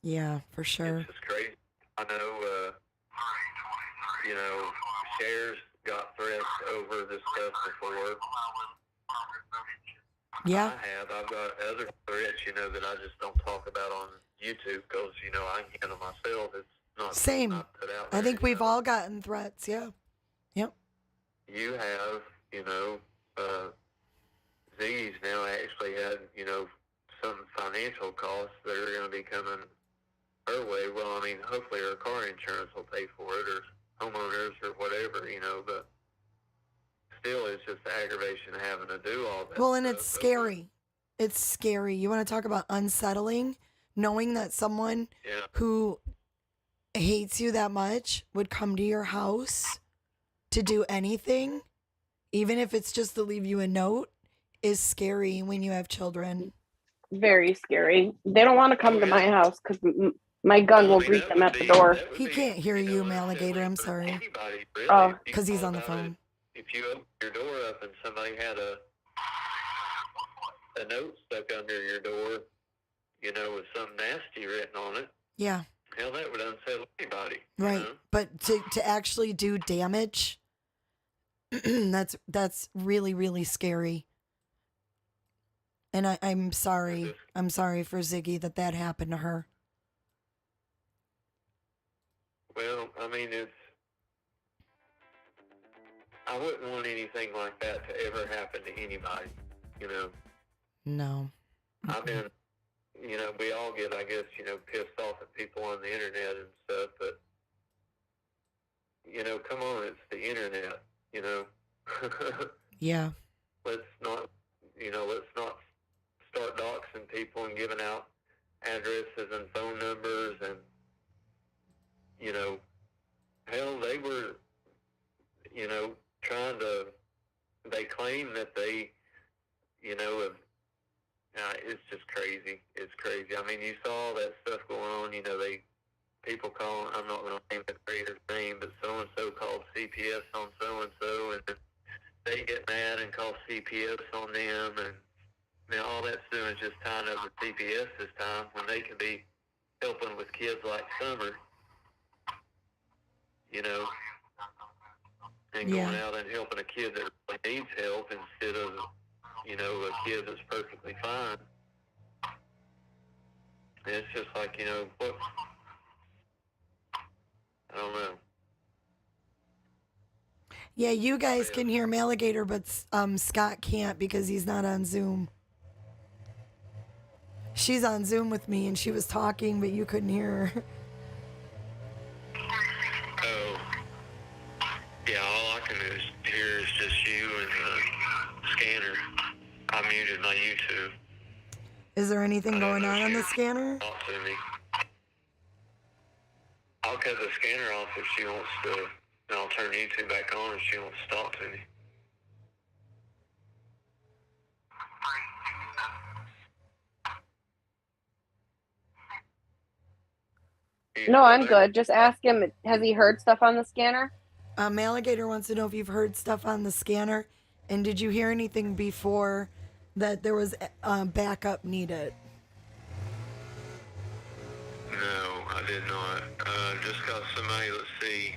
Yeah, for sure. It's just crazy. I know, you know, Cher's got threats over this stuff before. Yeah. I've got other threats, you know, that I just don't talk about on YouTube because, you know, I can handle myself. It's not Same. not put out there, I think we've all gotten threats. Yeah. Yep. You have, you know, Z's now actually had, you know, some financial costs that are going to be coming her way. Well, I mean, hopefully her car insurance will pay for it, or homeowners, or whatever, you know, but still, it's just the aggravation of having to do all that. Well, and it's scary. It's scary. You want to talk about unsettling? Knowing that someone who hates you that much would come to your house to do anything, even if it's just to leave you a note, is scary when you have children. Very scary. They don't want to come to my house because my gun will greet them at the door. He can't hear you, Maligator. I'm sorry. Oh, because he's on the phone. If you open your door up and somebody had a note stuck under your door, you know, with something nasty written on it. Yeah. Hell, that would unsettle anybody. Right. You know? But to actually do damage, that's really, really scary. And I'm sorry. I'm sorry for Ziggy that happened to her. Well, I mean, I wouldn't want anything like that to ever happen to anybody, you know. No. I've been, you know, we all get, I guess, you know, pissed off at people on the internet and stuff, but, you know, come on, it's the internet, you know. Yeah. Let's not start doxing people and giving out addresses and phone numbers and, you know, hell, they were, you know, they claim that they, you know, it's just crazy. It's crazy. I mean, you saw all that stuff going on, you know, people calling, I'm not going to name the creator's name, but so-and-so called CPS on so-and-so, and they get mad and call CPS on them, and now all that's doing is just tying up the CPS this time when they could be helping with kids like Summer, you know, and going out and helping a kid that really needs help instead of, you know, a kid that's perfectly fine. And it's just like, you know, what? I don't know. Yeah, you guys can hear Maligator, but Scott can't because he's not on Zoom. She's on Zoom with me, and she was talking, but you couldn't hear her. Oh. Yeah, all I can hear is just you and the scanner. I muted my YouTube. Is there anything going on the scanner? Talk to me. I'll cut the scanner off if she wants to, and I'll turn YouTube back on if she wants to talk to me. No, I'm good. Just ask him, has he heard stuff on the scanner? Maligator wants to know if you've heard stuff on the scanner, and did you hear anything before that there was backup needed? No, I did not. Just got somebody, let's see.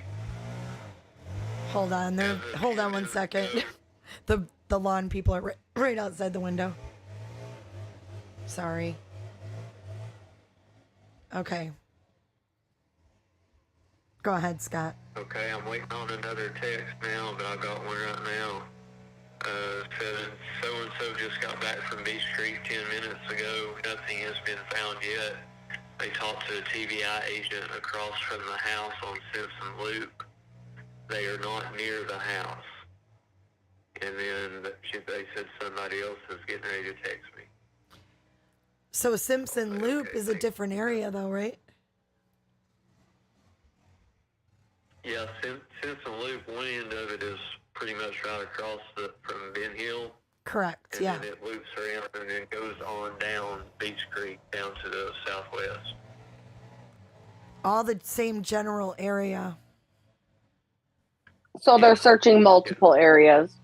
Hold on 1 second. The lawn people are right outside the window. Sorry. Okay. Go ahead, Scott. Okay, I'm waiting on another text now, but I got one right now. Said so-and-so just got back from Beach Creek 10 minutes ago. Nothing has been found yet. They talked to a TBI agent across from the house on Simpson Loop. They are not near the house. And then they said somebody else is getting ready to text me. So Simpson Loop is a different area, though, right? Yeah, Simpson Loop, one end of it is pretty much right across from Ben Hill. Correct, and yeah. then it loops around and then goes on down Beach Creek down to the southwest. All the same general area. So they're searching multiple areas.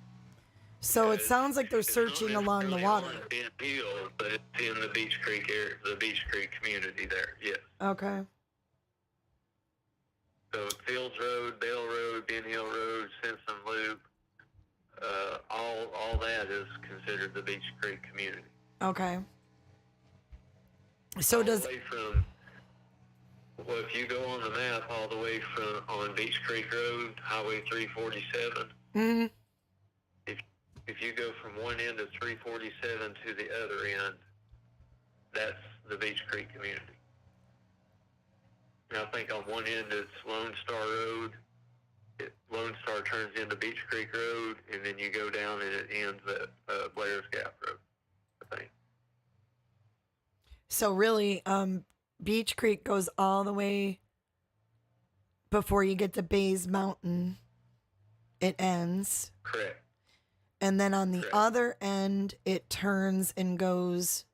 So it sounds like they're searching along the water. Ben Hill, but it's in the Beach Creek area, the Beach Creek community there, yes. Okay. So Fields Road, Bell Road, Ben Hill Road, Simpson Loop, all that is considered the Beach Creek community. Okay. So does... All the way from, well, if you go on the map, all the way from on Beach Creek Road, Highway 347, Mm-hmm. if you go from one end of 347 to the other end, that's the Beach Creek community. And I think on one end it's Lone Star Road. Lone Star turns into Beach Creek Road, and then you go down and it ends at Blair's Gap Road, I think. So really, Beach Creek goes all the way before you get to Bays Mountain. It ends. Correct. And then on the other end, it turns and goes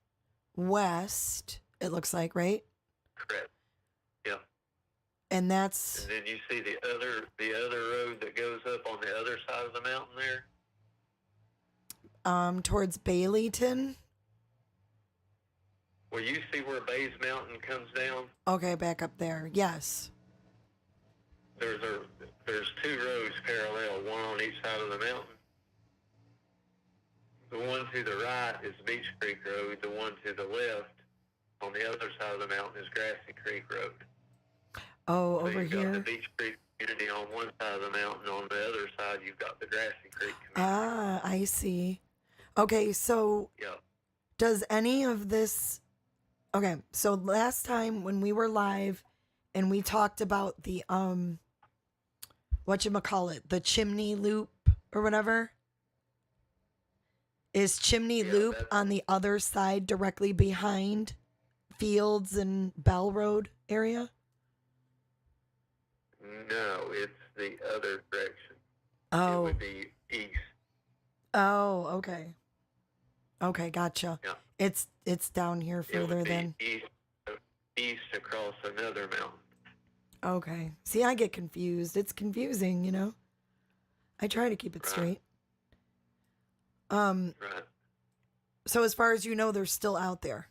west, it looks like, right? Correct. Yeah. And that's... And then you see the other road that goes up on the other side of the mountain there? Towards Baileyton. Well, you see where Bays Mountain comes down? Okay, back up there. Yes. There's two roads parallel, one on each side of the mountain. The one to the right is Beach Creek Road. The one to the left on the other side of the mountain is Grassy Creek Road. Oh, so over you've here. got the Beach Creek community on one side of the mountain. On the other side, you've got the Grassy Creek community. Ah, I see. Okay, so Yeah. does any of this... Okay, so last time when we were live and we talked about the, whatchamacallit, the chimney loop or whatever... Is Chimney Loop on the other side directly behind Fields and Bell Road area? No, it's the other direction. Oh. It would be east. Oh, okay. Okay, gotcha. Yeah. It's down here It further would be then. east across another mountain. Okay. See, I get confused. It's confusing, you know? I try to keep it straight. Right. So as far as you know, they're still out there.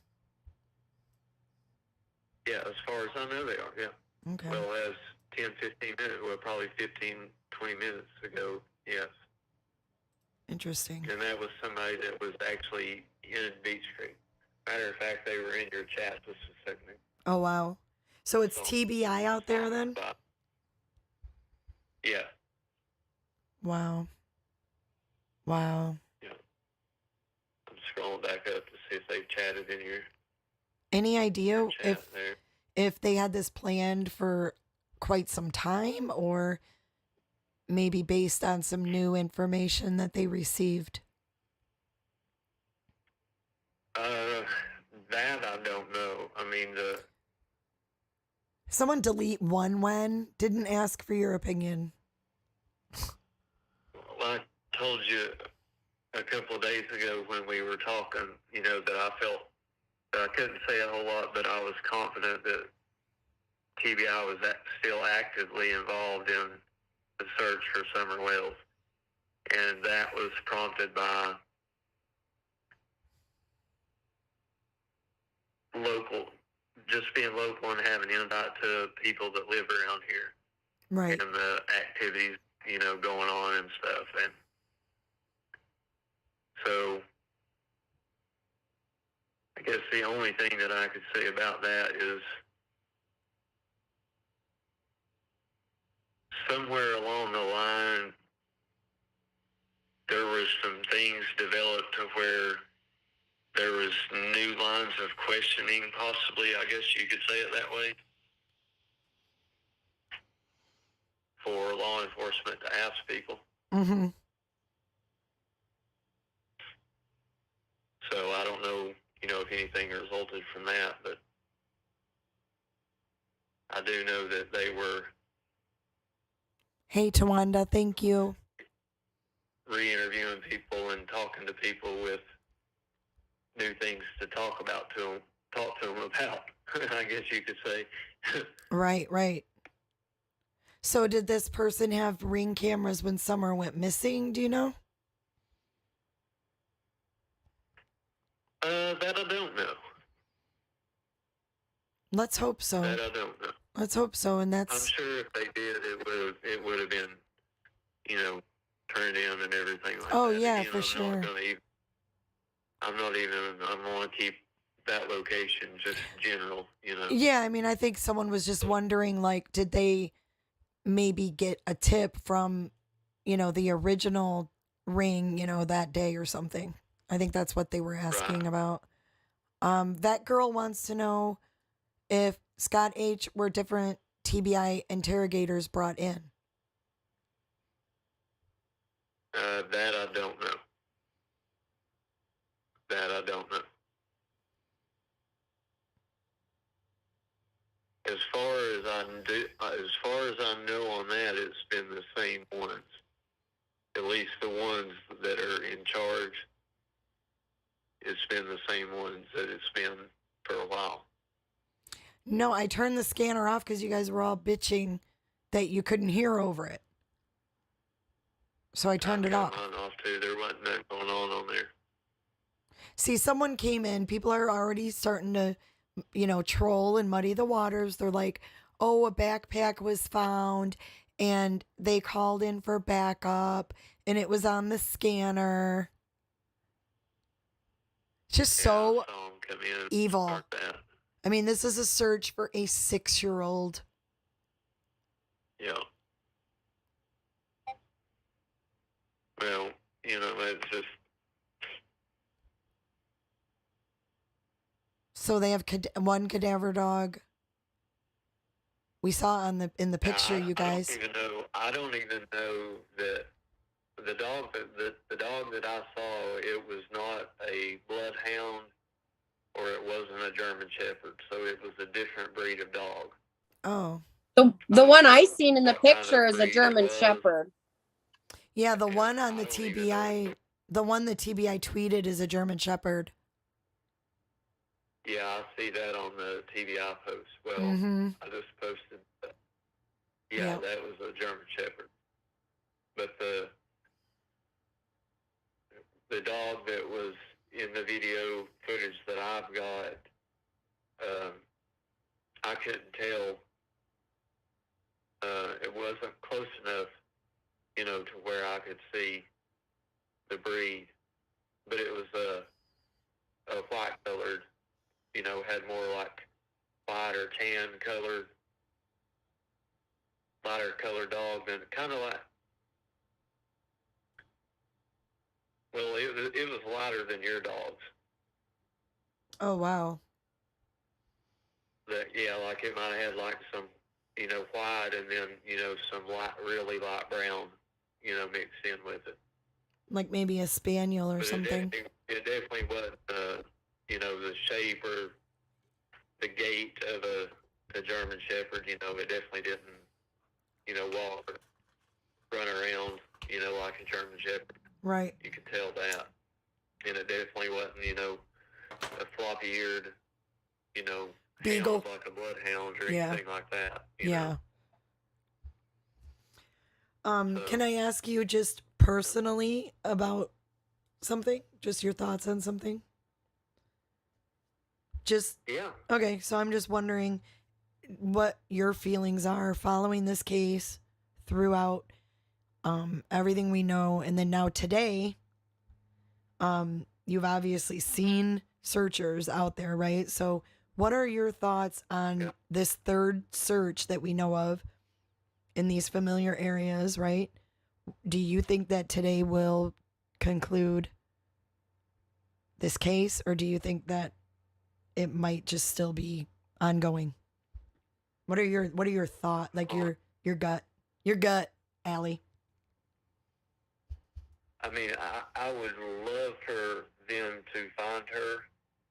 Yeah, as far as I know, they are, yeah. Okay. Well, as 10, 15 minutes, well, probably 15, 20 minutes ago, yes. Interesting. And that was somebody that was actually in Beach Creek. Matter of fact, they were in your chat just a second ago. Oh, wow. So it's TBI out there then? Yeah. Wow. Wow. I'm scrolling back up to see if they've chatted in here. Any idea Chat there. if they had this planned for quite some time or maybe based on some new information that they received? That I don't know. I mean, Someone delete one when didn't ask for your opinion. I told you a couple of days ago when we were talking, you know, that I felt that I couldn't say a whole lot, but I was confident that TBI was still actively involved in the search for Summer Wells. And that was prompted by just being local and having insight to people that live around here. Right. And the activities, you know, going on and stuff. And so I guess the only thing that I could say about that is somewhere along the line, there was some things developed to where there was new lines of questioning, possibly, I guess you could say it that way, for law enforcement to ask people. Mm-hmm. So I don't know, if anything resulted from that, but I do know that they were Hey, Tawanda, thank you. re-interviewing people and talking to people with new things to talk to them about, I guess you could say. Right. So did this person have Ring cameras when Summer went missing? Do you know? That I don't know. Let's hope so. That I don't know. Let's hope so. And I'm that's sure if they did, it would have been, turned in and everything like oh that. yeah, Again, for sure. I'm going to keep that location just general, Yeah, I mean, I think someone was just wondering, like, did they maybe get a tip from, the original Ring, that day or something? I think that's what they were asking about. That girl wants to know if Scott H. were different TBI interrogators brought in. That I don't know. That I don't know. As far as I know on that, it's been the same ones. At least the ones that are in charge. It's been the same ones that it's been for a while. No, I turned the scanner off because you guys were all bitching that you couldn't hear over it. So I turned it off. Mine off too. There wasn't that going on there. See, someone came in. People are already starting to, troll and muddy the waters. They're like, oh, a backpack was found and they called in for backup and it was on the scanner. Just so evil. I mean, this is a search for a 6-year-old. Yeah. Well, it's just. So they have one cadaver dog. We saw in the picture, you guys. I don't even know that the dog that I saw, it was not a bloodhound or it wasn't a German Shepherd, so it was a different breed of dog. Oh. The one I seen in the picture is a German Shepherd. Yeah, the one on the TBI, the one the TBI tweeted is a German Shepherd. Yeah, I see that on the TBI post. Well, I just posted that. Yeah, that was a German Shepherd. But the dog that was in the video footage that I've got, I couldn't tell. It wasn't close enough, to where I could see the breed. But it was a white colored, had more like white or tan colored, lighter colored dog than kind of like. Well, it was lighter than your dogs. Oh, wow. Like it might have had like some, white and then, some really light brown, mixed in with it. Like maybe a spaniel or But something. It definitely wasn't, the shape or the gait of a German Shepherd. It definitely didn't, walk or run around, like a German Shepherd. Right. You could tell that. And it definitely wasn't, a floppy-eared, beagle hound like a bloodhound or anything like that. You know? Can I ask you just personally about something? Just your thoughts on something? Okay, so I'm just wondering what your feelings are following this case throughout everything we know, and then now today, you've obviously seen searchers out there, right? So what are your thoughts on this third search that we know of in these familiar areas, right? Do you think that today will conclude this case, or do you think that it might just still be ongoing? What are your thoughts? Like your gut, Allie? I mean, I would love for them to find her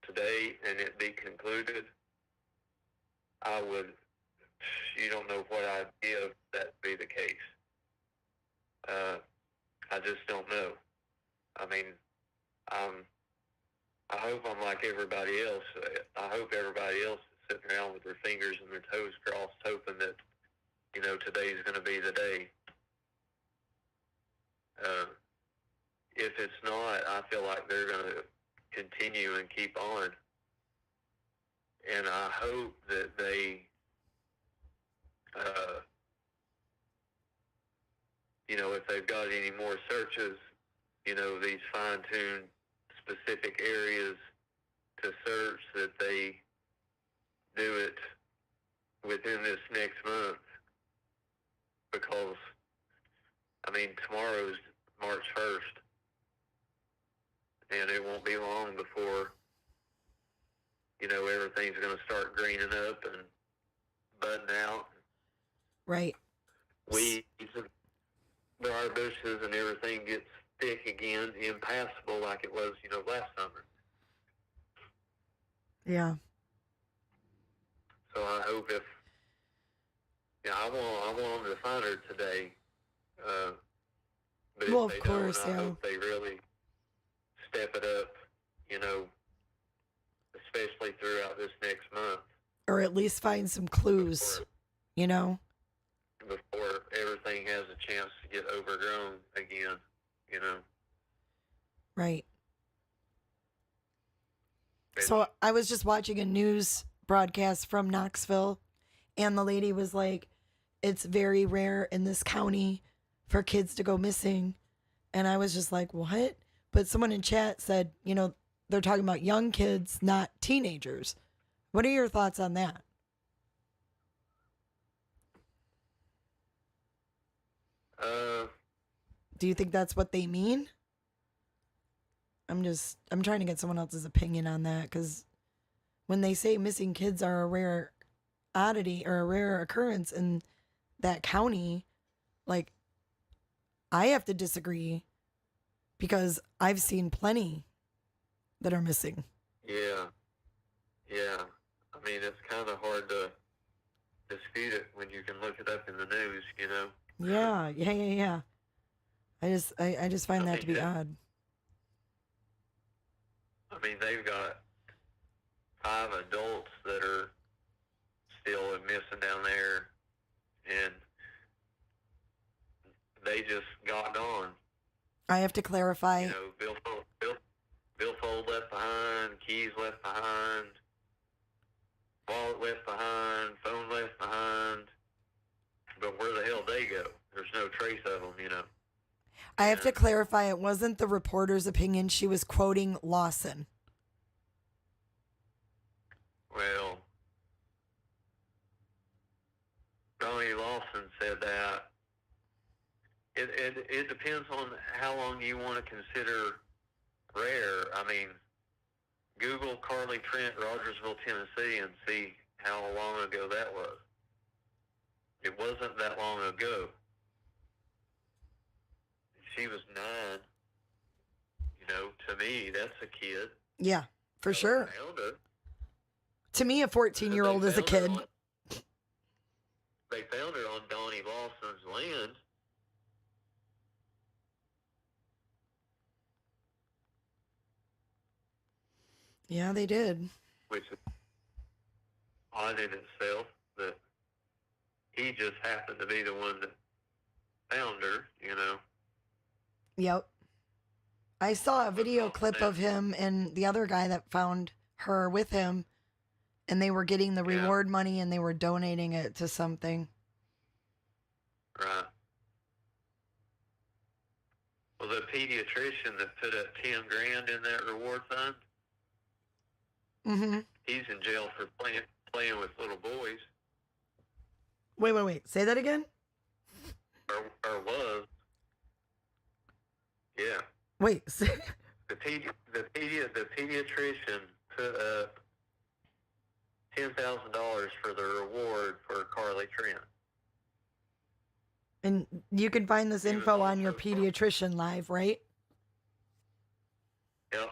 today and it be concluded. I would. You don't know what I'd give that be the case. I just don't know. I mean, I hope I'm like everybody else. I hope everybody else is sitting around with their fingers and their toes crossed, hoping that, today's going to be the day. If it's not, I feel like they're going to continue and keep on. And I hope that they, if they've got any more searches, these fine-tuned specific areas to search, that they do it within this next month. Because, tomorrow's March 1st. And it won't be long before, everything's going to start greening up and budding out. Right. Weeds and briar bushes and everything gets thick again, impassable like it was, last summer. Yeah. So I hope I want them to find her today. But Well, if of they course, don't, I yeah. hope they really step it up, especially throughout this next month. Or at least find some clues, Before everything has a chance to get overgrown again, Right. So I was just watching a news broadcast from Knoxville, and the lady was like, it's very rare in this county for kids to go missing. And I was just like, what? But someone in chat said, they're talking about young kids, not teenagers. What are your thoughts on that? Do you think that's what they mean? I'm trying to get someone else's opinion on that, because when they say missing kids are a rare oddity or a rare occurrence in that county, like, I have to disagree, because I've seen plenty that are missing. Yeah. It's kind of hard to dispute it when you can look it up in the news, Yeah. I just find that to be odd. They've got 5 adults that are still missing down there, and they just got gone. I have to clarify. Billfold left behind, keys left behind, wallet left behind, phone left behind. But where the hell they go? There's no trace of them, I have to clarify, it wasn't the reporter's opinion. She was quoting Lawson. Well, Donnie Lawson said that. It depends on how long you want to consider rare. Google Carly Trent, Rogersville, Tennessee, and see how long ago that was. It wasn't that long ago. She was 9. To me, that's a kid. Yeah, for sure. Found her. To me, a 14-year-old is a kid. They found her on Donnie Lawson's land. Yeah, they did. Which is odd in itself, that he just happened to be the one that found her, Yep. I saw a video clip of him and the other guy that found her with him, and they were getting the reward money and they were donating it to something. Right. Well, the pediatrician that put up $10,000 in that reward fund, Mm-hmm. he's in jail for playing with little boys. Wait. Say that again? it was. Yeah. Wait. The pediatrician put up $10,000 for the reward for Carly Trent. And you can find this info on your pediatrician live, right? Yep.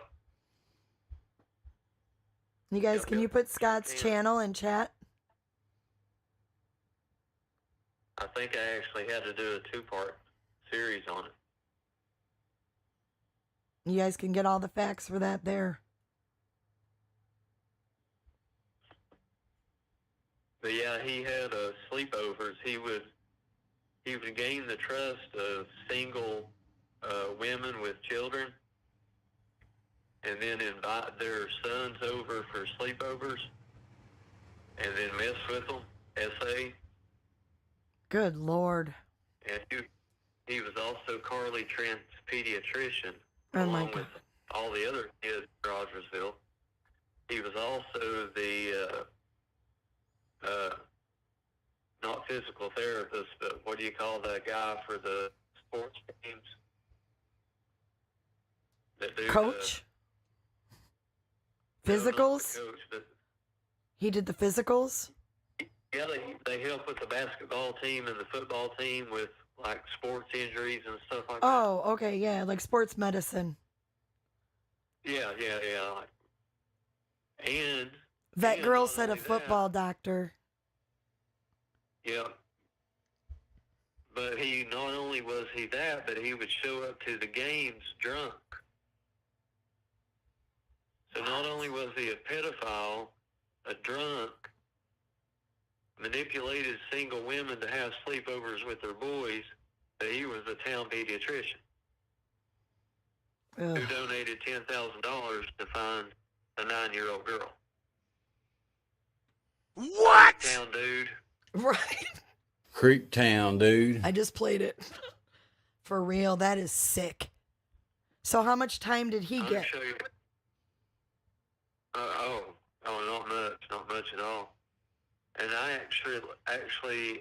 You guys, can you put Scott's channel in chat? I think I actually had to do a 2-part series on it. You guys can get all the facts for that there. But yeah, he had sleepovers. He would gain the trust of single women with children, and then invite their sons over for sleepovers, and then mess with them. SA. Good Lord. And he was also Carly Trent's pediatrician, Oh my along God. with all the other kids in Rogersville. He was also the not physical therapist, but what do you call that guy for the sports teams? That do Coach? No, not the Physicals? coach, but He did the physicals? yeah, they help with the basketball team and the football team with like sports injuries and stuff like that. Oh, okay, yeah, like sports medicine. Yeah. And That girl said a football doctor. yeah. But he not only was he that, but he would show up to the games drunk. So not only was he a pedophile, a drunk, manipulated single women to have sleepovers with their boys, but he was a town pediatrician who donated $10,000 to find a 9-year-old girl. What? Town dude. Right. Creep Town, dude. I just played it. For real, that is sick. So how much time did he I'll get? show you. Not much at all. And I actually,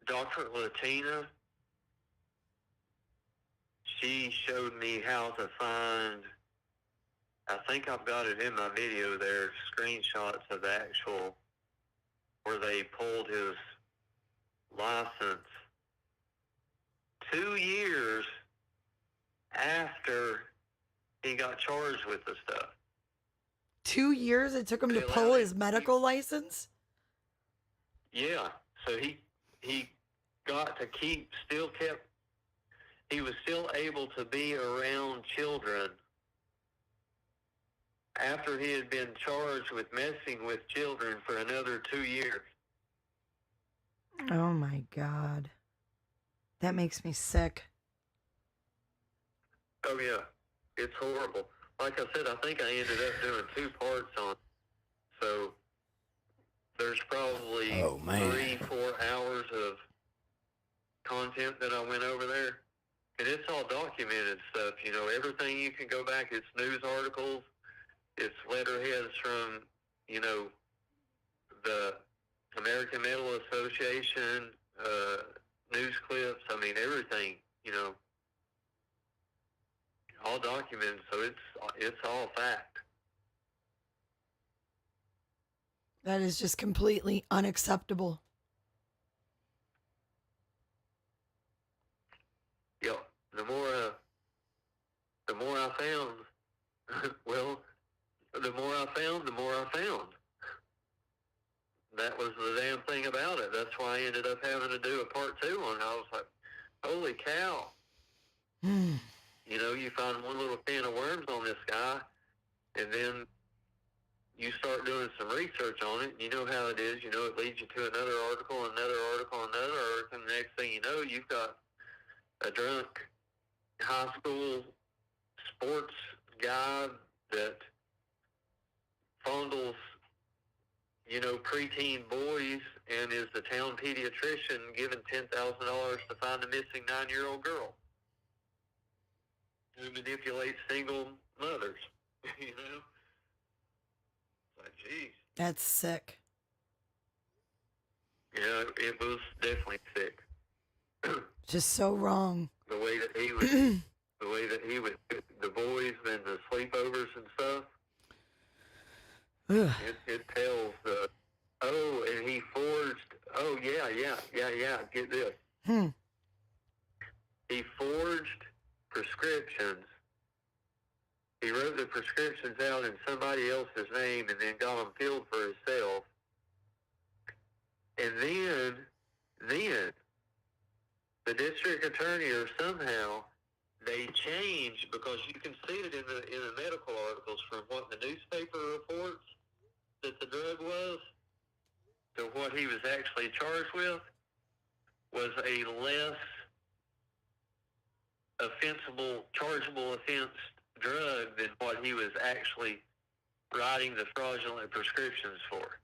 Dr. Latina, she showed me how to find, I think I've got it in my video there, screenshots of the actual, where they pulled his license 2 years after he got charged with the stuff. 2 years it took him to pull his medical license? Yeah, so he got to he was still able to be around children after he had been charged with messing with children for another 2 years. Oh my God. That makes me sick. Oh yeah, it's horrible. Like I said, I think I ended up doing 2 parts on it. So there's probably 3-4 hours of content that I went over there. And it's all documented stuff, everything you can go back. It's news articles, it's letterheads from, the American Medical Association, news clips, everything, all documented, so it's all fact. That is just completely unacceptable. Yep. The more I found, well, the more I found. That was the damn thing about it. That's why I ended up having to do a part 2 on it. I was like, holy cow. You find one little can of worms on this guy, and then you start doing some research on it, and you know how it is. It leads you to another article, and the next thing you know, you've got a drunk high school sports guy that fondles, preteen boys and is the town pediatrician given $10,000 to find a missing 9-year-old girl who manipulates single mothers, It's like, geez. That's sick. Yeah, it was definitely sick. Just so wrong. The way that he was, the boys and the sleepovers and stuff. It tells the, and he forged, get this. He forged prescriptions. He wrote the prescriptions out in somebody else's name and then got them filled for himself. And then the district attorney, or somehow they changed, because you can see it in the medical articles from what the newspaper reports that the drug was to what he was actually charged with was a less offensible, chargeable offense drug than what he was actually writing the fraudulent prescriptions for.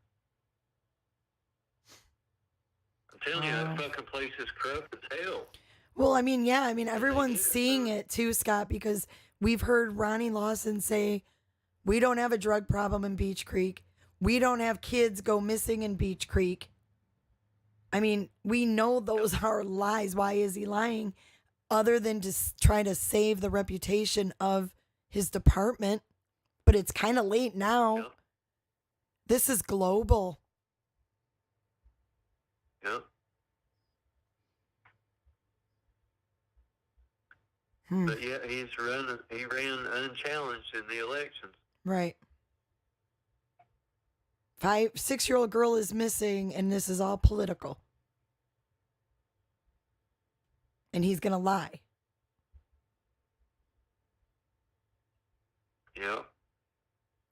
I'm telling you, that fucking place is corrupt as hell. Well, I mean, yeah, everyone's seeing it too, Scott, because we've heard Ronnie Lawson say, we don't have a drug problem in Beach Creek. We don't have kids go missing in Beach Creek. I mean, we know those are lies. Why is he lying? Other than just trying to save the reputation of his department. But it's kind of late now. Yep. This is global. Yep. But yeah, he ran unchallenged in the elections. Right. 6-year-old girl is missing, and this is all political. And he's going to lie. Yep.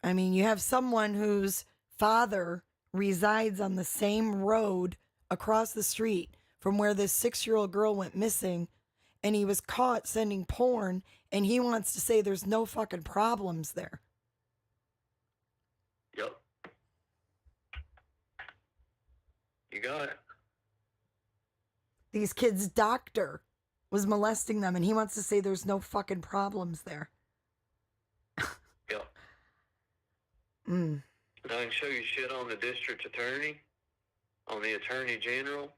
I mean, you have someone whose father resides on the same road across the street from where this 6-year-old girl went missing, and he was caught sending porn, and he wants to say there's no fucking problems there. Yep. You got it. These kids' doctor was molesting them, and he wants to say there's no fucking problems there. Yep. Mm. I can show you shit on the district attorney, on the attorney general.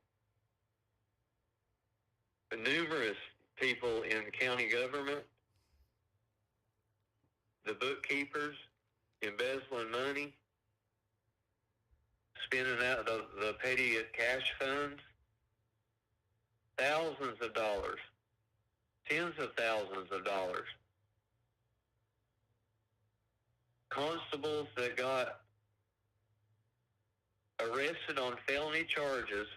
Numerous people in county government, the bookkeepers, embezzling money, spending out the petty cash funds, thousands of dollars, tens of thousands of dollars. Constables that got arrested on felony charges,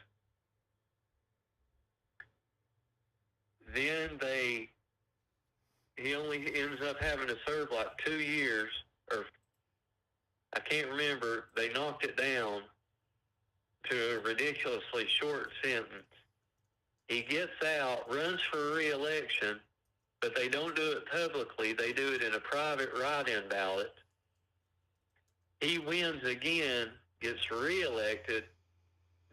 then he only ends up having to serve like 2 years, or I can't remember. They knocked it down to a ridiculously short sentence. He gets out, runs for re-election, but they don't do it publicly. They do it in a private write-in ballot. He wins again, gets re-elected.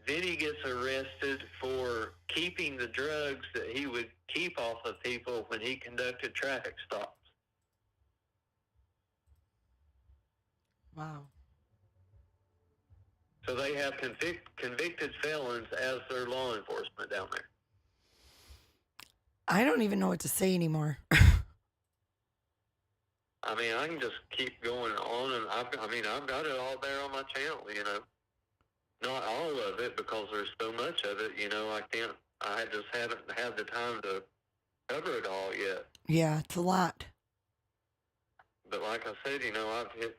Then he gets arrested for keeping the drugs that he would keep off of people when he conducted traffic stops. Wow. So they have convicted felons as their law enforcement down there. I don't even know what to say anymore. I mean, I can just keep going on, and I've got it all there on my channel, you know. Not all of it, because there's so much of it, you know, I just haven't had the time to cover it all yet. Yeah, it's a lot. But like I said, you know, I've hit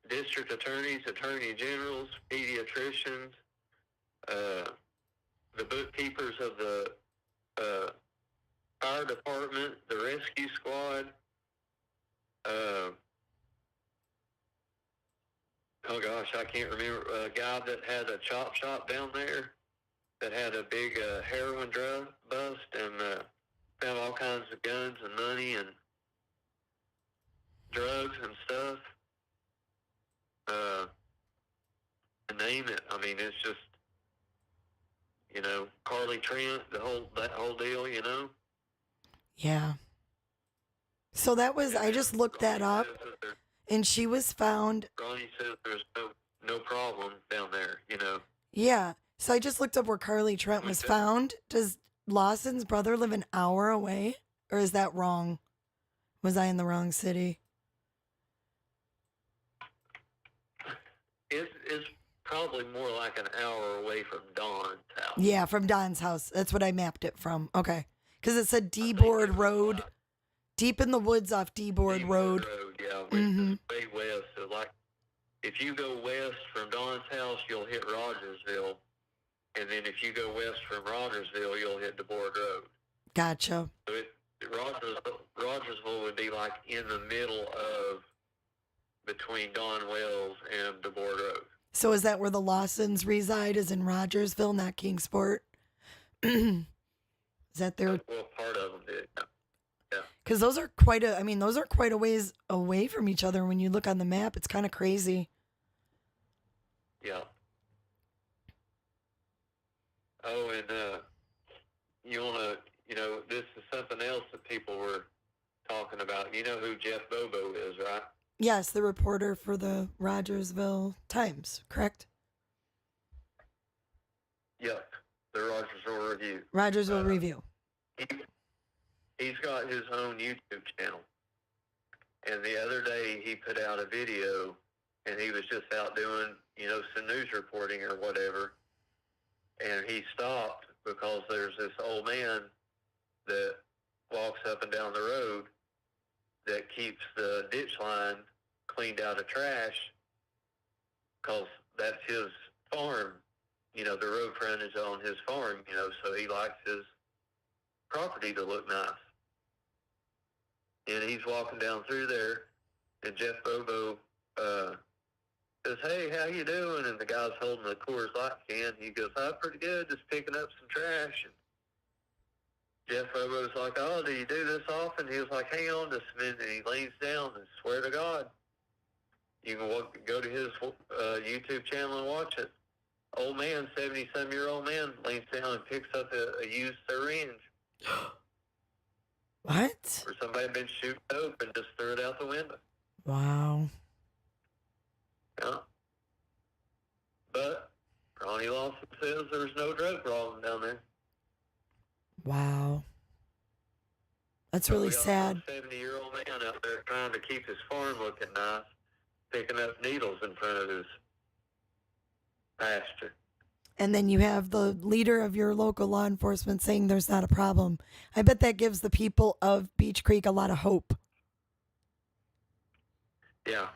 district attorneys, attorney generals, pediatricians, the bookkeepers of the fire department, the rescue squad, oh gosh, I can't remember, a guy that had a chop shop down there that had a big heroin drug bust, and found all kinds of guns and money and drugs and stuff. Name it. I mean, it's just, you know, Carly Trent, that whole deal, you know. Yeah. So that was, I just looked that up, and she was found. Ronnie says there's no problem down there, you know. Yeah. So I just looked up where Carly Trent was found. Does Lawson's brother live an hour away? Or is that wrong? Was I in the wrong city? It's probably more like an hour away from Dawn's house. Yeah, from Don's house. That's what I mapped it from. Okay. Because it said D-Board Road. Deep in the woods off D-Board Road. Yeah, which is way west. So, like, if you go west from Dawn's house, you'll hit Rogersville. And then if you go west from Rogersville, you'll hit DeBoard Road. Gotcha. So Rogersville would be like in the middle of between Don Wells and DeBoard Road. So is that where the Lawsons reside? Is in Rogersville, not Kingsport? Is that their? Well, part of them did. Yeah. Because those are quite a ways away from each other. When you look on the map, it's kind of crazy. Yeah. Oh, and this is something else that people were talking about. You know who Jeff Bobo is, right? Yes, the reporter for the Rogersville Times, correct? Yep, the Rogersville Review. Rogersville Review. He's got his own YouTube channel. And the other day he put out a video, and he was just out doing, some news reporting or whatever. And he stopped because there's this old man that walks up and down the road that keeps the ditch line cleaned out of trash because that's his farm. The road frontage on his farm, so he likes his property to look nice. And he's walking down through there, and Jeff Bobo says, "Hey, how you doing?" And the guy's holding a Coors Light can. He goes, "I'm pretty good, just picking up some trash." And Jeff Bobo's like, "Oh, do you do this often?" He was like, "Hang on just a minute." And he leans down and swear to God, you can go to his YouTube channel and watch it. Old man, 70-some-year-old man, leans down and picks up a used syringe. What? Or somebody had been shooting dope and just threw it out the window. Wow. Yeah. But Ronnie Lawson says there's no drug problem down there. Wow. That's really sad. A 70-year-old man out there trying to keep his farm looking nice, picking up needles in front of his pasture. And then you have the leader of your local law enforcement saying there's not a problem. I bet that gives the people of Beech Creek a lot of hope. Yeah.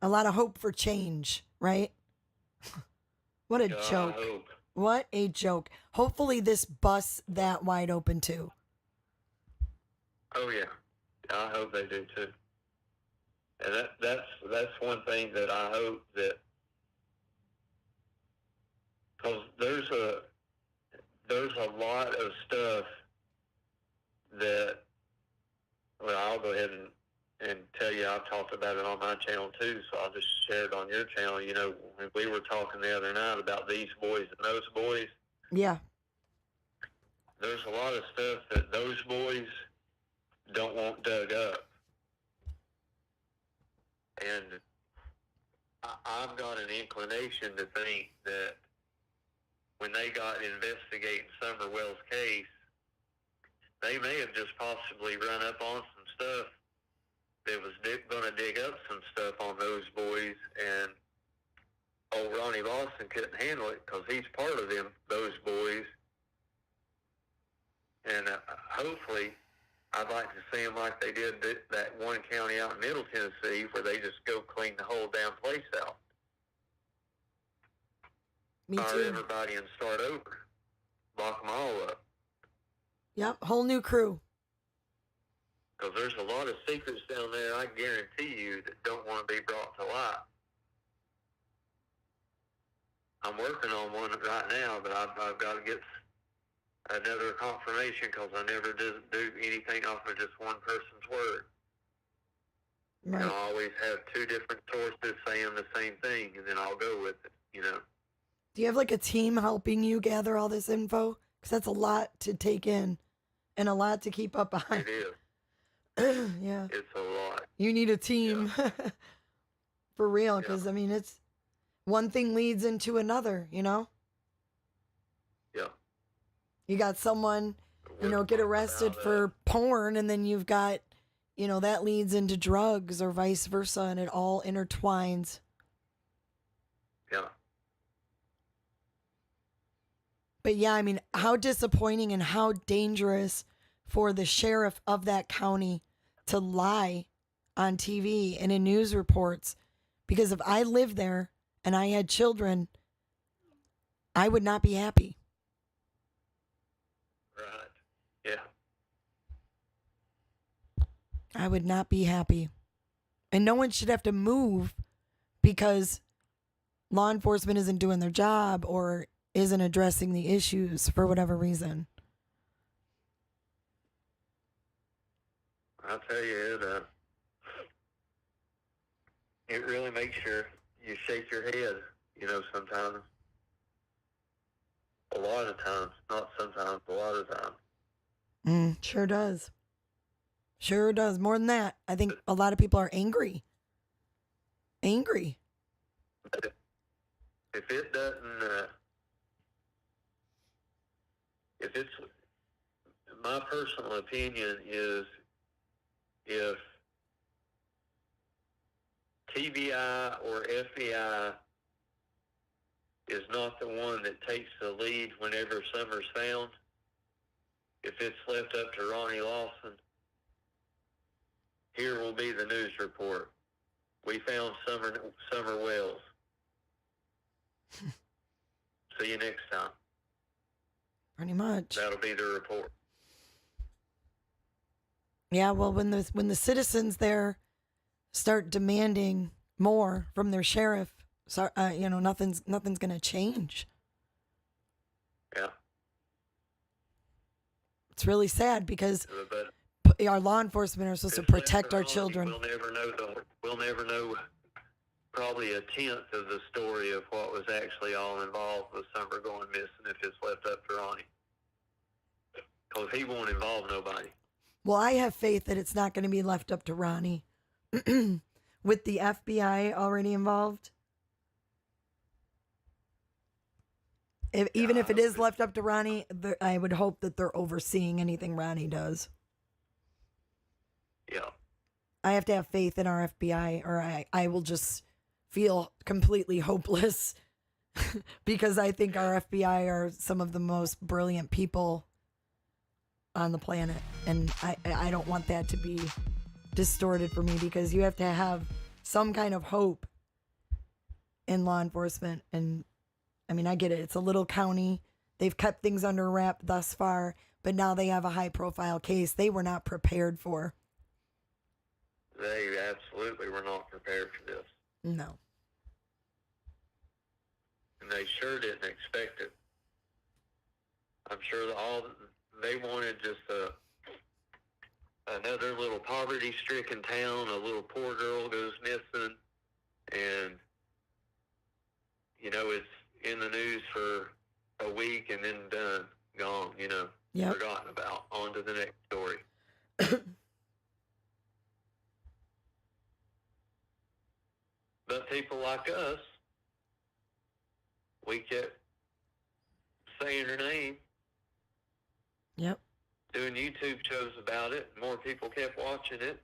A lot of hope for change, right? What a joke. Hope. What a joke. Hopefully this busts that wide open too. Oh yeah. I hope they do too. And that's one thing that I hope that, because there's a lot of stuff that, well, I'll go ahead and tell you, I've talked about it on my channel too, so I'll just share it on your channel. When we were talking the other night about these boys and those boys. Yeah. There's a lot of stuff that those boys don't want dug up. And I've got an inclination to think that when they got investigating Summer Wells' case, they may have just possibly run up on some stuff that was going to dig up some stuff on those boys, and old Ronnie Lawson couldn't handle it because he's part of those boys. And hopefully, I'd like to see them like they did that one county out in Middle Tennessee where they just go clean the whole damn place out. Me Fire too. everybody and start over. Lock them all up. Yep, whole new crew. Because there's a lot of secrets down there, I guarantee you, that don't want to be brought to light. I'm working on one right now, but I've got to get another confirmation because I never do anything off of just one person's word. Right. And I always have two different sources saying the same thing, and then I'll go with it, Do you have like a team helping you gather all this info? Because that's a lot to take in and a lot to keep up on. It is. Yeah. It's a lot. You need a team. Yeah. For real, because it's one thing leads into another, Yeah. You got someone, get arrested for porn, and then you've got, that leads into drugs or vice versa, and it all intertwines. Yeah. But yeah, I mean, how disappointing and how dangerous for the sheriff of that county to lie on TV and in news reports. Because if I lived there and I had children, I would not be happy. Right. Yeah. I would not be happy. And no one should have to move because law enforcement isn't doing their job or isn't addressing the issues for whatever reason. I'll tell you, it really makes you shake your head, sometimes. A lot of times. Not sometimes, a lot of times. Sure does. Sure does. More than that, I think a lot of people are angry. Angry. If it doesn't, if it's, my personal opinion is if TBI or FBI is not the one that takes the lead whenever Summer's found, if it's left up to Ronnie Lawson, here will be the news report. We found Summer Wells. See you next time. Pretty much. That'll be the report. Yeah, well, when the citizens there start demanding more from their sheriff, so nothing's going to change. Yeah. It's really sad because our law enforcement are supposed to protect our children. We'll never know probably a tenth of the story of what was actually all involved with Summer going missing if it's left up to Ronnie. Because he won't involve nobody. Well, I have faith that it's not going to be left up to Ronnie. With the FBI already involved. Even if it is left up to Ronnie, I would hope that they're overseeing anything Ronnie does. Yeah. I have to have faith in our FBI or I will just feel completely hopeless because I think our FBI are some of the most brilliant people on the planet. And I don't want that to be distorted for me because you have to have some kind of hope in law enforcement. And I mean, I get it. It's a little county. They've kept things under wrap thus far, but now they have a high profile case they were not prepared for. They absolutely were not prepared for this. No. And they sure didn't expect it. I'm sure they wanted just another little poverty-stricken town, a little poor girl goes missing, and, it's in the news for a week and then done, gone, Yep. Forgotten about, on to the next story. But people like us, we kept saying her name. Yep. Doing YouTube shows about it. More people kept watching it.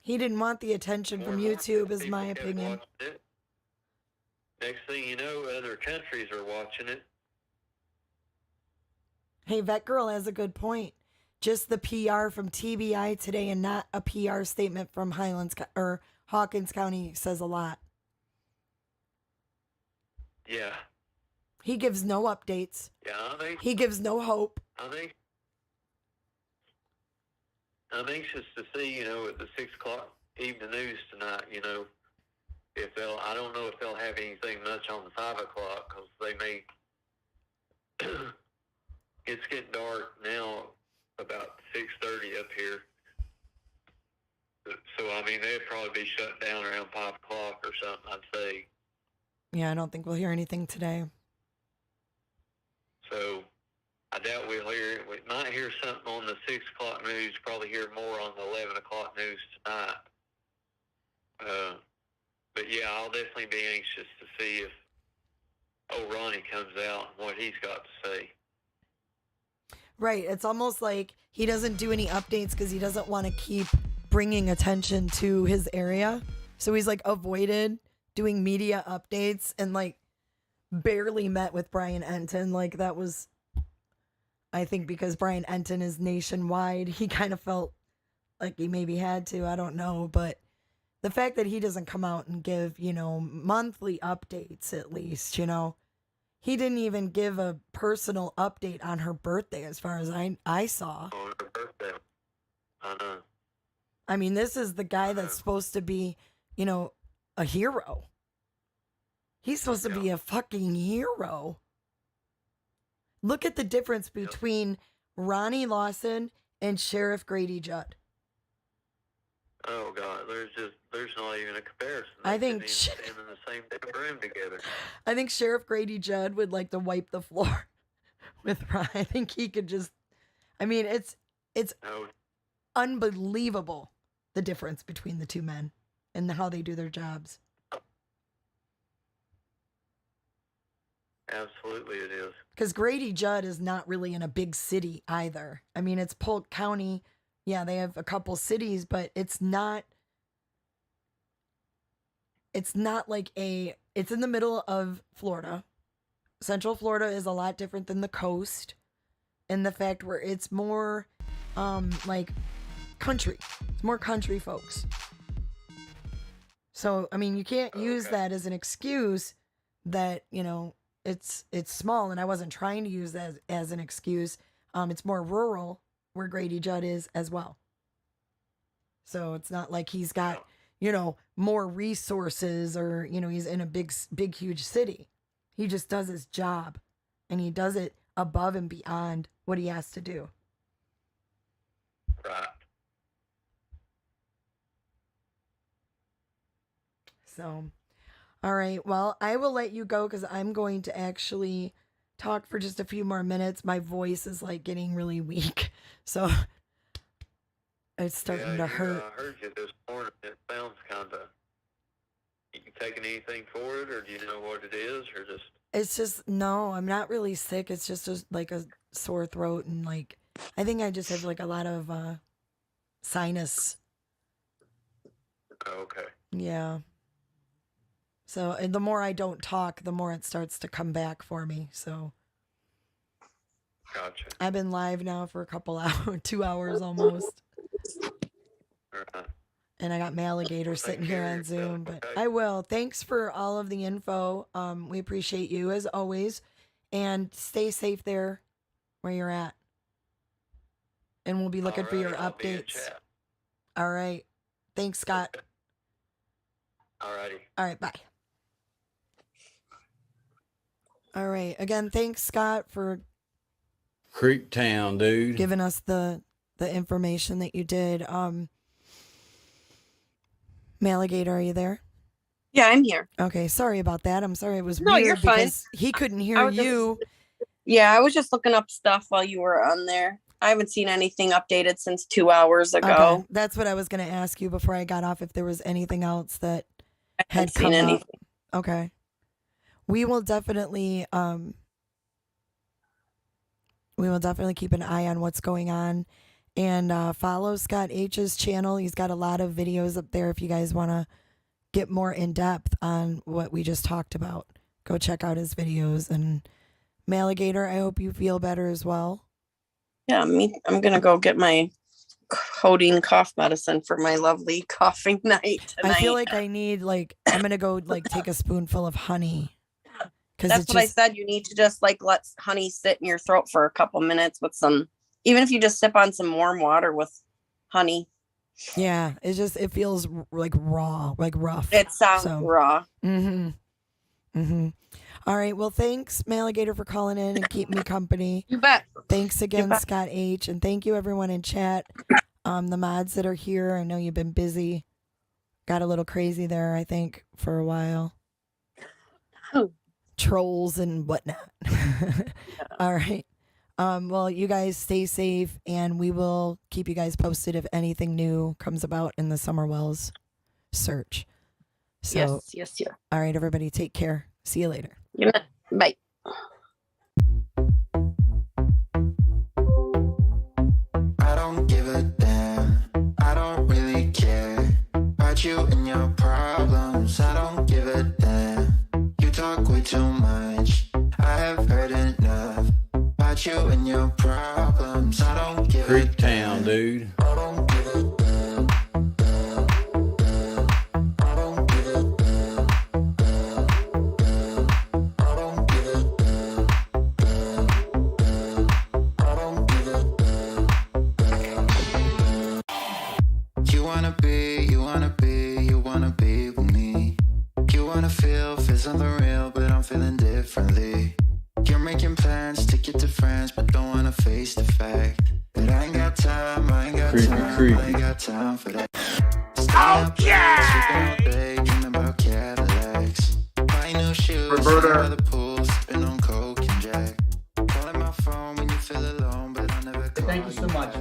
He didn't want the attention from YouTube, is my opinion. Next thing you know, other countries are watching it. Hey, Vet Girl has a good point. Just the PR from TBI today and not a PR statement from Hawkins County says a lot. Yeah. He gives no updates. Yeah, he gives no hope. I'm anxious to see, at the 6 o'clock evening news tonight, I don't know if they'll have anything much on the 5 o'clock because they may, it's getting dark now about 6:30 up here. So, they'd probably be shut down around 5 o'clock or something, I'd say. Yeah, I don't think we'll hear anything today. So, I doubt we might hear something on the 6 o'clock news, probably hear more on the 11 o'clock news tonight. But yeah, I'll definitely be anxious to see old Ronnie comes out and what he's got to say. Right. It's almost like he doesn't do any updates because he doesn't want to keep bringing attention to his area. So he's like avoided doing media updates and like barely met with Brian Enton. Like that was, I think because Brian Enton is nationwide, he kind of felt like he maybe had to. I don't know. But the fact that he doesn't come out and give, monthly updates at least, he didn't even give a personal update on her birthday as far as I saw. On her birthday. I know. I mean, this is the guy that's supposed to be, a hero. He's supposed to be a fucking hero. Look at the difference between Ronnie Lawson and Sheriff Grady Judd. Oh God, there's not even a comparison. I They think couldn't even stand in the same damn room together. I think Sheriff Grady Judd would like to wipe the floor with Ron. I think he could just. I mean, it's unbelievable the difference between the two men and how they do their jobs. Absolutely, it is. Because Grady Judd is not really in a big city either. I mean, it's Polk County. Yeah, they have a couple cities, but it's not like it's in the middle of Florida. Central Florida is a lot different than the coast in the fact where it's more like country. It's more country folks. So, I mean, you can't use that as an excuse that, it's small, and I wasn't trying to use that as an excuse. It's more rural where Grady Judd is as well. So it's not like he's got, more resources or, he's in a big, huge city. He just does his job, and he does it above and beyond what he has to do. Right. So, all right. Well, I will let you go because I'm going to actually talk for just a few more minutes. My voice is like getting really weak. So it's starting to hurt. I heard you this morning. It sounds kind of. You taking anything for it, or do you know what it is, or just? It's just no. I'm not really sick. It's just like a sore throat and like I think I just have like a lot of sinus. Okay. Yeah. So and the more I don't talk, the more it starts to come back for me. So. Gotcha. I've been live now for a couple hours, 2 hours almost. And I got Maligator sitting here on Zoom, but I will. Thanks for all of the info. We appreciate you as always, and stay safe there where you're at. And we'll be looking for your updates. All right. Thanks, Scott. Alrighty. All right. Bye. All right. Again, thanks, Scott, for Creek Town, dude. giving us the information that you did. Maligator, are you there? Yeah, I'm here. Okay, sorry about that. I'm sorry it was No, weird you're fine. because he couldn't hear you. I was just looking up stuff while you were on there. I haven't seen anything updated since 2 hours ago. Okay, that's what I was going to ask you before I got off if there was anything else that had come up. Okay. We will definitely keep an eye on what's going on. And follow Scott H's channel. He's got a lot of videos up there if you guys want to get more in depth on what we just talked about. Go check out his videos. And Maligator, I hope you feel better as well. Yeah, I'm going to go get my codeine cough medicine for my lovely coughing night tonight. I feel like I need, I'm going to go, take a spoonful of honey. That's what I said. You need to just, let honey sit in your throat for a couple minutes with some... Even if you just sip on some warm water with honey. Yeah, it feels like raw, like rough. It sounds raw. Mm-hmm. All right. Well, thanks, Maligator, for calling in and keeping me company. You bet. Thanks again, Scott H. And thank you, everyone in chat. The mods that are here, I know you've been busy. Got a little crazy there, I think, for a while. Trolls and whatnot. All right. Well, you guys stay safe, and we will keep you guys posted if anything new comes about in the Summer Wells search. So, yes. All right, everybody, take care. See you later. Good night. Bye. I don't give a damn. I don't really care about you and your problems. I don't give a damn. You talk way too much. I have heard enough about you and your problems. I don't give a Creek Town, dude. I don't give a damn. I don't give a damn. I don't give a damn. I don't give a damn. You wanna be with me. You wanna feel something real, but I'm feeling differently. You're making plans to get to friends, but don't wanna face the fact that I ain't got time, I ain't got time for that. Okay! Dreaming about Cadillacs. My new shoes, by the pool, sipping on Coke and Jack. Calling my phone when you feel alone, but I'll never call. Thank you so much.